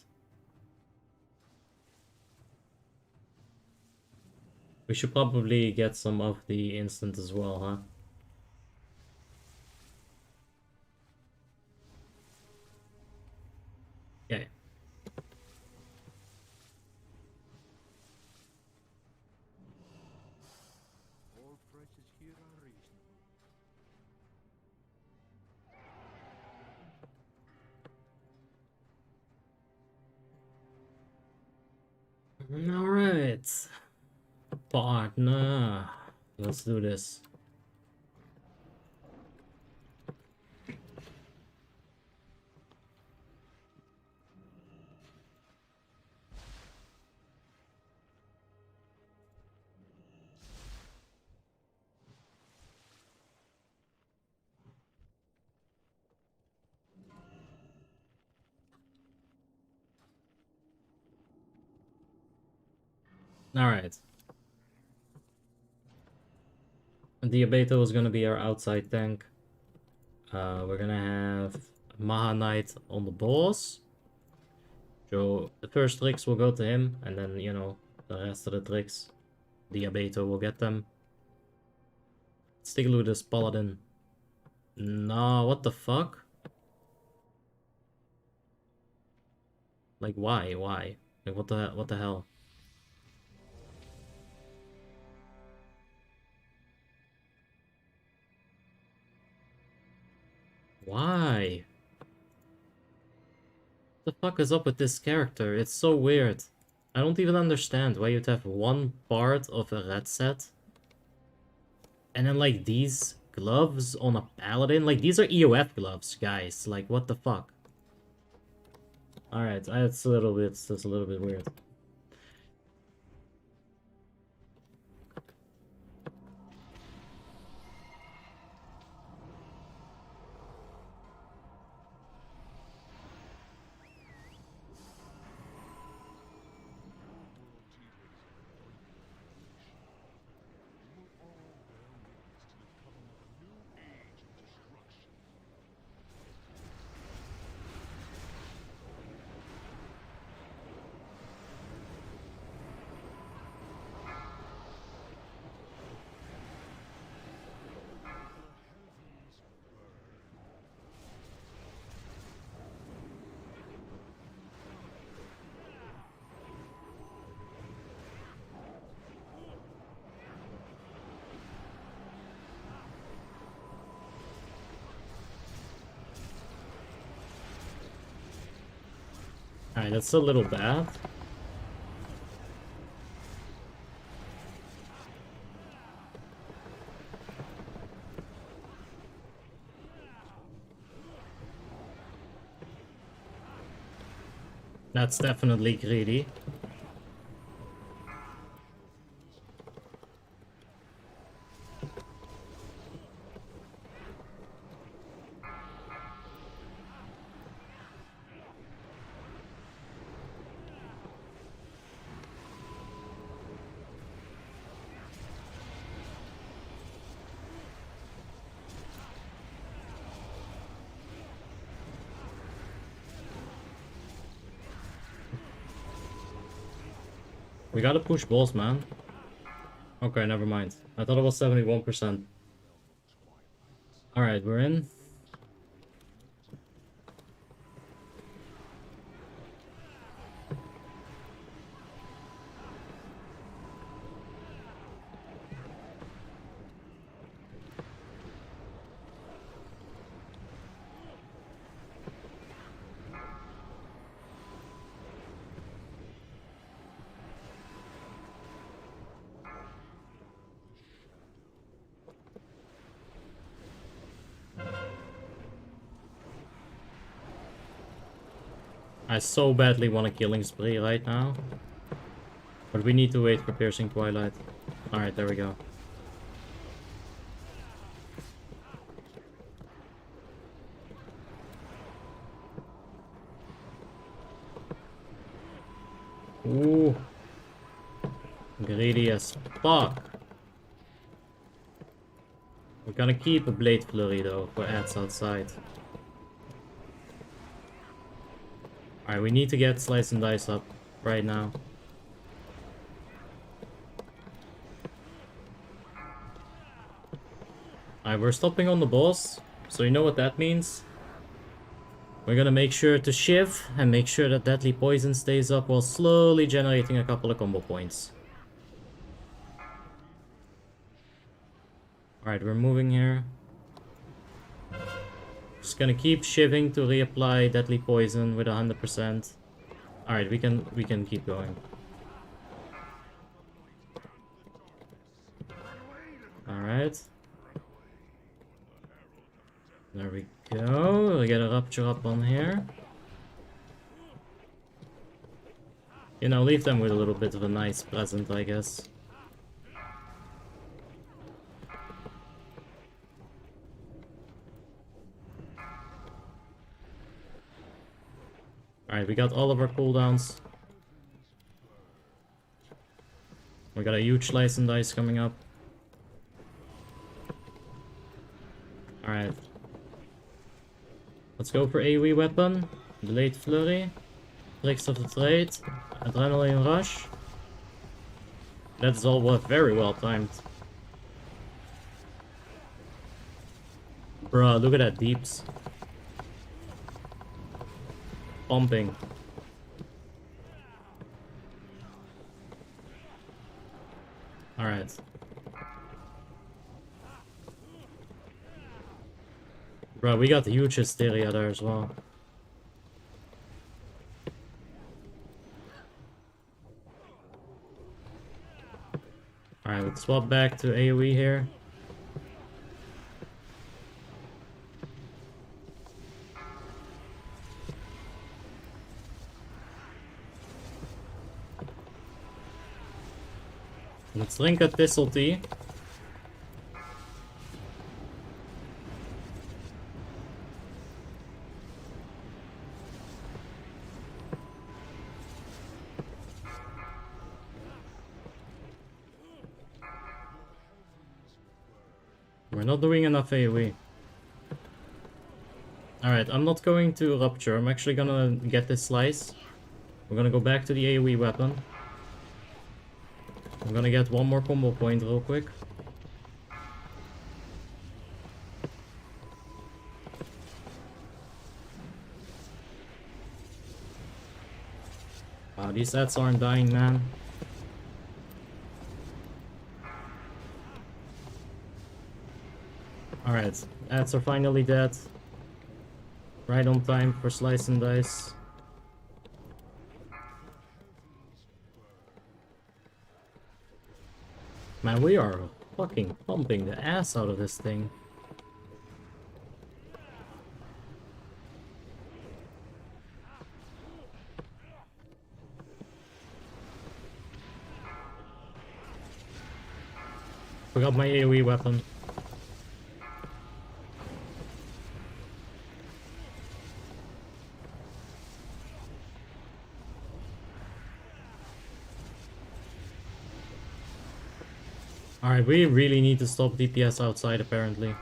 We should probably get some of the instant as well, huh? Okay. All prices here are reasonable. Alright. Partner. Let's do this. Alright. The Abeto is gonna be our outside tank. We're gonna have Maha Knight on the boss. So the first tricks will go to him, and then, you know, the rest of the tricks, the Abeto will get them. Let's take a look at this Paladin. No, what the fuck? Like, why? Why? Like, what the hell? Why? What the fuck is up with this character? It's so weird. I don't even understand why you'd have one part of a red set. And then, like, these gloves on a paladin? Like, these are EOF gloves, guys. Like, what the fuck? Alright, it's a little bit weird. Alright, that's a little bad. That's definitely greedy. We gotta push balls, man. Okay, never mind. I thought it was 71%. Alright, we're in. I so badly want a killing spree right now. But we need to wait for Piercing Twilight. Alright, there we go. Ooh. Greedy as fuck. We're gonna keep a Blade Flurry though for ads outside. Alright, we need to get Slice and Dice up right now. Alright, we're stopping on the boss, so you know what that means. We're gonna make sure to shiv and make sure that Deadly Poison stays up while slowly generating a couple of combo points. Alright, we're moving here. Just gonna keep shiving to reapply Deadly Poison with 100%. Alright, we can keep going. Alright. There we go. We get a Rupture up on here. You know, leave them with a little bit of a nice present, I guess. Alright, we got all of our cooldowns. We got a huge Slice and Dice coming up. Alright. Let's go for AoE weapon. Blade Flurry. Tricks of the Trade. Adrenaline Rush. That's all very well timed. Bruh, look at that deeps. Pumping. Alright. Bro, we got the huge Hysteria there as well. Alright, let's swap back to AoE here. Let's link a Thistle Tea. We're not doing enough AoE. Alright, I'm not going to Rupture. I'm actually gonna get this Slice. We're gonna go back to the AoE weapon. I'm gonna get one more combo point real quick. Wow, these ads aren't dying, man. Alright, ads are finally dead. Right on time for Slice and Dice. Man, we are fucking pumping the ass out of this thing. Forgot my AoE weapon. Alright, we really need to stop DPS outside apparently.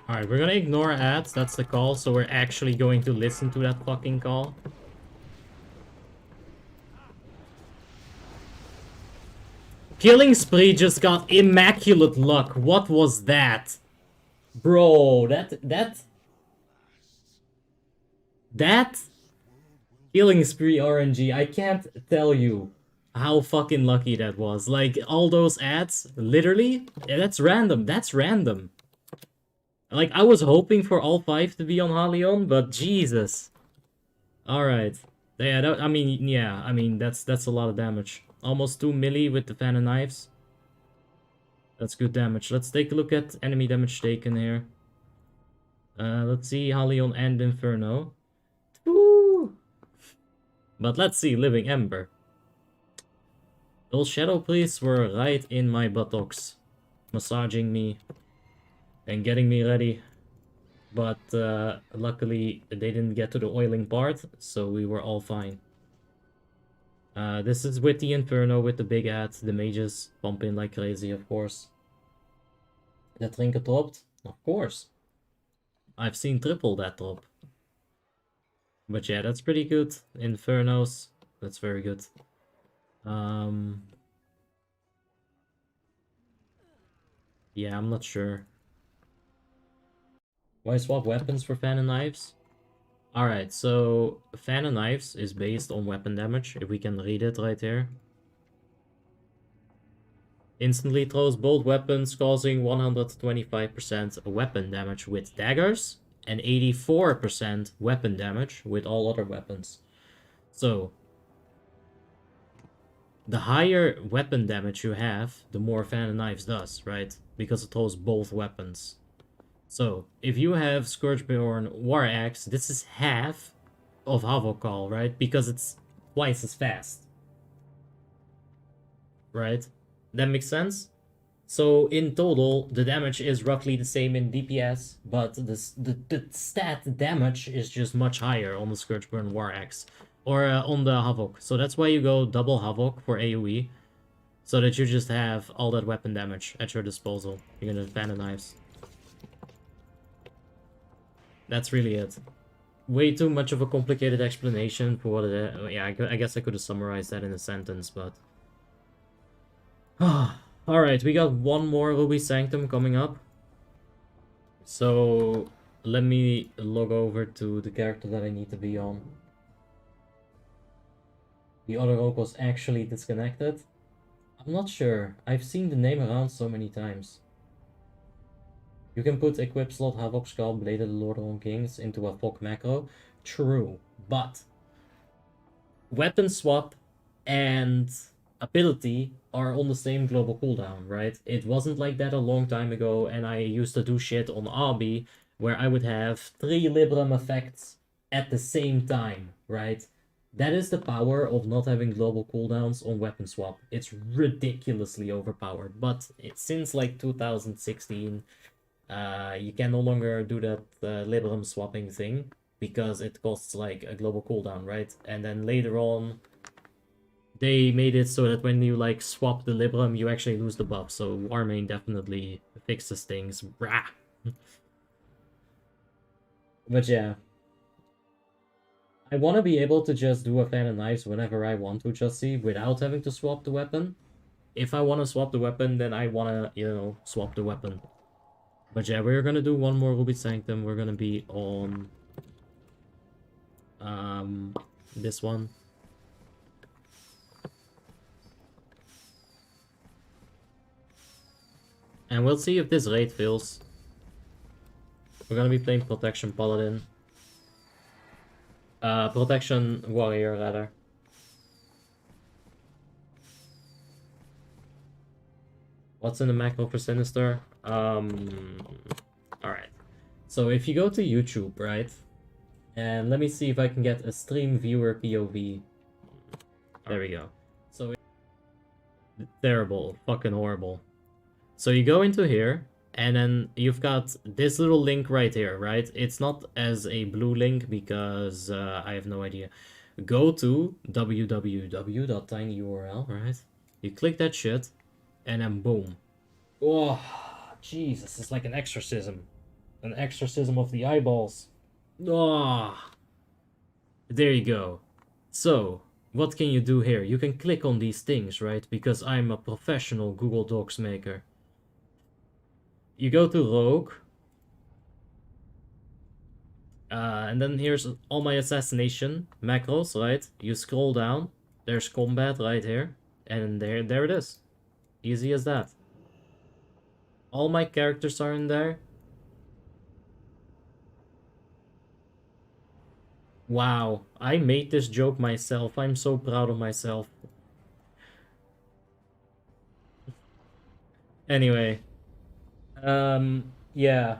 Alright, we're gonna ignore ads, that's the call, so we're actually going to listen to that fucking call. Killing Spree just got immaculate luck. What was that? Bro, that Killing Spree RNG, I can't tell you how fucking lucky that was. Like, all those ads, literally, that's random, that's random. Like, I was hoping for all 5 to be on Halion, but Jesus. Alright. Yeah, I mean, that's a lot of damage. Almost 2 milli with the Fan of Knives. That's good damage. Let's take a look at enemy damage taken here. Let's see Halion and Inferno. Woo! But let's see Living Ember. Those Shadow Priests were right in my buttocks, massaging me and getting me ready. But luckily they didn't get to the oiling part, so we were all fine. This is with the Inferno, with the big ad, the mages pumping like crazy, of course. The trinket dropped? Of course. I've seen triple that drop. But yeah, that's pretty good. Infernos, that's very good. Yeah, I'm not sure. Why swap weapons for fan and knives? Alright, so fan and knives is based on weapon damage, if we can read it right here. Instantly throws both weapons, causing 125% weapon damage with daggers and 84% weapon damage with all other weapons. So, the higher weapon damage you have, the more fan and knives does, right? Because it throws both weapons. So, if you have Scourgeborn War Axe, this is half of Havoc Call, right? Because it's twice as fast. Right? That makes sense? So, in total, the damage is roughly the same in DPS, but the stat damage is just much higher on the Scourgeborn War Axe. Or on the Havoc. So that's why you go double Havoc for AoE. So that you just have all that weapon damage at your disposal. You're gonna fan and knives. That's really it. Way too much of a complicated explanation for what it is. Yeah, I guess I could have summarized that in a sentence, but... Alright, we got one more Ruby Sanctum coming up. So, let me log over to the character that I need to be on. The other rogue was actually disconnected. I'm not sure. I've seen the name around so many times. You can put equip slot Havoc Skull Bladed Lord of Kings into a Fog macro. True, but weapon swap and ability are on the same global cooldown, right? It wasn't like that a long time ago, and I used to do shit on RB where I would have 3 Libram effects at the same time, right? That is the power of not having global cooldowns on weapon swap. It's ridiculously overpowered, but since like 2016, you can no longer do that Libram swapping thing because it costs like a global cooldown, right? And then later on, they made it so that when you like swap the Libram, you actually lose the buff. So Warmane definitely fixes things. Brah. But yeah. I want to be able to just do a fan of knives whenever I want to, just see, without having to swap the weapon. If I want to swap the weapon, then I want to, you know, swap the weapon. But yeah, we're going to do one more Ruby Sanctum. We're going to be on this one. And we'll see if this raid fails. We're going to be playing Protection Paladin. Protection Warrior, rather. What's in the macro for Sinister? Alright. So if you go to YouTube, right? And let me see if I can get a stream viewer POV. There we go. So terrible. Fucking horrible. So you go into here, and then you've got this little link right here, right? It's not as a blue link because I have no idea. Go to www.tinyurl, right? You click that shit, and then boom. Oh, Jesus, it's like an exorcism. An exorcism of the eyeballs. Oh, there you go. So, what can you do here? You can click on these things, right? Because I'm a professional Google Docs maker. You go to Rogue. And then here's all my assassination macros, right? You scroll down. There's combat right here. And there it is. Easy as that. All my characters are in there. Wow, I made this joke myself. I'm so proud of myself. Anyway. Yeah.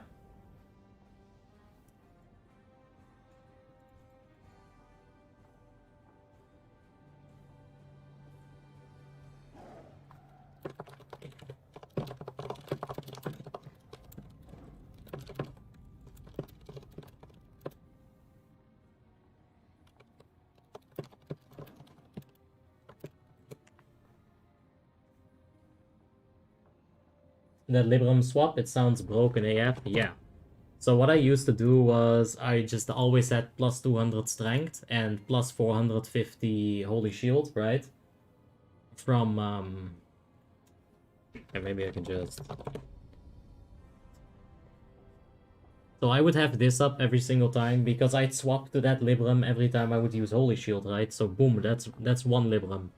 That Libram swap, it sounds broken AF. Yeah. So what I used to do was I just always had plus 200 strength and plus 450 holy shield, right? From and maybe I can just. So I would have this up every single time because I'd swap to that Libram every time I would use holy shield, right? So boom, that's one Libram.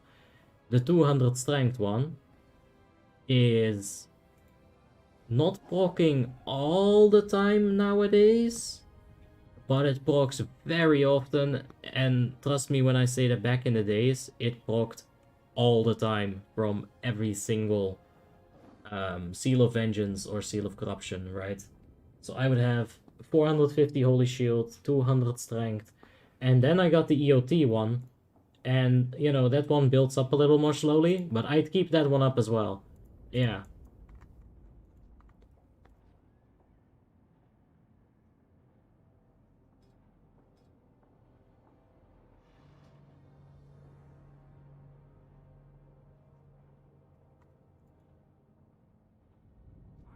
The 200 strength one is not proccing all the time nowadays, but it procs very often, and trust me when I say that back in the days, it procced all the time from every single Seal of Vengeance or Seal of Corruption, right? So I would have 450 Holy Shield, 200 Strength, and then I got the EOT one, and, you know, that one builds up a little more slowly, but I'd keep that one up as well. Yeah.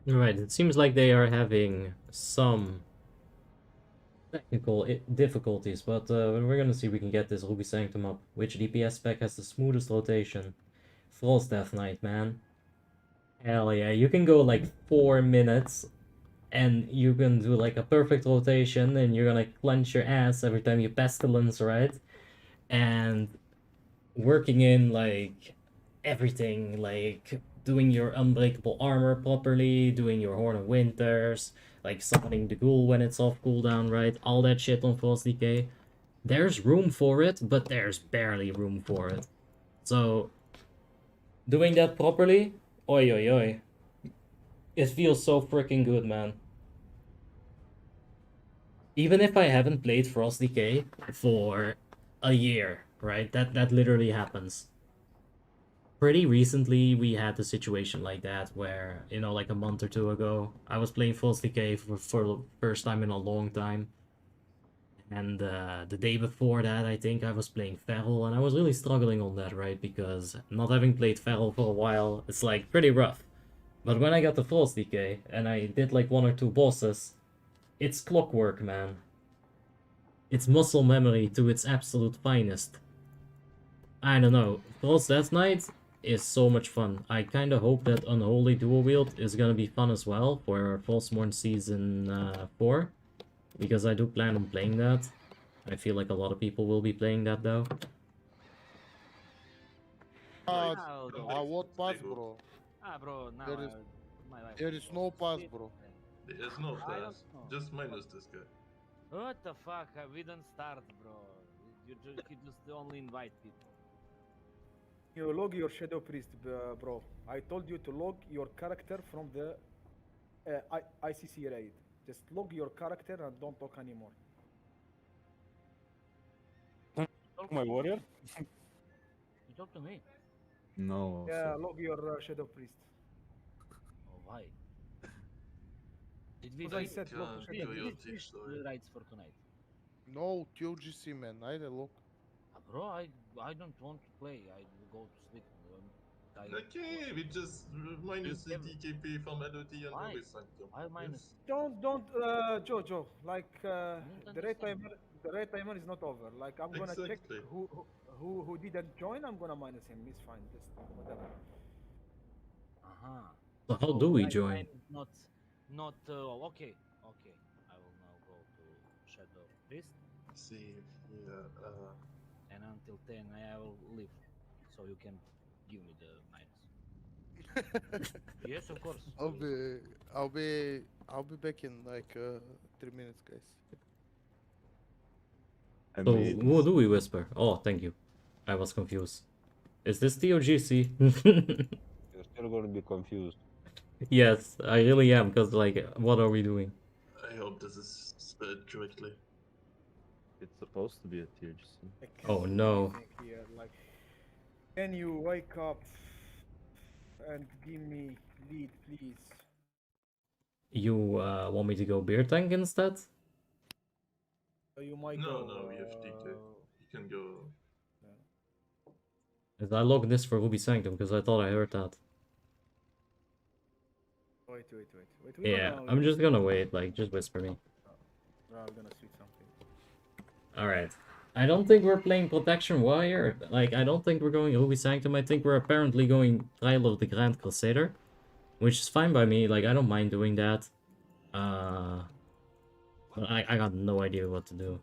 Right, it seems like they are having some technical difficulties, but we're gonna see if we can get this Ruby Sanctum up. Which DPS spec has the smoothest rotation? Frost Death Knight, man. Hell yeah, you can go like 4 minutes and you can do like a perfect rotation and you're gonna clench your ass every time you pestilence, right? And working in like everything, like doing your unbreakable armor properly, doing your Horn of Winters, like summoning the ghoul when it's off cooldown, right? All that shit on Frost Decay. There's room for it, but there's barely room for it. So, doing that properly, oi oi oi. It feels so freaking good, man. Even if I haven't played Frost Decay for a year, right? That literally happens. Pretty recently, we had a situation like that where, you know, like a month or two ago, I was playing Frost Decay for the first time in a long time. And the day before that, I think I was playing Feral, and I was really struggling on that, right? Because not having played Feral for a while, it's like pretty rough. But when I got the Frost Decay, and I did like 1 or 2 bosses, it's clockwork, man. It's muscle memory to its absolute finest. I don't know, Frost Death Knight is so much fun. I kinda hope that Unholy Dual Wield is gonna be fun as well for Falsemorn Season 4. Because I do plan on playing that. I feel like a lot of people will be playing that though. What pass, bro? Bro, now There is- my life There is no pass, bro. There's no I don't flash. know. Just minus this guy. What the fuck? We don't start, bro. He just only invite people. You log your Shadow Priest, bro. I told you to log your character from the ICC raid. Just log your character and don't talk anymore. My warrior? You talk to me. No. Yeah, so- log your Shadow Priest. Oh, why? Did we Because I finish- said log Can't Shadow did do we your Priest. finish teach, the rights for tonight? No, TOGC, man. I look. Bro, I don't want to play. I will go to sleep. Okay, we just minus the Every- DKP from LOD and Why? Ruby Sanctum. Why minus? Don't, Jojo. Like don't the raid understand. timer, the raid timer is not over. Like I'm gonna check Exactly. who didn't join. I'm gonna minus him. It's fine. Just whatever. So how do we right join? time is not okay. Okay, I will now go to Shadow Priest, See, yeah, and until 10 I will leave, so you can give me the minus. Yes, of course. I'll be back in like 3 minutes, guys. I So mean, who do we whisper? Oh, thank you. I was confused. Is this TOGC? You're still gonna be confused. Yes, I really am, because, like, what are we doing? I hope this is spelled correctly. It's supposed to be a tier, just see. I can't Oh do no. anything here. Like, can you wake up and give me lead, please? You want me to go beer tank instead? You might No, go. no, we have DK. You can go. Did I log this for Ruby Sanctum? Because I thought I heard that. Wait. Yeah, I'm just gonna wait, like, just whisper me. I'm gonna switch something. Alright. I don't think we're playing Protection Warrior. Like, I don't think we're going Ruby Sanctum. I think we're apparently going Trial of the Grand Crusader. Which is fine by me, like, I don't mind doing that. But I got no idea what to do.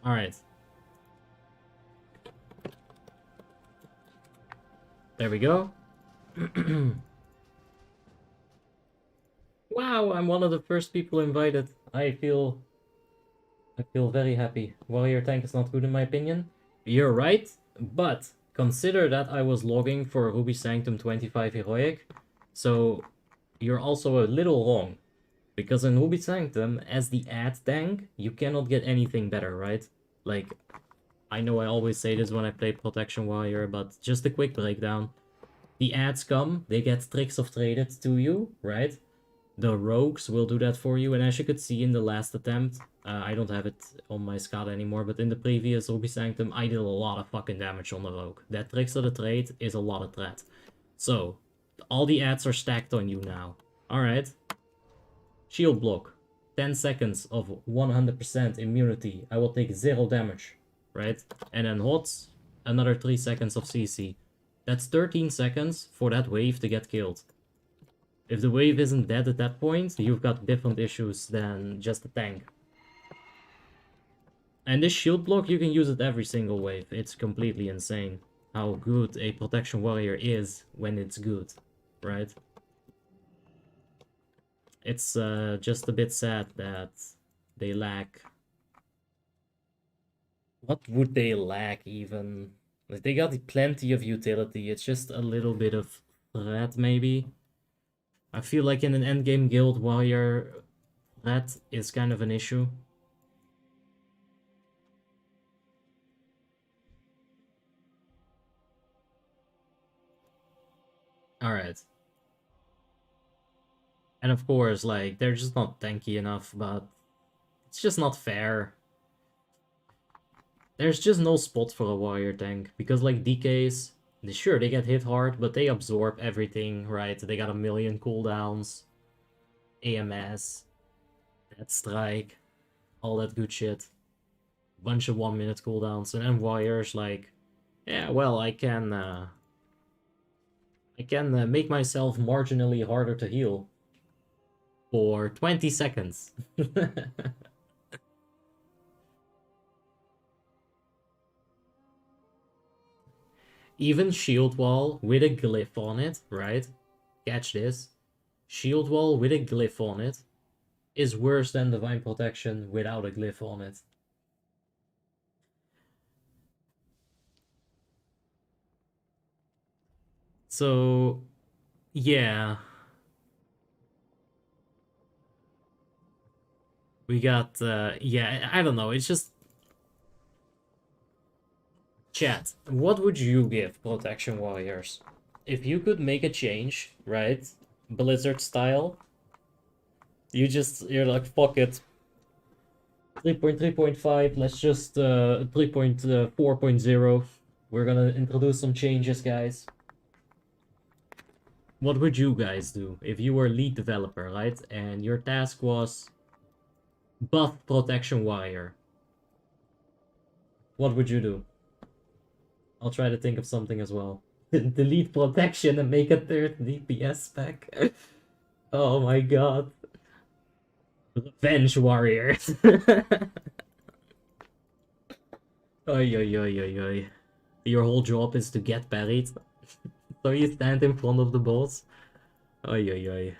Alright. There we go. Wow, I'm one of the first people invited. I feel very happy. Warrior tank is not good in my opinion. You're right, but consider that I was logging for Ruby Sanctum 25 Heroic, so you're also a little wrong. Because in Ruby Sanctum, as the ad tank, you cannot get anything better, right? Like, I know I always say this when I play Protection Warrior, but just a quick breakdown. The ads come, they get Tricks of Traded to you, right? The rogues will do that for you, and as you could see in the last attempt, I don't have it on my SCADA anymore, but in the previous Ruby Sanctum, I did a lot of fucking damage on the rogue. That Tricks of the Trade is a lot of threat. So, all the ads are stacked on you now. Alright. Shield block. 10 seconds of 100% immunity. I will take 0 damage, right? And then HOTS, another 3 seconds of CC. That's 13 seconds for that wave to get killed. If the wave isn't dead at that point, you've got different issues than just the tank. And this shield block, you can use it every single wave. It's completely insane how good a Protection Warrior is when it's good, right? It's just a bit sad that they lack... What would they lack even? Like, they got plenty of utility, it's just a little bit of threat maybe. I feel like in an endgame guild, warrior threat is kind of an issue. Alright. And of course, like, they're just not tanky enough, but it's just not fair. There's just no spot for a warrior tank, because like DKs, sure, they get hit hard, but they absorb everything, right? They got a million cooldowns, AMS, that strike, all that good shit. Bunch of 1 minute cooldowns, and then warriors, like, yeah, well, I can make myself marginally harder to heal for 20 seconds. Even shield wall with a glyph on it, right? Catch this. Shield wall with a glyph on it is worse than divine protection without a glyph on it. So, yeah. We got, yeah, I don't know, it's just... Chat, what would you give Protection Warriors? If you could make a change, right? Blizzard style. You're like, fuck it. 3.3.5, let's just 3.4.0. We're gonna introduce some changes, guys. What would you guys do if you were lead developer, right? And your task was buff Protection Warrior. What would you do? I'll try to think of something as well. Delete protection and make a third DPS spec. Oh my god. Revenge warriors. Oi, oi, oi, oi, oi. Your whole job is to get parried. So you stand in front of the boss. Oy oy oy.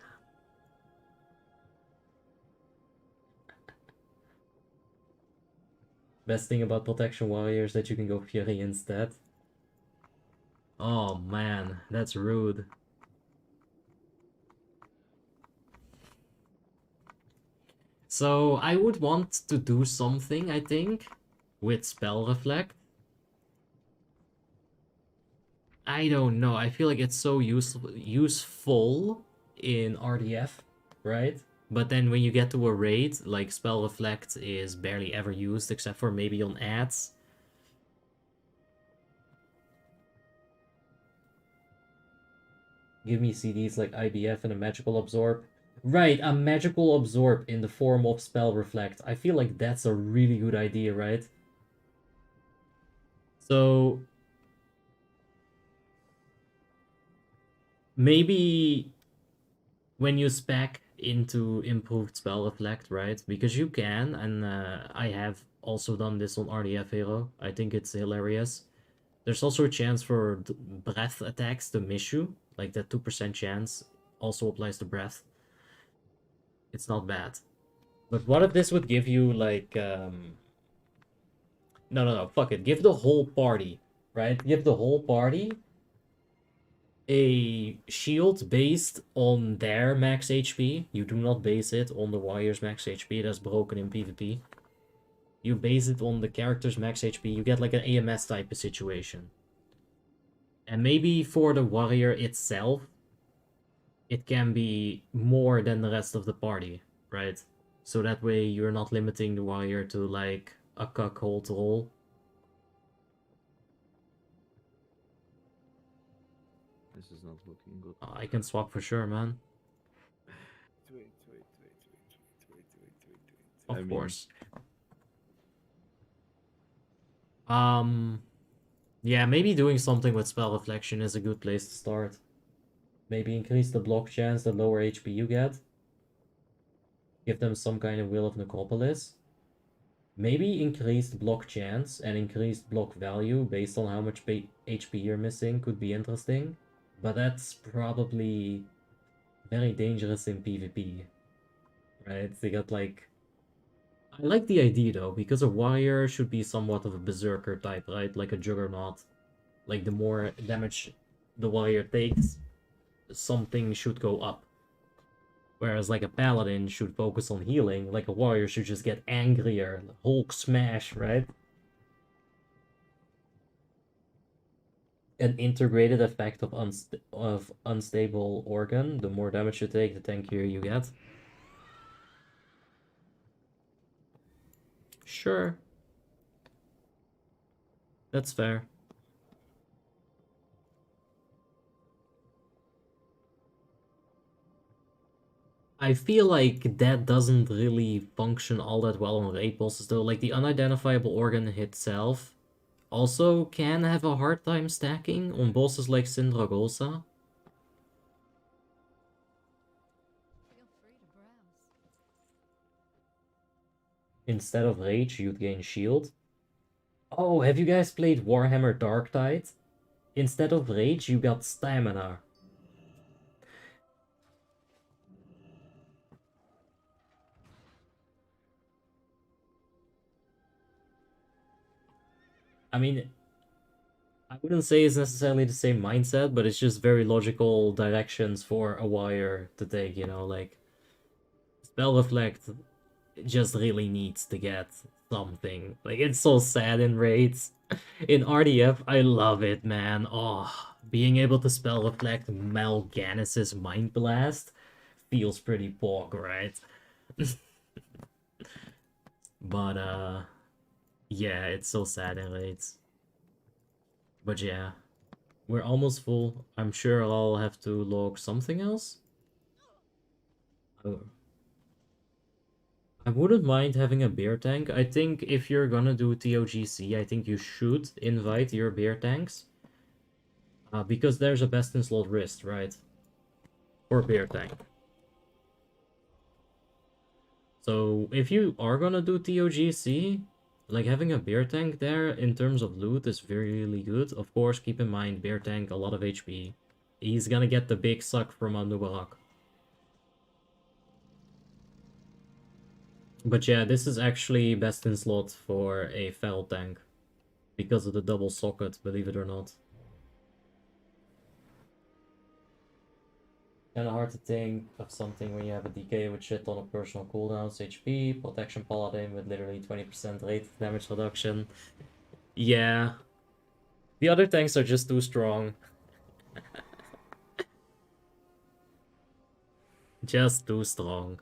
Best thing about Protection Warrior is that you can go Fury instead. Oh man, that's rude. So I would want to do something, I think, with Spell Reflect. I don't know, I feel like it's so useful in RDF, right? But then when you get to a raid, like Spell Reflect is barely ever used except for maybe on ads. Give me CDs like IBF and a Magical Absorb. Right, a Magical Absorb in the form of Spell Reflect. I feel like that's a really good idea, right? So maybe when you spec into improved Spell Reflect, right? Because you can, and I have also done this on RDF Hero. I think it's hilarious. There's also a chance for breath attacks to miss you. Like that 2% chance also applies to breath. It's not bad. But what if this would give you like no, fuck it. Give the whole party, right? Give the whole party a shield based on their max HP. You do not base it on the warrior's max HP. That's broken in PvP. You base it on the character's max HP. You get like an AMS type of situation. And maybe for the warrior itself, it can be more than the rest of the party, right? So that way you're not limiting the warrior to like a cuckold role. This is not looking good. I can swap for sure, man. Wait. Of course. Yeah, maybe doing something with Spell Reflection is a good place to start. Maybe increase the block chance the lower HP you get. Give them some kind of Will of Necropolis. Maybe increased block chance and increased block value based on how much HP you're missing could be interesting. But that's probably very dangerous in PvP. Right? They got like... I like the idea though, because a warrior should be somewhat of a berserker type, right? Like a juggernaut. Like the more damage the warrior takes, something should go up. Whereas like a paladin should focus on healing, like a warrior should just get angrier, Hulk smash, right? An integrated effect of unstable organ. The more damage you take, the tankier you get. Sure. That's fair. I feel like that doesn't really function all that well on raid bosses though. Like the unidentifiable organ itself also can have a hard time stacking on bosses like Syndragosa. Instead of rage, you'd gain shield. Oh, have you guys played Warhammer Darktide? Instead of rage, you got stamina. I mean, I wouldn't say it's necessarily the same mindset, but it's just very logical directions for a warrior to take, you know, like... Spell Reflect just really needs to get something. Like, it's so sad in raids. In RDF, I love it, man. Oh, being able to Spell Reflect Mal'Ganis's Mind Blast feels pretty bog, right? But, yeah, it's so sad in raids. But yeah, we're almost full. I'm sure I'll have to log something else. Oh. I wouldn't mind having a beer tank. I think if you're gonna do TOGC, I think you should invite your beer tanks. Because there's a best in slot wrist, right? For beer tank. So if you are gonna do TOGC, like having a beer tank there in terms of loot is really good. Of course, keep in mind beer tank, a lot of HP. He's gonna get the big suck from Anubarak. But yeah, this is actually best in slot for a feral tank. Because of the double socket, believe it or not. Kinda hard to think of something when you have a DK with shit on a personal cooldowns, HP, protection paladin with literally 20% rate damage reduction. Yeah. The other tanks are just too strong. Just too strong.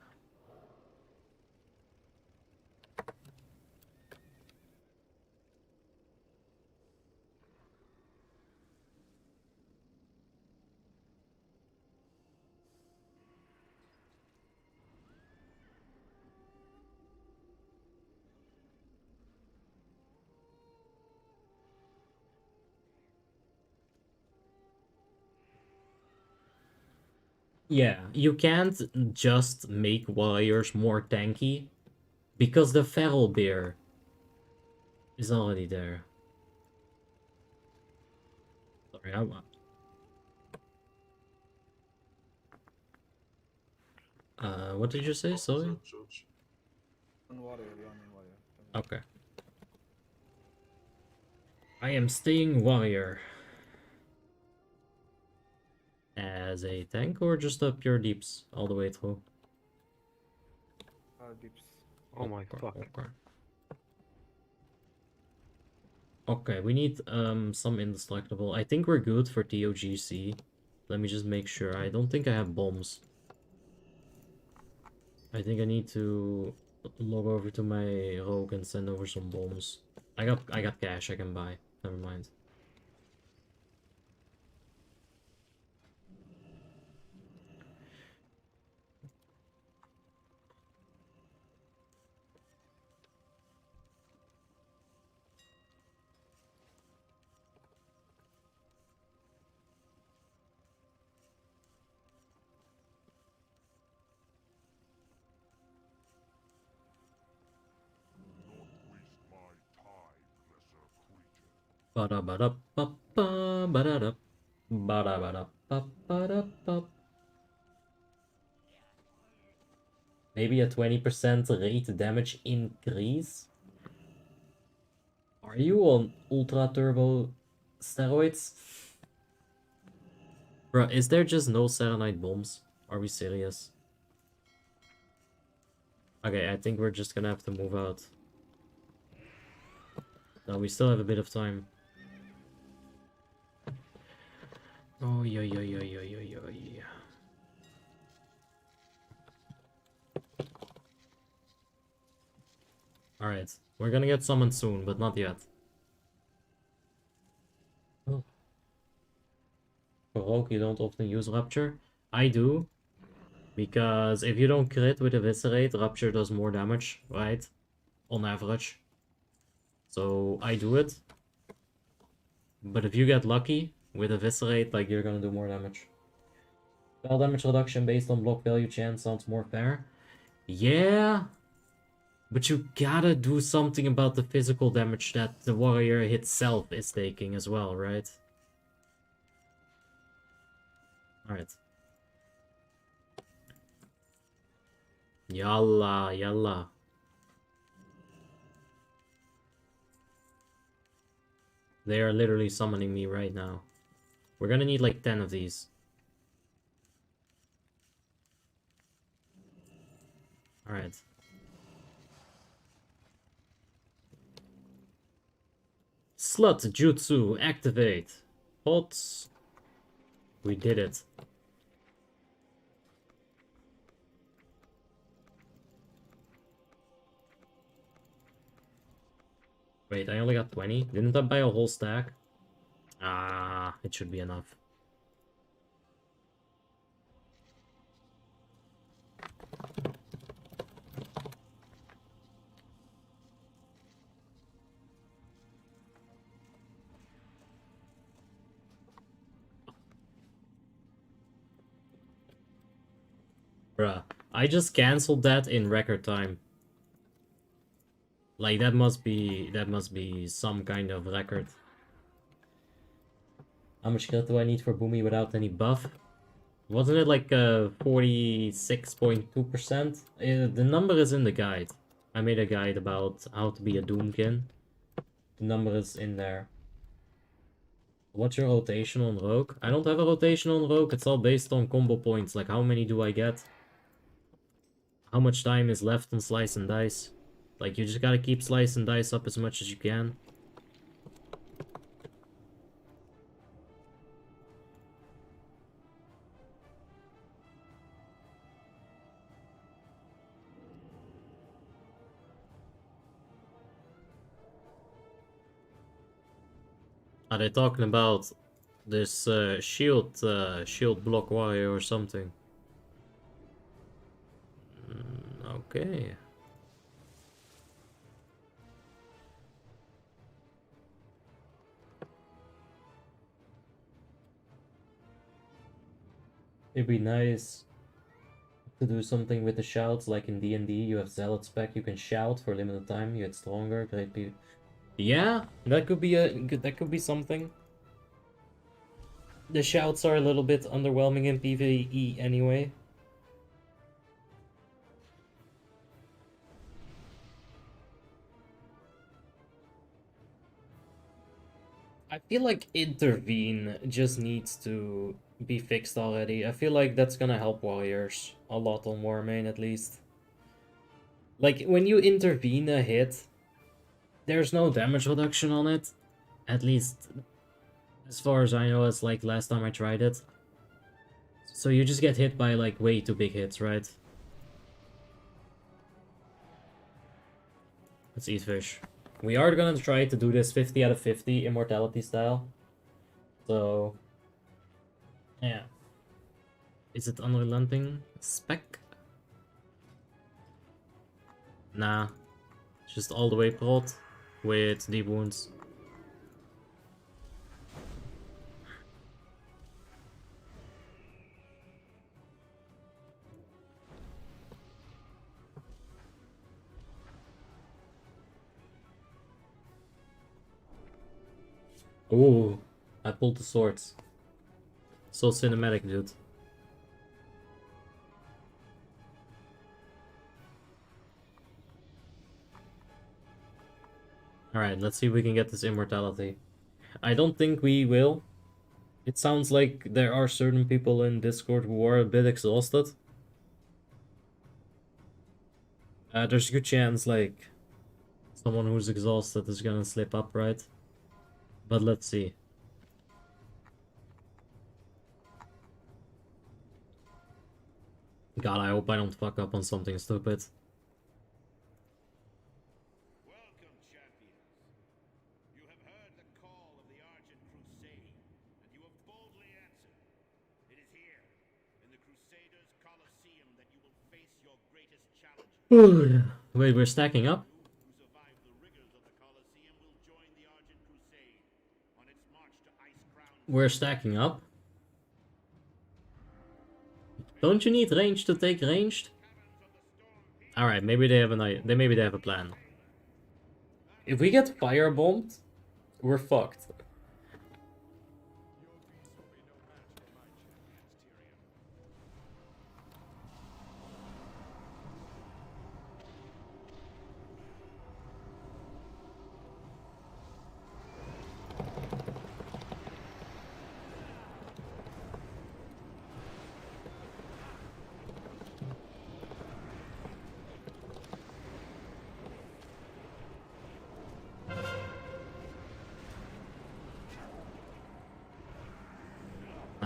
Yeah, you can't just make warriors more tanky because the feral bear is already there. Sorry, what did you say? Sorry? Warrior, yeah, main warrior. Okay. I am staying warrior. As a tank or just a pure deeps all the way through? Deeps. Oh my fuck. Okay. Okay, we need some indestructible. I think we're good for TOGC. Let me just make sure. I don't think I have bombs. I think I need to log over to my rogue and send over some bombs. I got cash I can buy. Never mind. Maybe a 20% rate damage increase? Are you on ultra turbo steroids? Bro, is there just no Serenite bombs? Are we serious? Okay, I think we're just gonna have to move out. No, we still have a bit of time. Oh, yeah. Alright, we're gonna get summoned soon, but not yet. Oh. For Rogue, you don't often use Rupture? I do. Because if you don't crit with Eviscerate, Rupture does more damage, right? On average. So I do it. But if you get lucky with Eviscerate, like, you're gonna do more damage. Spell damage reduction based on block value chance sounds more fair. Yeah. But you gotta do something about the physical damage that the warrior itself is taking as well, right? Alright. Yalla. They are literally summoning me right now. We're gonna need like 10 of these. Alright. Slut Jutsu, activate. Hot. We did it. Wait, I only got 20? Didn't I buy a whole stack? Ah, it should be enough. Bruh, I just canceled that in record time. Like, that must be some kind of record. How much crit do I need for Boomy without any buff? Wasn't it like 46.2%? The number is in the guide. I made a guide about how to be a Doomkin. The number is in there. What's your rotation on Rogue? I don't have a rotation on Rogue. It's all based on combo points. Like, how many do I get? How much time is left on Slice and Dice? Like, you just gotta keep Slice and Dice up as much as you can. Are they talking about this shield block warrior or something? Okay. It'd be nice to do something with the shouts, like in D&D. You have Zealot spec, you can shout for a limited time. You get stronger. Great people. Yeah, that could be something. The shouts are a little bit underwhelming in PvE anyway. I feel like Intervene just needs to be fixed already. I feel like that's gonna help warriors a lot on Warmane at least. Like, when you intervene a hit, there's no damage reduction on it. At least, as far as I know, it's like last time I tried it. So you just get hit by like way too big hits, right? Let's eat fish. We are gonna try to do this 50 out of 50 immortality style. So, yeah. Is it unrelenting spec? Nah. Just all the way prot with deep wounds. Ooh, I pulled the swords. So cinematic, dude. Alright, let's see if we can get this immortality. I don't think we will. It sounds like there are certain people in Discord who are a bit exhausted. There's a good chance, like, someone who's exhausted is gonna slip up, right? But let's see. God, I hope I don't fuck up on something stupid. Welcome, champions. You have heard the call of the Argent Crusade, and you have boldly answered. It is here, in the Crusaders' Colosseum, that you will face your greatest challenge. Wait, we're stacking up? Who survive the rigors of the Colosseum will join the Argent Crusade on its march to Icecrown. We're stacking up? Don't you need range to take ranged? Alright, maybe they have maybe they have a plan. If we get firebombed, we're fucked.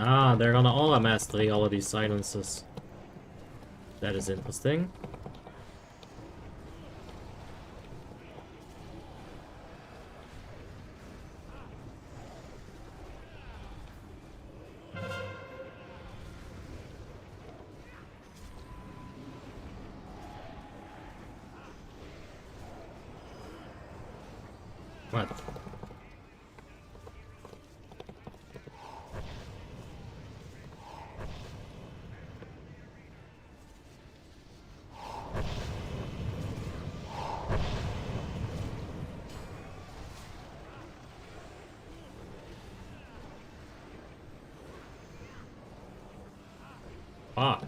Ah, they're gonna aura mastery all of these silences. That is interesting. What? Fuck.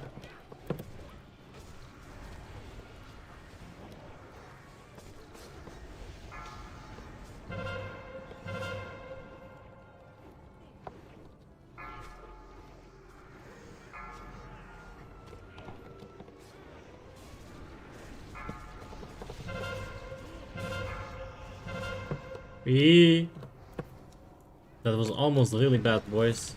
That was almost really bad, boys.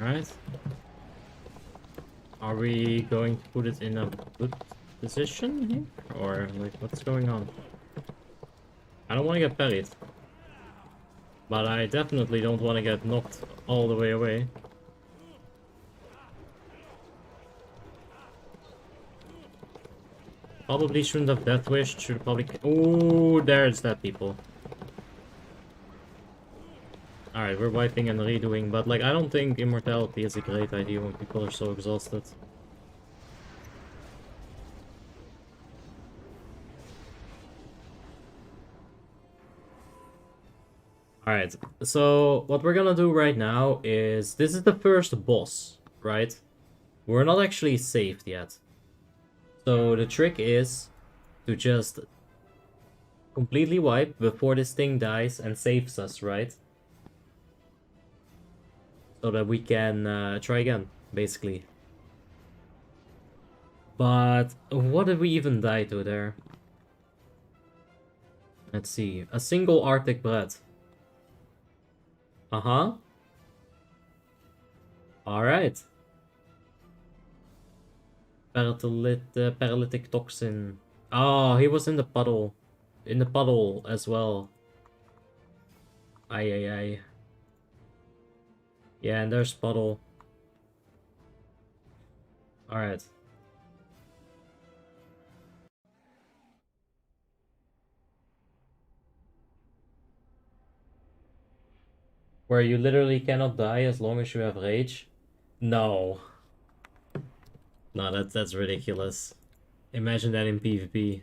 Alright. Are we going to put it in a good position here? Or, like, what's going on? I don't want to get parried. But I definitely don't want to get knocked all the way away. Probably shouldn't have Death Wish, should probably... Oh, there's that people. Alright, we're wiping and redoing, but like, I don't think immortality is a great idea when people are so exhausted. Alright, so what we're gonna do right now is, this is the first boss, right? We're not actually saved yet. So the trick is to just completely wipe before this thing dies and saves us, right? So that we can try again, basically. But what did we even die to there? Let's see. A single Arctic bread. Uh-huh. Alright. Paralytic toxin. Oh, he was in the puddle. In the puddle as well. Ay, ay, ay. Yeah, and there's puddle. Alright. Where you literally cannot die as long as you have rage? No. No, that's ridiculous. Imagine that in PvP.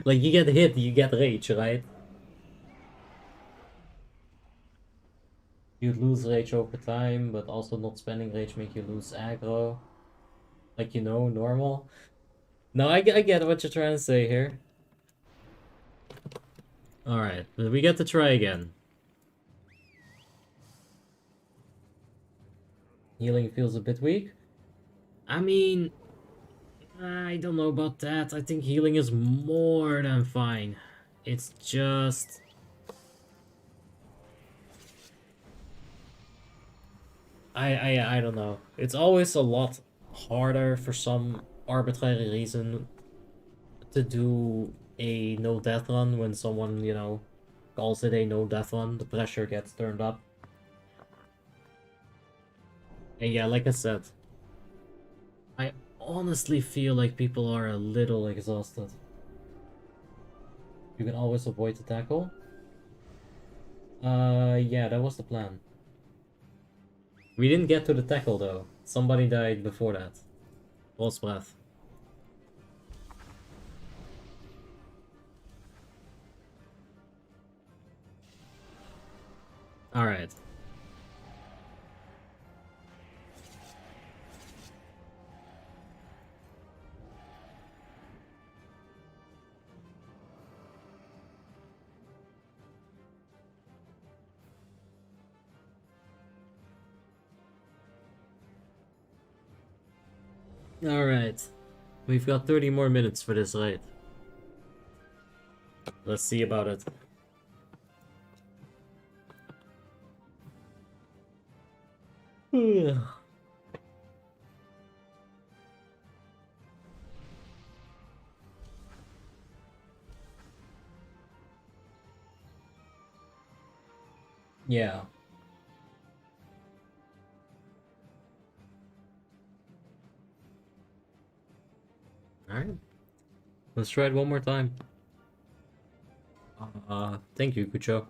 Like, you get hit, you get rage, right? You lose rage over time, but also not spending rage make you lose aggro. Like, you know, normal. No, I get what you're trying to say here. Alright, but we get to try again. Healing feels a bit weak. I mean, I don't know about that. I think healing is more than fine. It's just... I don't know. It's always a lot harder for some arbitrary reason to do a no death run when someone, you know, calls it a no death run. The pressure gets turned up. And yeah, like I said, I honestly feel like people are a little exhausted. You can always avoid the tackle. Yeah, that was the plan. We didn't get to the tackle though. Somebody died before that. Lost breath. Alright. Alright. We've got 30 more minutes for this raid. Let's see about it. Yeah. Alright. Let's try it one more time. Thank you, Kucho.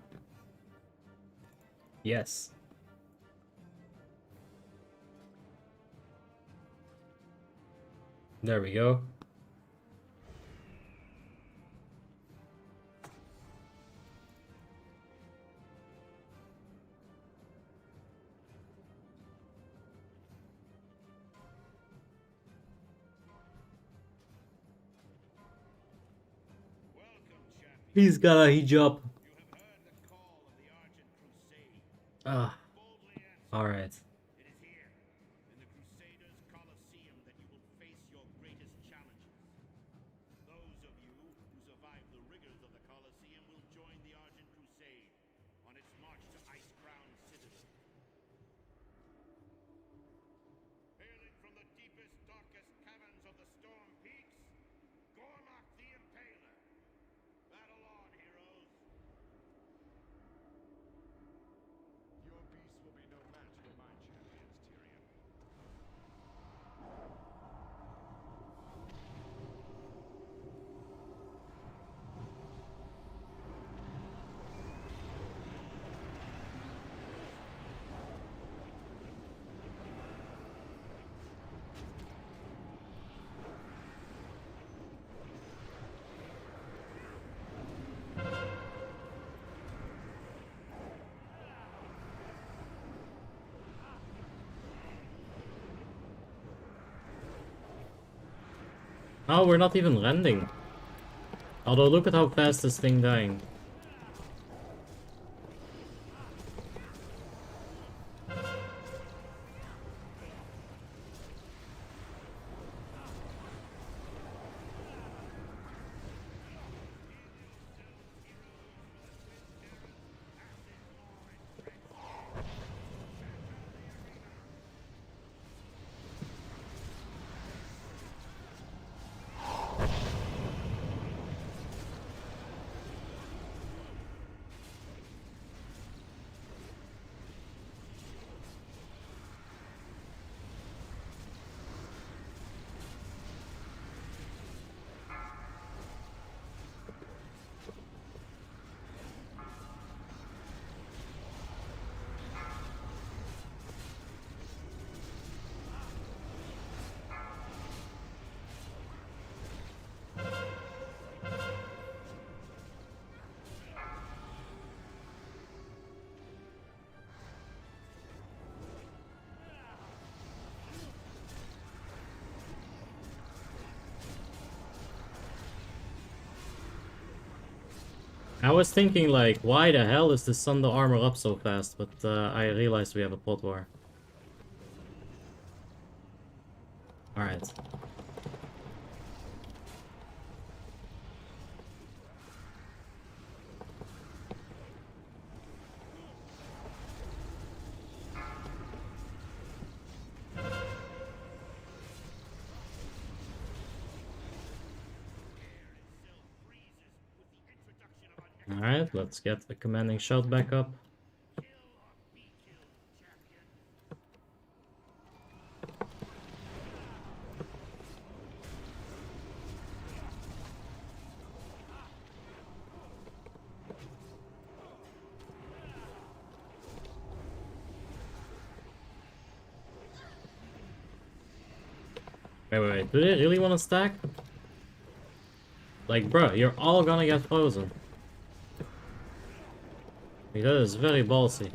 Yes. There we go. He's got a hijab. Ah. Alright. It is here, in the Crusaders' Colosseum, that you will face your greatest challenges. Those of you who survive the rigors of the Colosseum will join the Argent Crusade on its march to Icecrown Citadel. Hailing from the deepest, darkest caverns of the Storm Peaks, Gormak the Impaler. Battle on, heroes! Your beast will be no match for my champions, Tyrion. Oh, we're not even landing. Although, look at how fast this thing dying. I was thinking, like, why the hell is the Sunder armor up so fast? But I realized we have a pot war. Alright. Alright, let's get the commanding shout back up. Wait, do they really want to stack? Like, bro, you're all gonna get frozen. Like, that is very ballsy.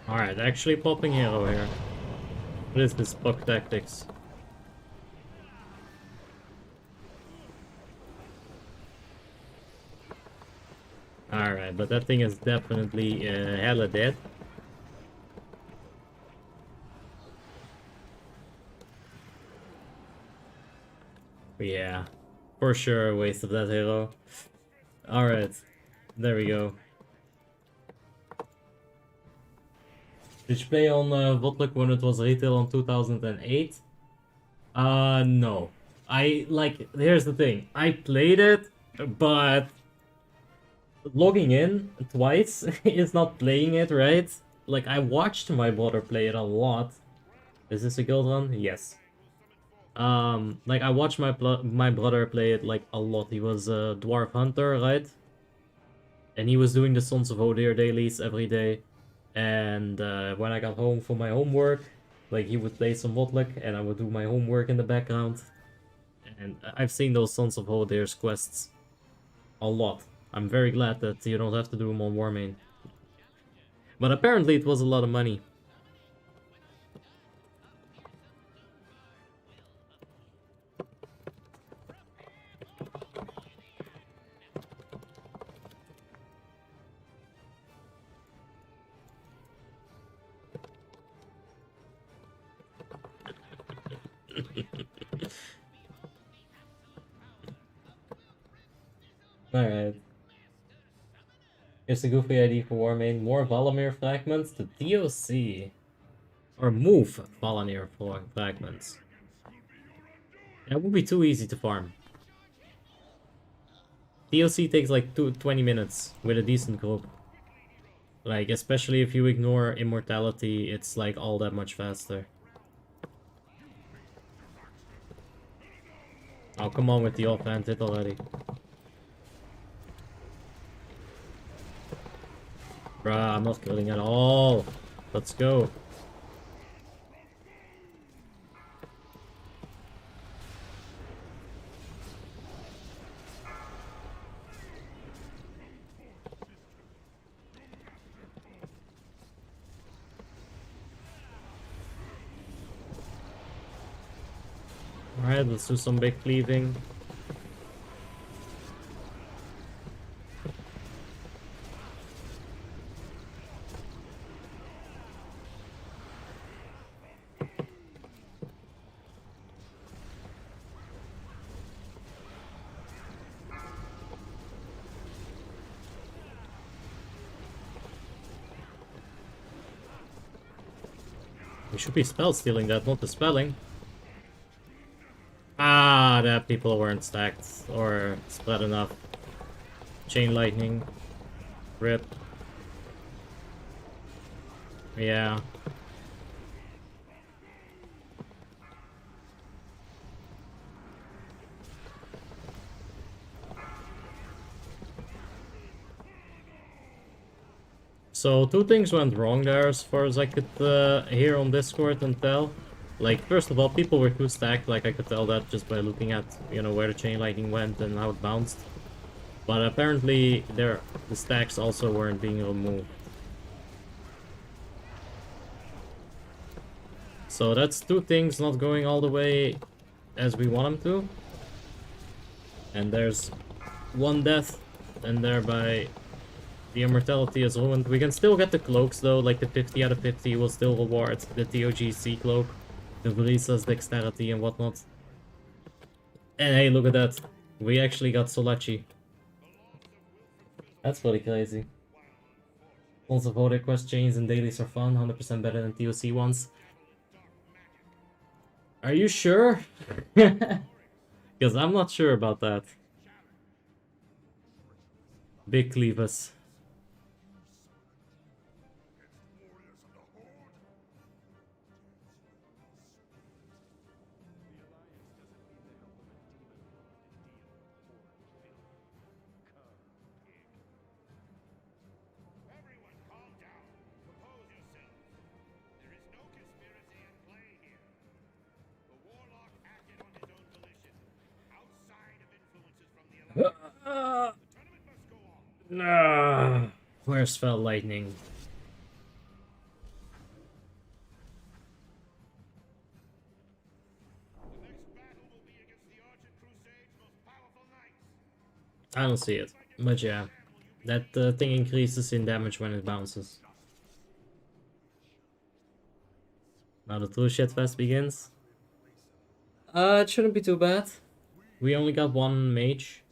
Alright, actually popping hero here. What is this buck tactics? Alright, but that thing is definitely hella dead. Yeah, for sure a waste of that hero. Alright, there we go. Did you play on Votlik when it was retail in 2008? No. Here's the thing. I played it, but logging in twice is not playing it, right? Like, I watched my brother play it a lot. Is this a guild run? Yes. Like, I watched my brother play it, like, a lot. He was a dwarf hunter, right? And he was doing the Sons of Odir dailies every day. And when I got home from my homework, like, he would play some Votlik, and I would do my homework in the background. And I've seen those Sons of Odir's quests a lot. I'm very glad that you don't have to do them on Warmane. But apparently it was a lot of money. Alright. Here's a goofy idea for Warmane. More Valamir fragments to DOC. Or move Valamir fragments. That would be too easy to farm. DOC takes like 20 minutes with a decent group. Like, especially if you ignore immortality, it's like all that much faster. Oh, come on with the offhand hit already. Bruh, I'm not killing at all. Let's go. Alright, let's do some big cleaving. We should be spell stealing that, not the spelling. Ah, that people weren't stacked or spread enough. Chain lightning. Rip. Yeah. So, two things went wrong there as far as I could hear on Discord and tell. Like, first of all, people were too stacked, like I could tell that just by looking at, you know, where the chain lightning went and how it bounced. But apparently, the stacks also weren't being removed. So that's two things not going all the way as we want them to. And there's one death, and thereby the immortality is ruined. We can still get the cloaks though, like the 50 out of 50 will still reward the TOGC cloak, the Brisa's dexterity and whatnot. And hey, look at that. We actually got so lucky. That's pretty crazy. Also, voted quest chains and dailies are fun, 100% better than TOC ones. Are you sure? Because I'm not sure about that. Big cleavers. Nah. Where's Fell Lightning? I don't see it. But yeah, that thing increases in damage when it bounces. Now the true shit fest begins. It shouldn't be too bad. We only got one mage.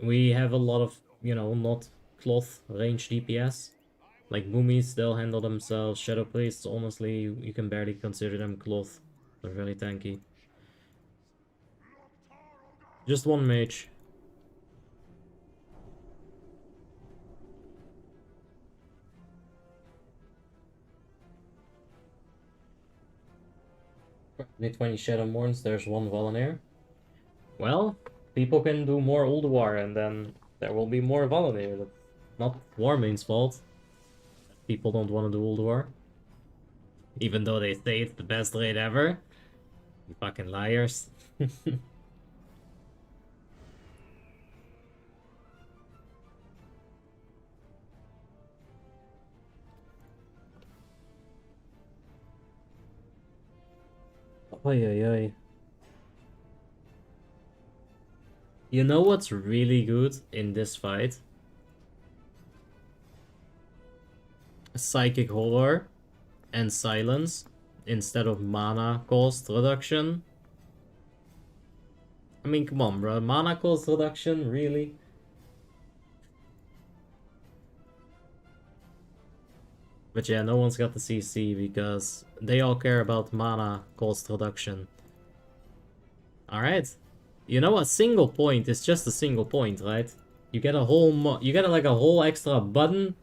We have a lot of, you know, not cloth range DPS. Like Boomies, they'll handle themselves. Shadow Priests, honestly, you can barely consider them cloth. They're really tanky. Just one mage. Need 20 Shadow Morns, there's one Volunteer. Well, people can do more Ulduar and then there will be more Volunteer. That's not Warmane's fault. People don't want to do Ulduar. Even though they say it's the best raid ever. You fucking liars. Oy, oy, oy. You know what's really good in this fight? Psychic Horror and Silence instead of mana cost reduction. I mean, come on, bro. Mana cost reduction? Really? But yeah, no one's got the CC because they all care about mana cost reduction. Alright. You know, a single point is just a single point, right? You get a whole you get like a whole extra button.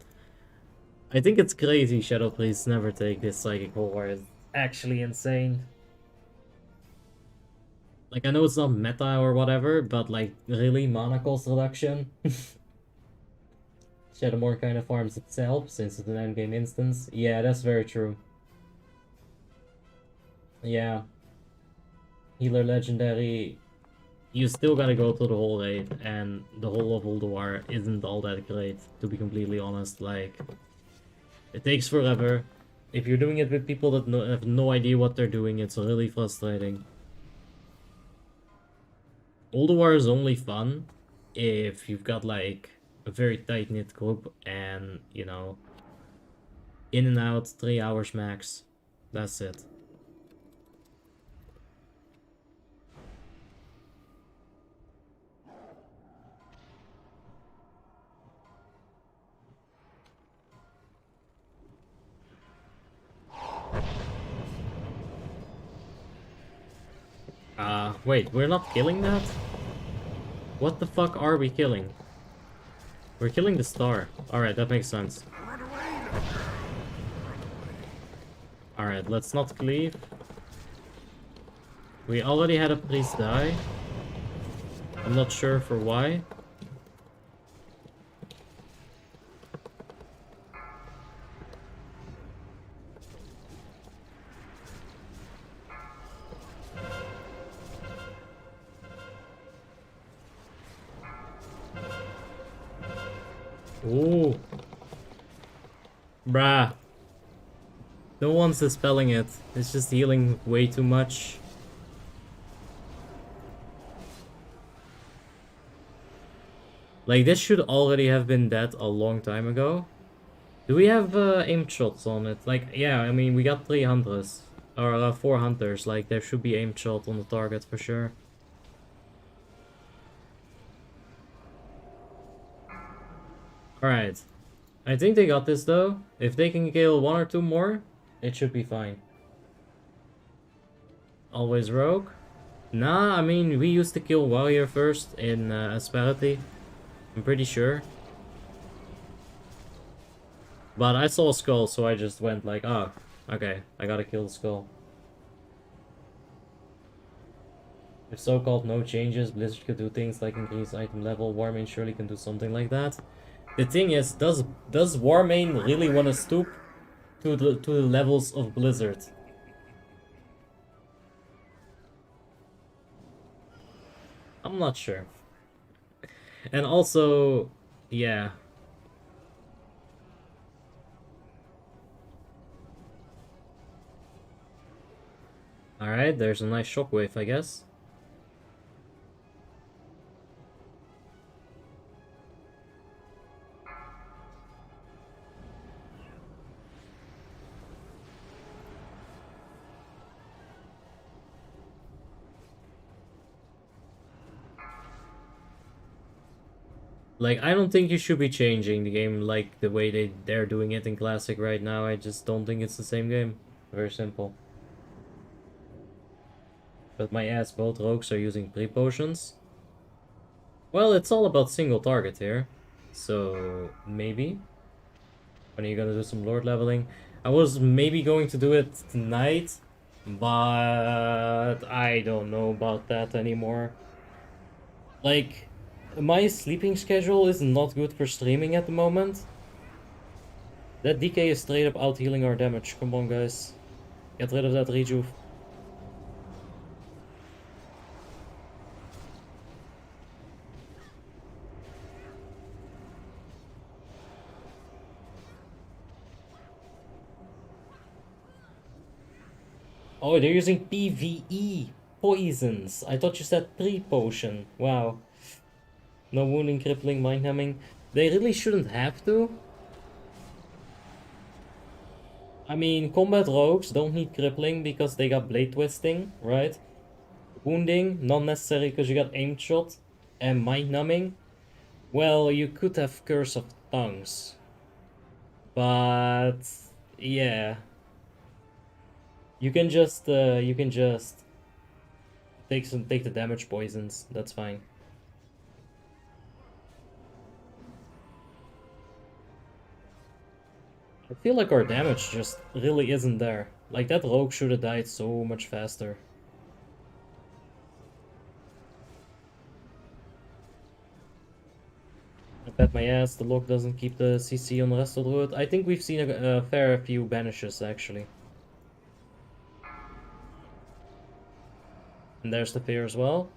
I think it's crazy Shadow Priests never take this Psychic Horror. It's actually insane. Like, I know it's not meta or whatever, but like, really, mana cost reduction? Shadowmoor kind of farms itself, since it's an endgame instance. Yeah, that's very true. Yeah. Healer Legendary, you still gotta go through the whole raid, and the whole of Ulduar isn't all that great, to be completely honest. Like, it takes forever. If you're doing it with people that have no idea what they're doing, it's really frustrating. Ulduar is only fun if you've got like a very tight-knit group and, you know, in and out, 3 hours max. That's it. Wait, we're not killing that? What the fuck are we killing? We're killing the star. Alright, that makes sense. Alright, let's not cleave. We already had a priest die. I'm not sure for why. Ooh. Bruh. No one's dispelling it. It's just healing way too much. Like, this should already have been dead a long time ago. Do we have aimed shots on it? Like, yeah, I mean, we got 3 hunters. Or 4 hunters. Like, there should be aimed shot on the target for sure. Alright. I think they got this though. If they can kill 1 or 2 more, it should be fine. Always rogue? Nah, I mean, we used to kill warrior first in Asperity. I'm pretty sure. But I saw a skull, so I just went like, oh, okay, I gotta kill the skull. If so-called no changes, Blizzard could do things like increase item level. Warmane surely can do something like that. The thing is, does Warmane really want to stoop to the levels of Blizzard? I'm not sure. And also, yeah. Alright, there's a nice shockwave, I guess. Like, I don't think you should be changing the game like the way they're doing it in Classic right now. I just don't think it's the same game. Very simple. But my ass, both rogues are using pre-potions. Well, it's all about single target here. So, maybe. When are you gonna do some lord leveling? I was maybe going to do it tonight, but I don't know about that anymore. Like, my sleeping schedule is not good for streaming at the moment. That DK is straight up out healing our damage. Come on, guys. Get rid of that rejuve. Oh, they're using PvE poisons. I thought you said pre-potion. Wow. No wounding, crippling, mind numbing. They really shouldn't have to. I mean, combat rogues don't need crippling because they got blade twisting, right? Wounding, not necessary because you got aim shot. And mind numbing. Well, you could have Curse of Tongues. But yeah. You can just take the damage poisons. That's fine. I feel like our damage just really isn't there. Like, that rogue should have died so much faster. I bet my ass the lock doesn't keep the CC on the rest of the road. I think we've seen a fair few banishes, actually. And there's the fear as well.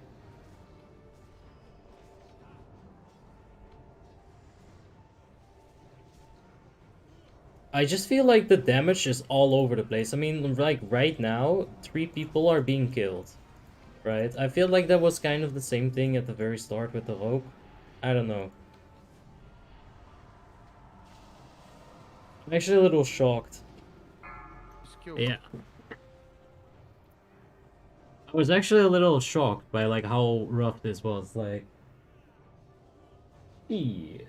I just feel like the damage is all over the place. I mean, like, right now, 3 people are being killed. Right? I feel like that was kind of the same thing at the very start with the rogue. I don't know. I'm actually a little shocked. Yeah. I was actually a little shocked by, like, how rough this was. Like, yeah.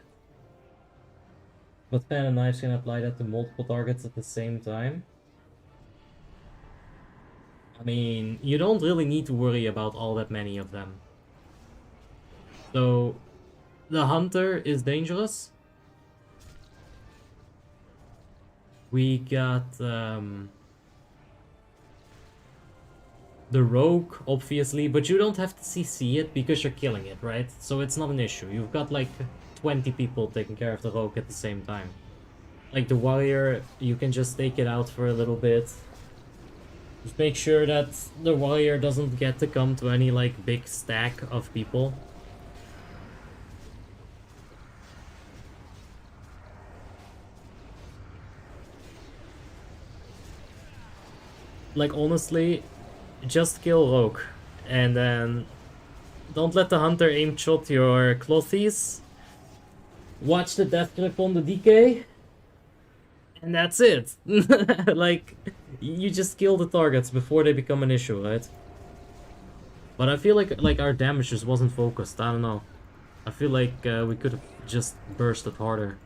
But fan and knives can apply that to multiple targets at the same time. I mean, you don't really need to worry about all that many of them. So, the hunter is dangerous. We got the rogue, obviously, but you don't have to CC it because you're killing it, right? So it's not an issue. You've got like 20 people taking care of the rogue at the same time. Like the warrior, you can just take it out for a little bit. Just make sure that the warrior doesn't get to come to any like big stack of people. Like honestly, just kill rogue, and then don't let the hunter aim shot your clothies. Watch the death grip on the DK, and that's it. Like, you just kill the targets before they become an issue, right? But I feel like our damage just wasn't focused. I don't know. I feel like we could have just bursted harder.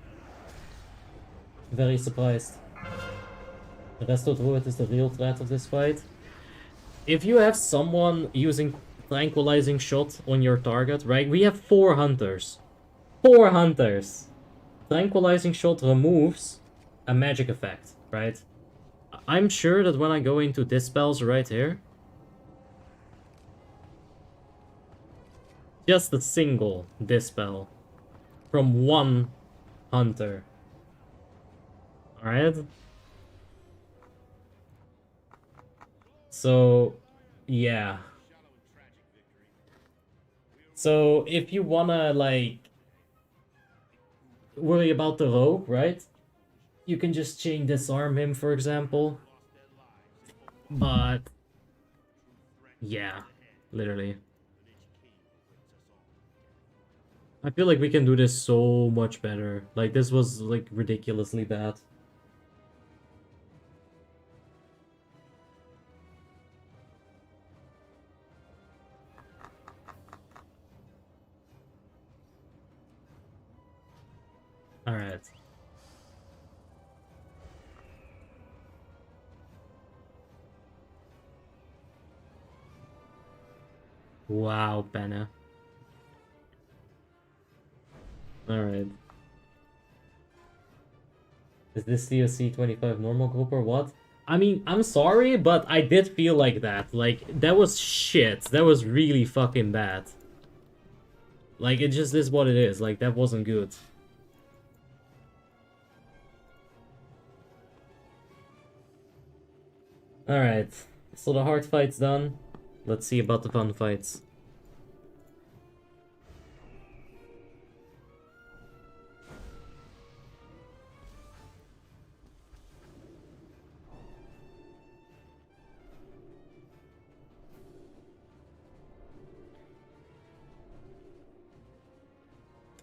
Very surprised. The Resto Druid is the real threat of this fight. If you have someone using tranquilizing shot on your target, right? We have 4 hunters. 4 hunters! Tranquilizing shot removes a magic effect, right? I'm sure that when I go into dispels right here, just a single dispel from 1 hunter. Alright? So, yeah. So, if you wanna, like, worry about the rogue, right? You can just chain disarm him, for example. But, yeah, literally. I feel like we can do this so much better. Like, this was, like, ridiculously bad. Alright. Wow, Banner. Alright. Is this COC 25 normal group or what? I mean, I'm sorry, but I did feel like that. Like, that was shit. That was really fucking bad. Like, it just is what it is. Like, that wasn't good. Alright. So the hard fight's done. Let's see about the fun fights.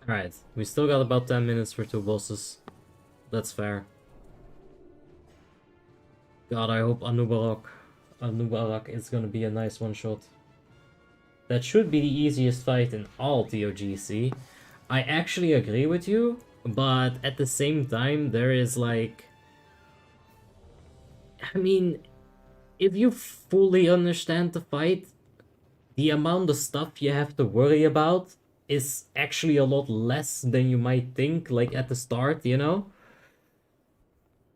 Alright, we still got about 10 minutes for 2 bosses. That's fair. God, I hope Anubarak is gonna be a nice one-shot. That should be the easiest fight in all TOGC. I actually agree with you, but at the same time, there is like... I mean, if you fully understand the fight, the amount of stuff you have to worry about is actually a lot less than you might think, like at the start, you know?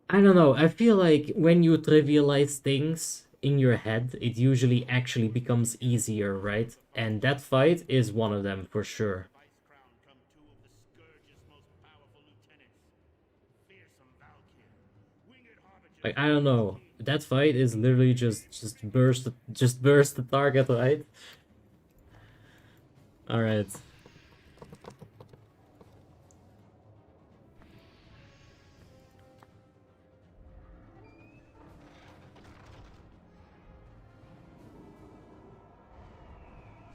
I don't know, I feel like when you trivialize things in your head, it usually actually becomes easier, right? And that fight is one of them, for sure. Icecrown come two of the Scourge's most powerful lieutenants. Fearsome Valkyr. Winged Harbinger. Like, I don't know, that fight is literally just burst the target, right? Alright.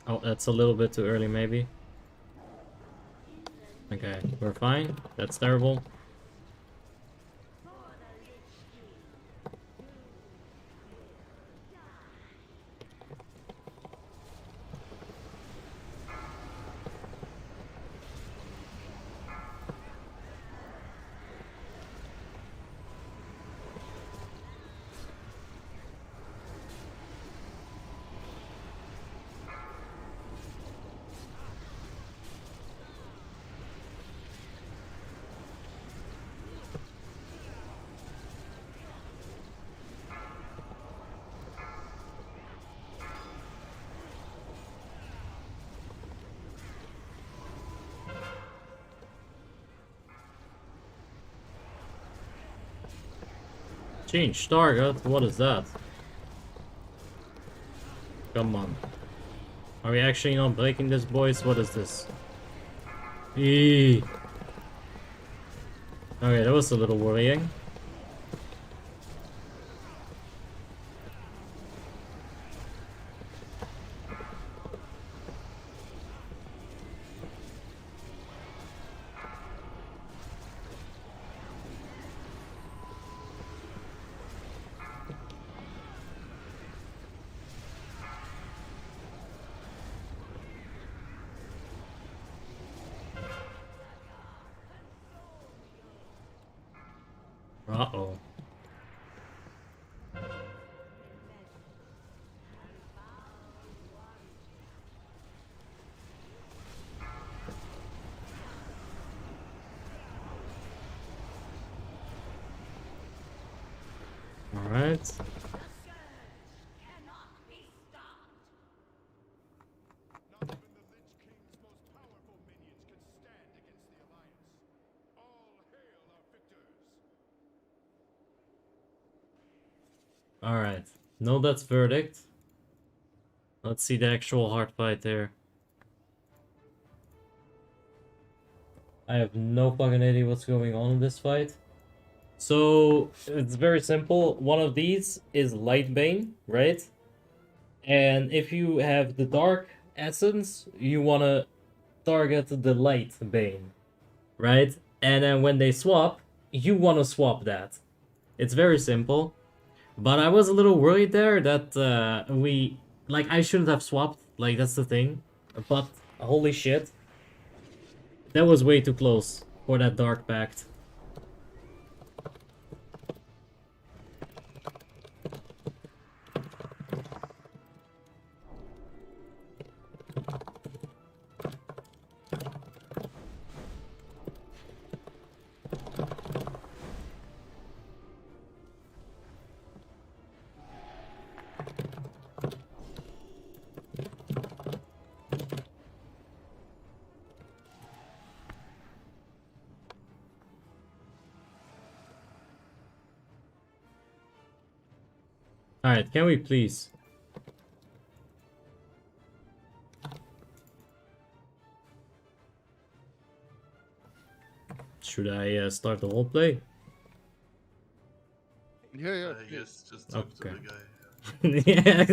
Oh, that's a little bit too early, maybe. Okay, we're fine. That's terrible. Change target? What is that? Come on. Are we actually not breaking this, boys? What is this? Eee. Okay, that was a little worrying. Uh-oh. All right. Not even the Lich King's most powerful minions can stand against the Alliance. All hail our victors! All right. No, that's verdict. Let's see the actual hard fight there. I have no fucking idea what's going on in this fight. So, it's very simple. One of these is Lightbane, right? And if you have the Dark Essence, you want to target the Lightbane, right? And then when they swap, you want to swap that. It's very simple. But I was a little worried there that I shouldn't have swapped, like, that's the thing. But, holy shit. That was way too close. for that Dark Pact. Alright, can we please? Should I start the whole play? Yeah, Yes, just talk to Okay. the guy. Yeah.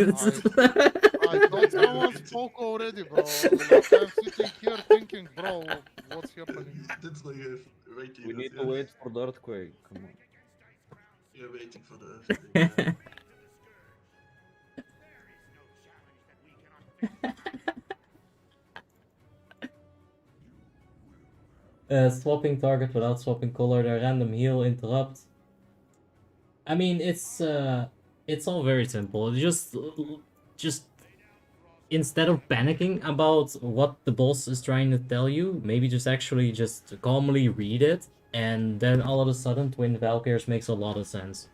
I thought someone spoke already, bro. Like, I'm sitting here thinking, bro, what's happening? That's like a rating. We need to wait for the earthquake. Come on. You're waiting for the earthquake. Yeah. Swapping target without swapping color, the random heal interrupt. I mean, it's all very simple. Just instead of panicking about what the boss is trying to tell you, maybe just actually just calmly read it, and then all of a sudden Twin Valkyrs makes a lot of sense.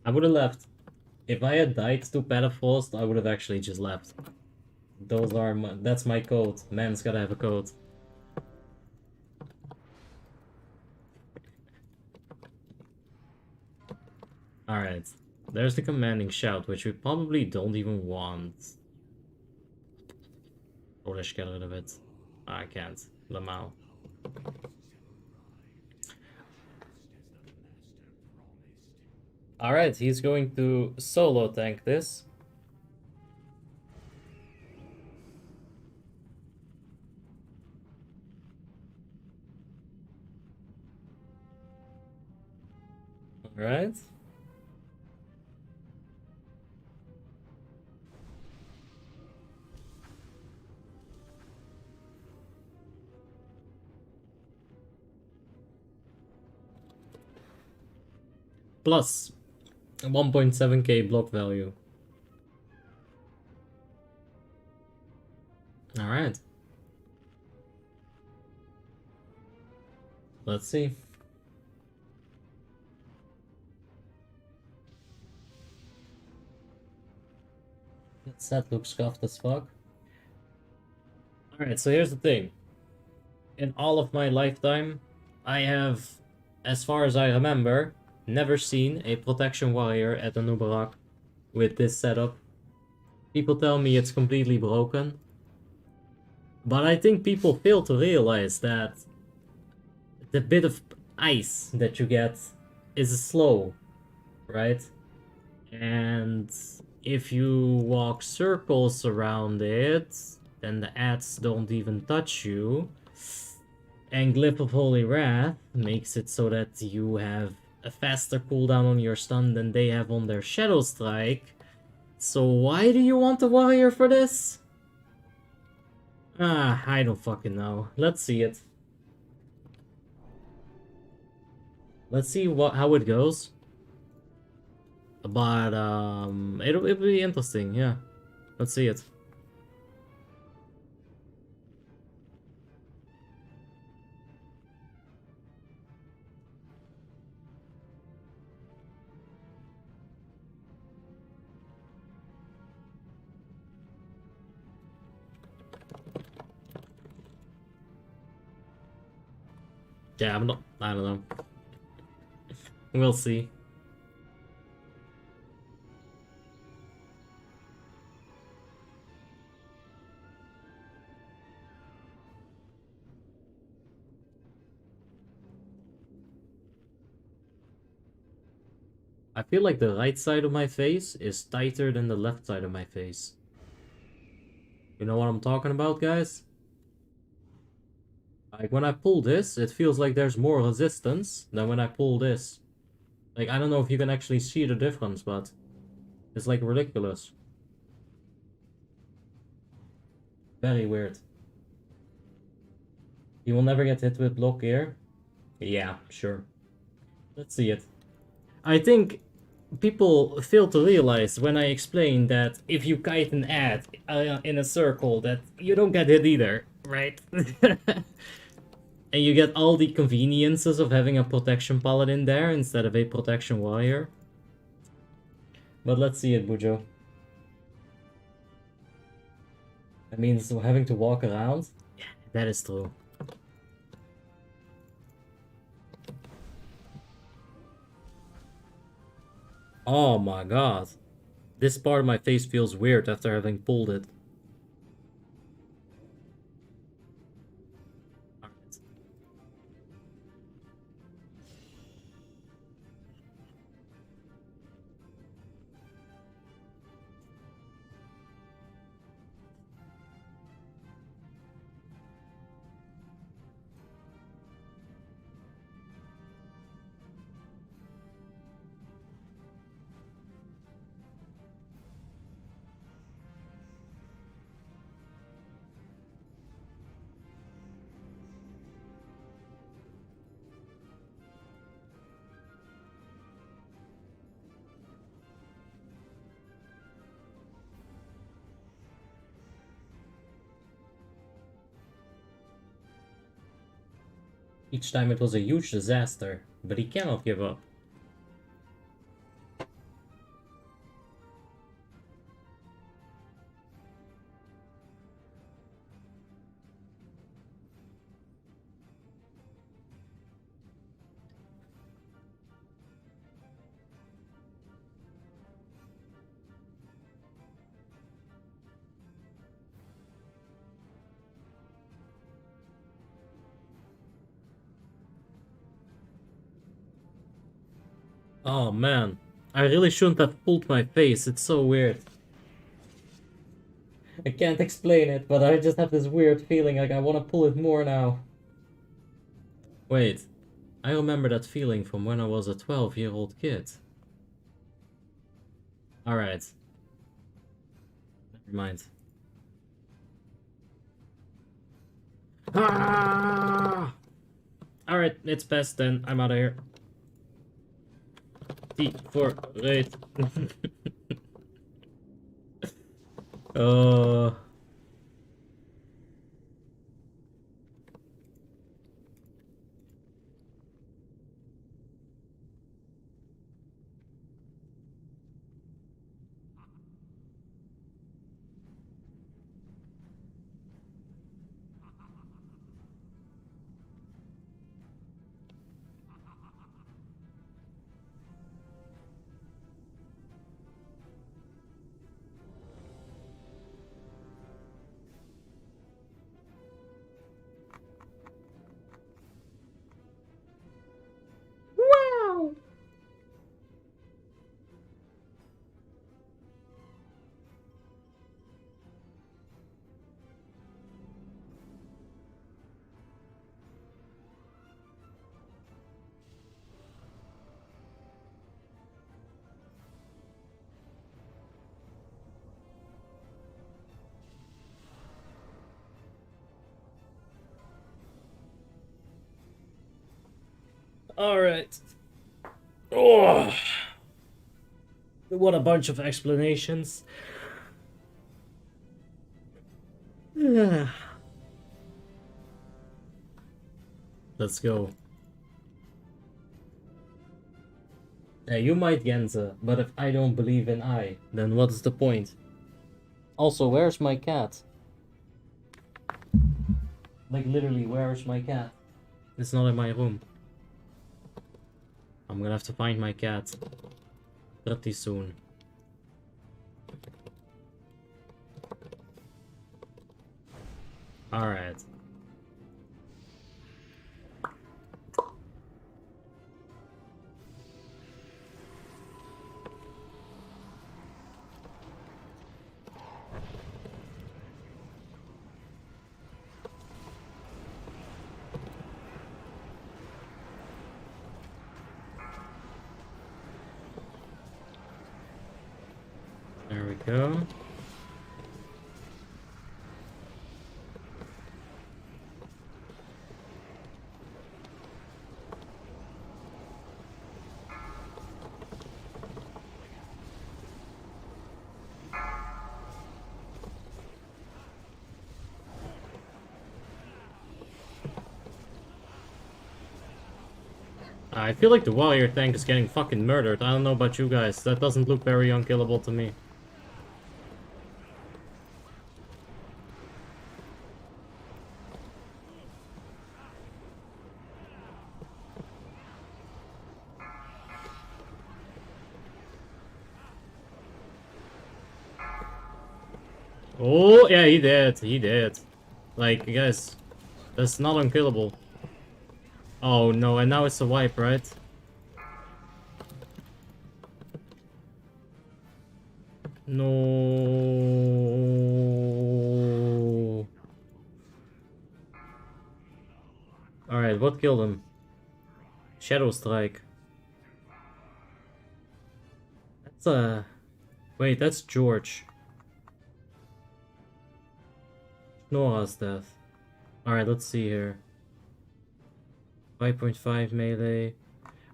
I would have left. If I had died to Petaforced, I would have actually just left. That's my code. Man's gotta have a code. Alright. There's the commanding shout, which we probably don't even want. Or let's get rid of it. I can't. Lamau. Alright, he's going to solo tank this. Alright. Plus 1.7k block value. Alright. Let's see. That set looks scuffed as fuck. Alright, so here's the thing. In all of my lifetime, I have, as far as I remember, never seen a protection warrior at a Nubarak with this setup. People tell me it's completely broken. But I think people fail to realize that the bit of ice that you get is slow, right? And if you walk circles around it, then the adds don't even touch you. And Glyph of Holy Wrath makes it so that you have a faster cooldown on your stun than they have on their Shadow Strike. So why do you want a warrior for this? I don't fucking know. Let's see it. Let's see how it goes. But it'll be interesting, yeah. Let's see it. Yeah, I don't know. We'll see. I feel like the right side of my face is tighter than the left side of my face. You know what I'm talking about, guys? Like, when I pull this, it feels like there's more resistance than when I pull this. Like, I don't know if you can actually see the difference, but it's like ridiculous. Very weird. You will never get hit with block here? Yeah, sure. Let's see it. I think people fail to realize when I explain that if you kite an ad in a circle that you don't get hit either, right? And you get all the conveniences of having a protection paladin there instead of a protection warrior. But let's see it, Bujo. That means having to walk around? Yeah, that is true. Oh my god. This part of my face feels weird after having pulled it. Each time it was a huge disaster, but he cannot give up. Oh man, I really shouldn't have pulled my face, it's so weird. I can't explain it, but I just have this weird feeling like I want to pull it more now. Wait, I remember that feeling from when I was a 12-year-old kid. Alright. Never mind. Ah! Alright, it's best then, I'm out of here. T for raid. Wow! Alright. Oh, what a bunch of explanations. Let's go. Yeah, you might, Genza, but if I don't believe in I, then what's the point? Also, where's my cat? Like, literally, where's my cat? It's not in my room. I'm gonna have to find my cat pretty soon. Alright. go. I feel like the warrior tank is getting fucking murdered. I don't know about you guys. That doesn't look very unkillable to me. Oh, yeah, he did. He did. Like, guys, that's not unkillable. Oh no, and now it's a wipe, right? No. Alright, what killed him? Shadow Strike. That's wait, that's George. Nora's death. Alright, let's see here. 5.5 melee.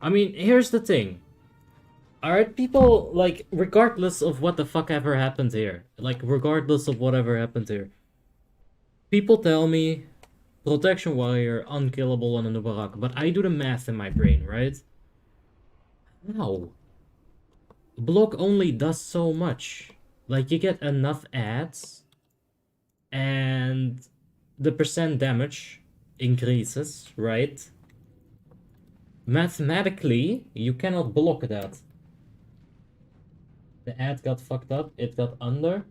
I mean, here's the thing. Alright, people, like, regardless of what the fuck ever happened here, like, regardless of whatever happened here, people tell me, Protection Warrior, unkillable on a Nubarak, but I do the math in my brain, right? How? Block only does so much. Like, you get enough adds, and the percent damage increases, right? Mathematically, you cannot block that. The ad got fucked up, it got under.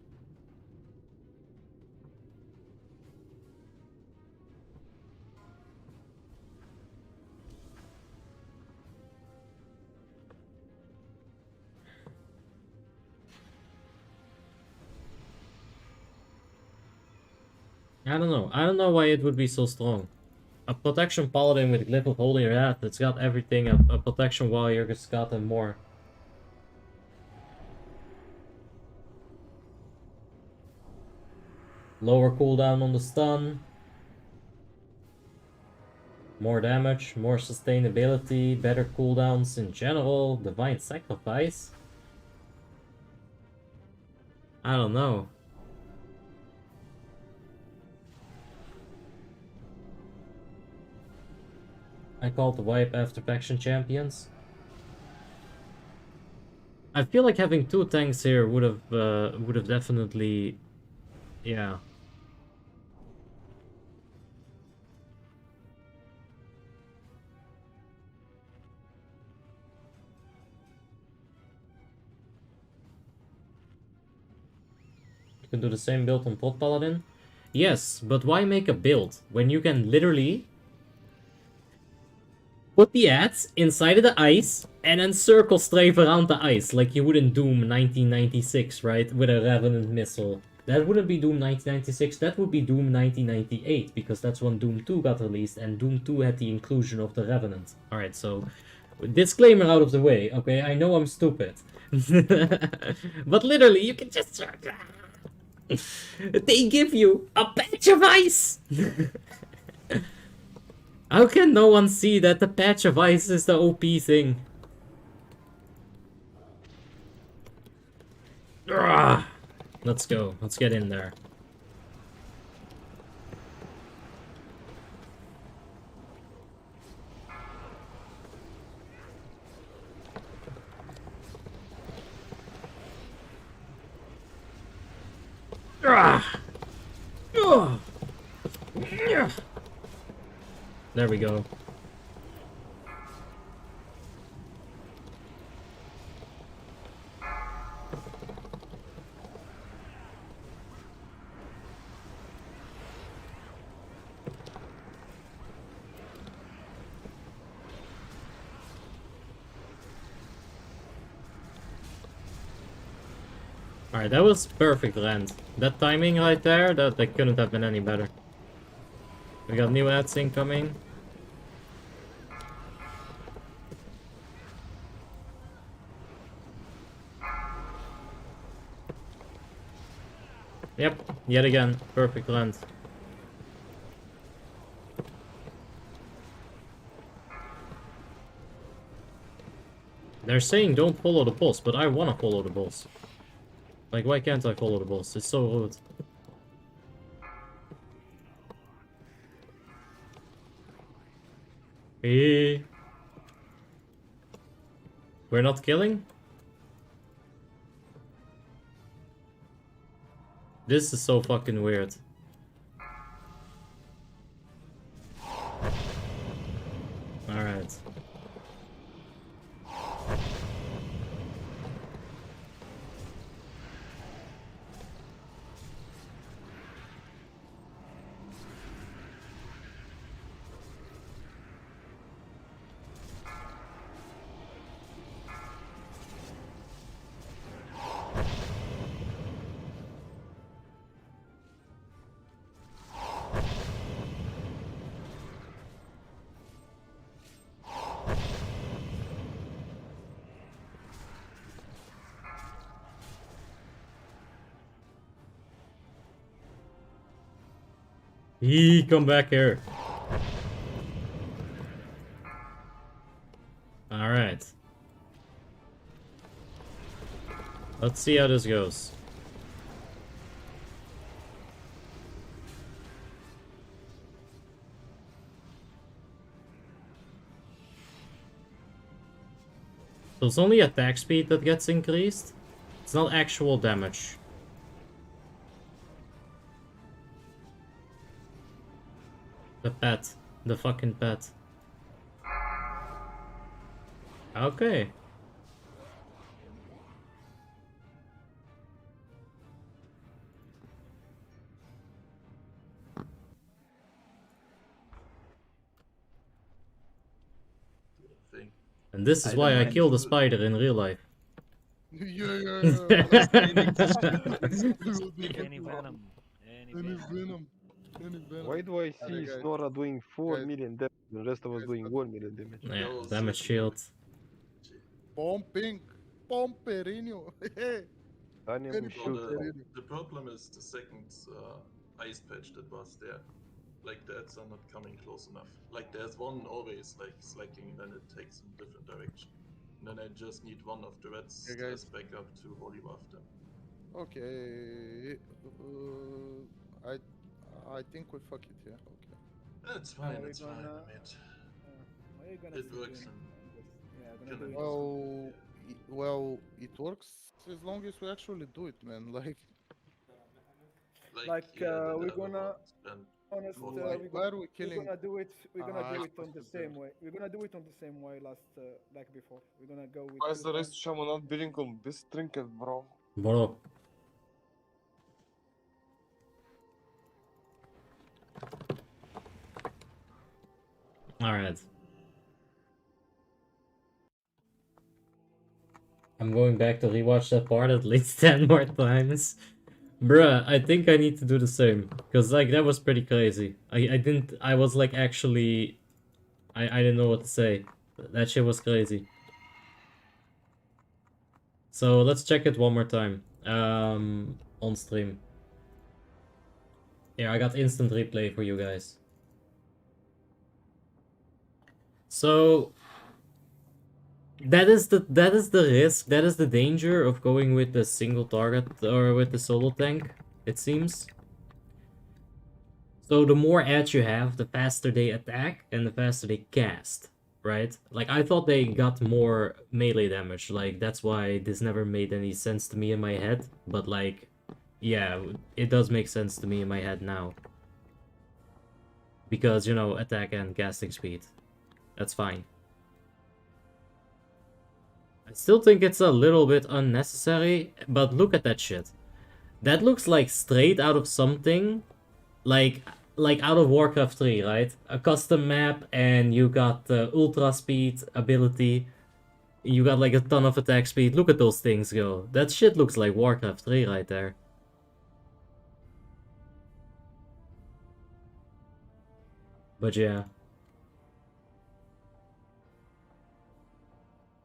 I don't know. I don't know why it would be so strong. A protection paladin with Glyph of Holy Wrath, it's got everything a protection warrior has got and more. Lower cooldown on the stun. More damage, more sustainability, better cooldowns in general, divine sacrifice. I don't know. I called the wipe after faction champions. I feel like having two tanks here would have definitely, yeah. You can do the same build on Pot Paladin. Yes, but why make a build when you can literally put the ads inside of the ice and then circle strafe around the ice like you would in Doom 1996, right? With a Revenant missile. That wouldn't be Doom 1996, that would be Doom 1998, because that's when Doom 2 got released and Doom 2 had the inclusion of the Revenant. Alright, so disclaimer out of the way, okay? I know I'm stupid. But literally, you can just... They give you a patch of ice! How can no one see that the patch of ice is the OP thing? Ugh. Let's go. Let's get in there. Ugh. Ugh. Ugh. There we go. Alright, that was perfect land. That timing right there, that couldn't have been any better. We got new ads incoming. Yep, yet again, perfect land. They're saying don't follow the boss, but I wanna follow the boss. Like, why can't I follow the boss? It's so rude. Hey. We're not killing? This is so fucking weird. Alright. Come back here. Alright. Let's see how this goes. So it's only attack speed that gets increased? It's not actual damage. The pet. The fucking pet. Okay. And this is why I killed a spider in real life. Yeah. Any venom. Any venom. Why do I see Snora doing 4 million damage and the rest of us doing 1 million damage? Yeah, damage shield. Pumping. Pomperinho. Daniel, shoot. The problem is the second ice patch that was there. Like the ads are not coming close enough. Like there's one always like slacking and then it takes in a different direction. And then I just need one of the reds as backup to holy waft them. Okay. I think we fuck it, yeah. Okay. It's fine, we're it's fine. gonna- I mean, What are you gonna it see works. doing this? Yeah, Can gonna do it. Well, it works as long as we actually do it, man. Like yeah, we're gonna honest why are we killing? we're gonna do it Ah, on the same way. We're gonna do it on the same way like before. We're gonna go with Why is the two rest shaman not bidding on this trinket, bro? Bro. Alright. I'm going back to rewatch that part at least 10 more times. Bruh, I think I need to do the same. Cause like that was pretty crazy. I was like actually I didn't know what to say. That shit was crazy. So let's check it one more time. On stream. Yeah, I got instant replay for you guys. So that is the risk, that is the danger of going with the single target or with the solo tank, it seems. So the more edge you have, the faster they attack and the faster they cast, right? Like I thought they got more melee damage, like that's why this never made any sense to me in my head, but like yeah, it does make sense to me in my head now. Because, you know, attack and casting speed. That's fine. I still think it's a little bit unnecessary, but look at that shit. That looks like straight out of something, like out of Warcraft 3, right? A custom map, and you got ultra speed ability. You got like a ton of attack speed. Look at those things go. That shit looks like Warcraft 3 right there. But yeah.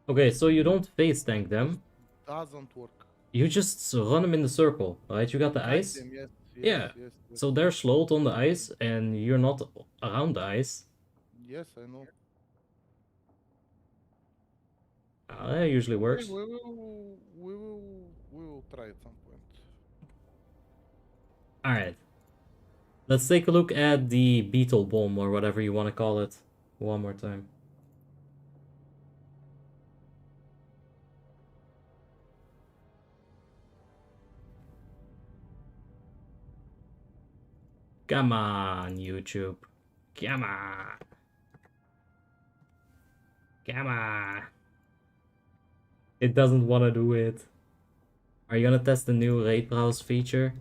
Okay, so you don't face tank them. Doesn't work. You just run them in the circle, right? You got the Kite ice? them, yes, Yeah. yes. So they're slowed on the ice, and you're not around the ice. Yes, I know. That usually Okay, works. we will try at some point. Alright. Let's take a look at the beetle bomb, or whatever you want to call it, one more time. Come on, YouTube. Come on. Come on. It doesn't want to do it. Are you gonna test the new raid browse feature?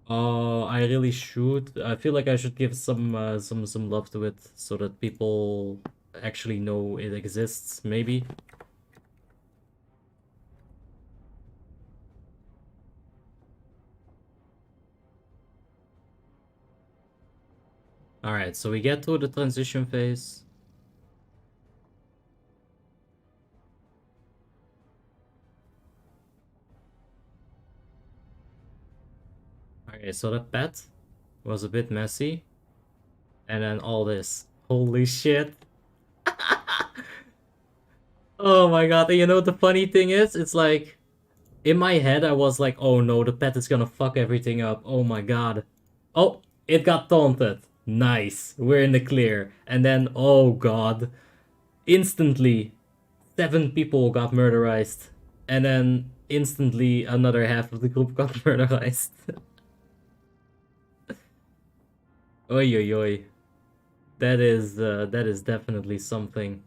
Oh, I really should. I feel like I should give some love to it so that people actually know it exists, maybe. Alright, so we get to the transition phase. Okay, so the pet was a bit messy. And then all this. Holy shit. Oh my god, and you know what the funny thing is? It's like, in my head I was like, oh no, the pet is gonna fuck everything up. Oh my god. Oh, it got taunted. Nice. We're in the clear. And then, oh god. Instantly, 7 people got murderized. And then, instantly, another half of the group got murderized. Oi oi oi. That is definitely something.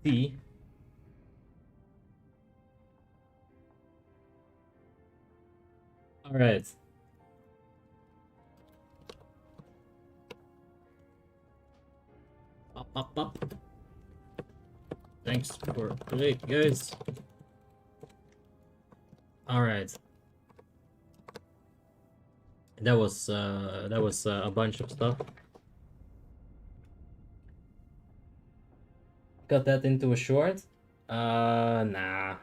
T. Alright. Up. Thanks for great, guys. Alright. That was a bunch of stuff. Got that into a short? Nah.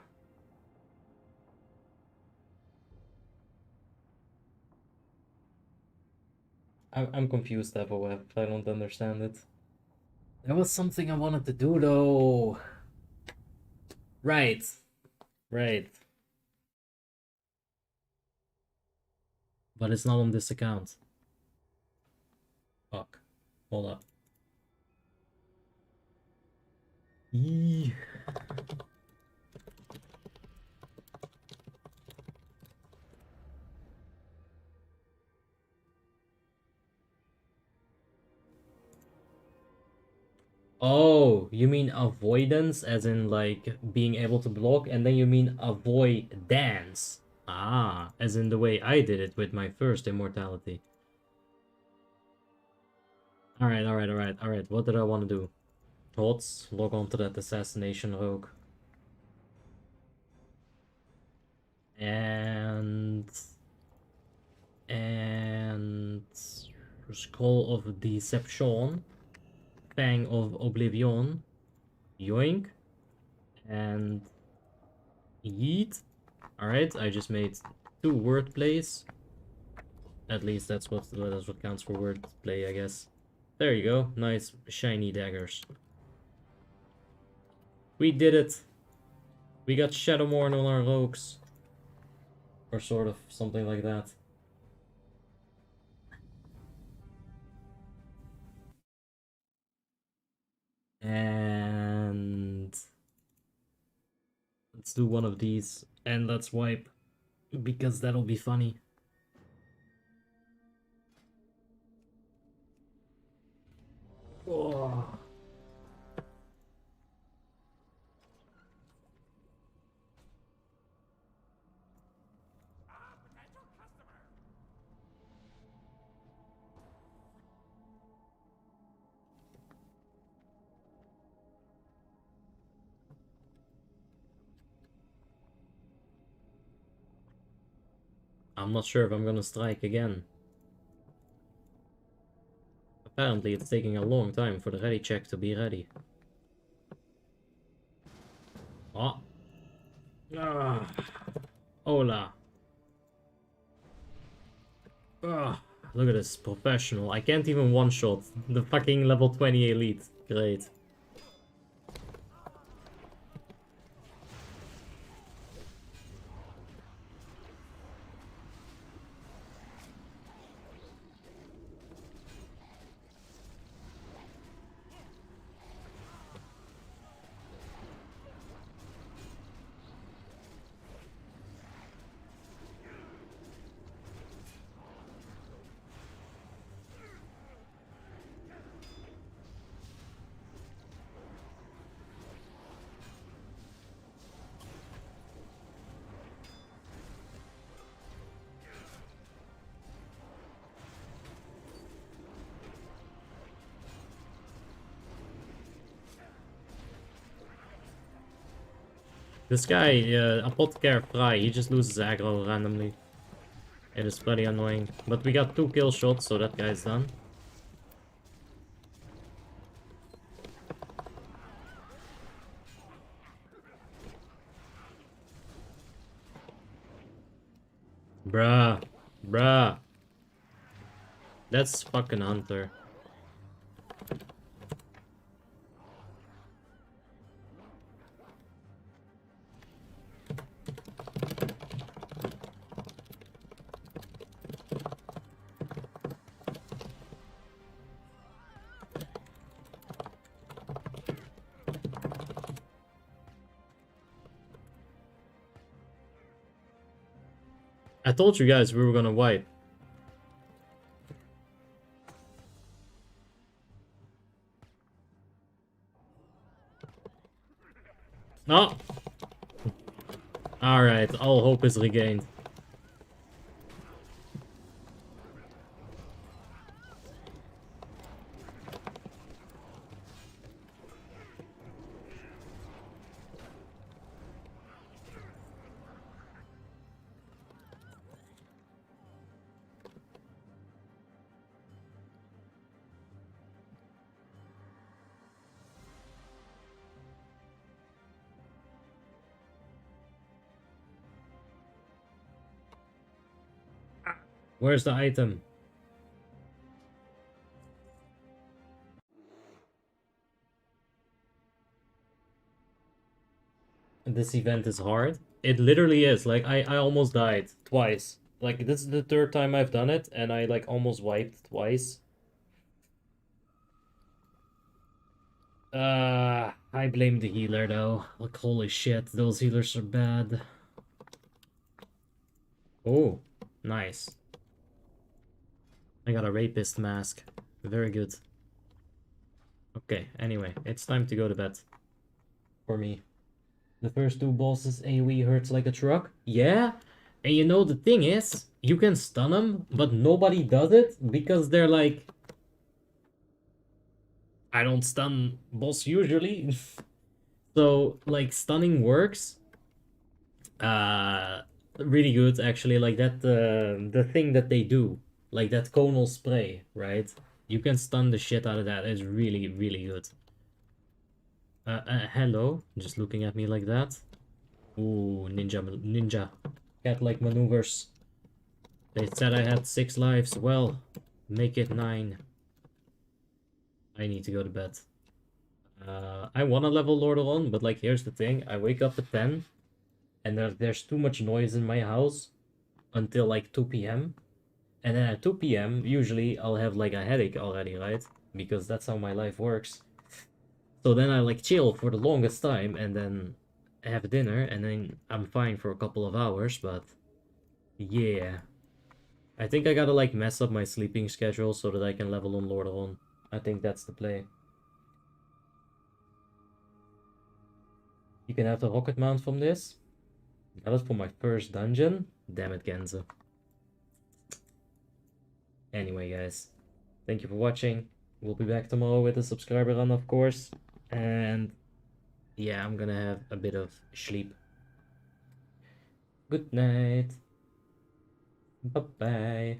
I'm confused, FOF. I don't understand it. There was something I wanted to do though. Right. But it's not on this account. Fuck. Hold up. Eee. Oh, you mean avoidance, as in like being able to block, and then you mean avoid dance. Ah, as in the way I did it with my first immortality. Alright. What did I want to do? Thoughts? Log on to that assassination rogue. And Scroll of Deception. Fang of Oblivion. Yoink. And Yeet. Alright, I just made 2 wordplays. At least that's what counts for wordplay, I guess. There you go. Nice shiny daggers. We did it. We got Shadowmourne on our rogues. Or sort of something like that. And let's do one of these and let's wipe, because that'll be funny. Oh. I'm not sure if I'm gonna strike again. Apparently it's taking a long time for the ready check to be ready. Oh. Ah. Hola. Ah. Look at this, professional. I can't even one-shot the fucking level 20 elite. Great. This guy, Apothecary Fry, he just loses aggro randomly. It is pretty annoying. But we got 2 kill shots, so that guy's done. Bruh. Bruh. That's fucking Hunter. I told you guys we were gonna wipe. Oh! Alright, all hope is regained. Where's the item? This event is hard. It literally is. Like, I almost died twice. Like, this is the 3rd time I've done it, and I, like, almost wiped twice. I blame the healer, though. Like, holy shit, those healers are bad. Oh, nice. I got a rapist mask. Very good. Okay, anyway, it's time to go to bed. For me. The first 2 bosses, AoE hurts like a truck. Yeah? And you know the thing is, you can stun them, but nobody does it because they're like... I don't stun boss usually. So, like, stunning works. Really good, actually. Like, that, the thing that they do. Like, that conal spray, right? You can stun the shit out of that. It's really, really good. Hello? Just looking at me like that? Ooh, ninja. Cat-like maneuvers. They said I had 6 lives. Well, make it 9. I need to go to bed. I wanna level Lordaeron, but like, here's the thing. I wake up at 10, and there's too much noise in my house until like 2 p.m. And then at 2 p.m, usually I'll have like a headache already, right? Because that's how my life works. So then I like chill for the longest time, and then have dinner, and then I'm fine for a couple of hours, but yeah. I think I gotta like mess up my sleeping schedule so that I can level on Lordaeron. I think that's the play. You can have the rocket mount from this. That was for my first dungeon. Damn it, Genza. Anyway, guys. Thank you for watching. We'll be back tomorrow with a subscriber run, of course. And yeah, I'm gonna have a bit of sleep. Good night. Bye-bye.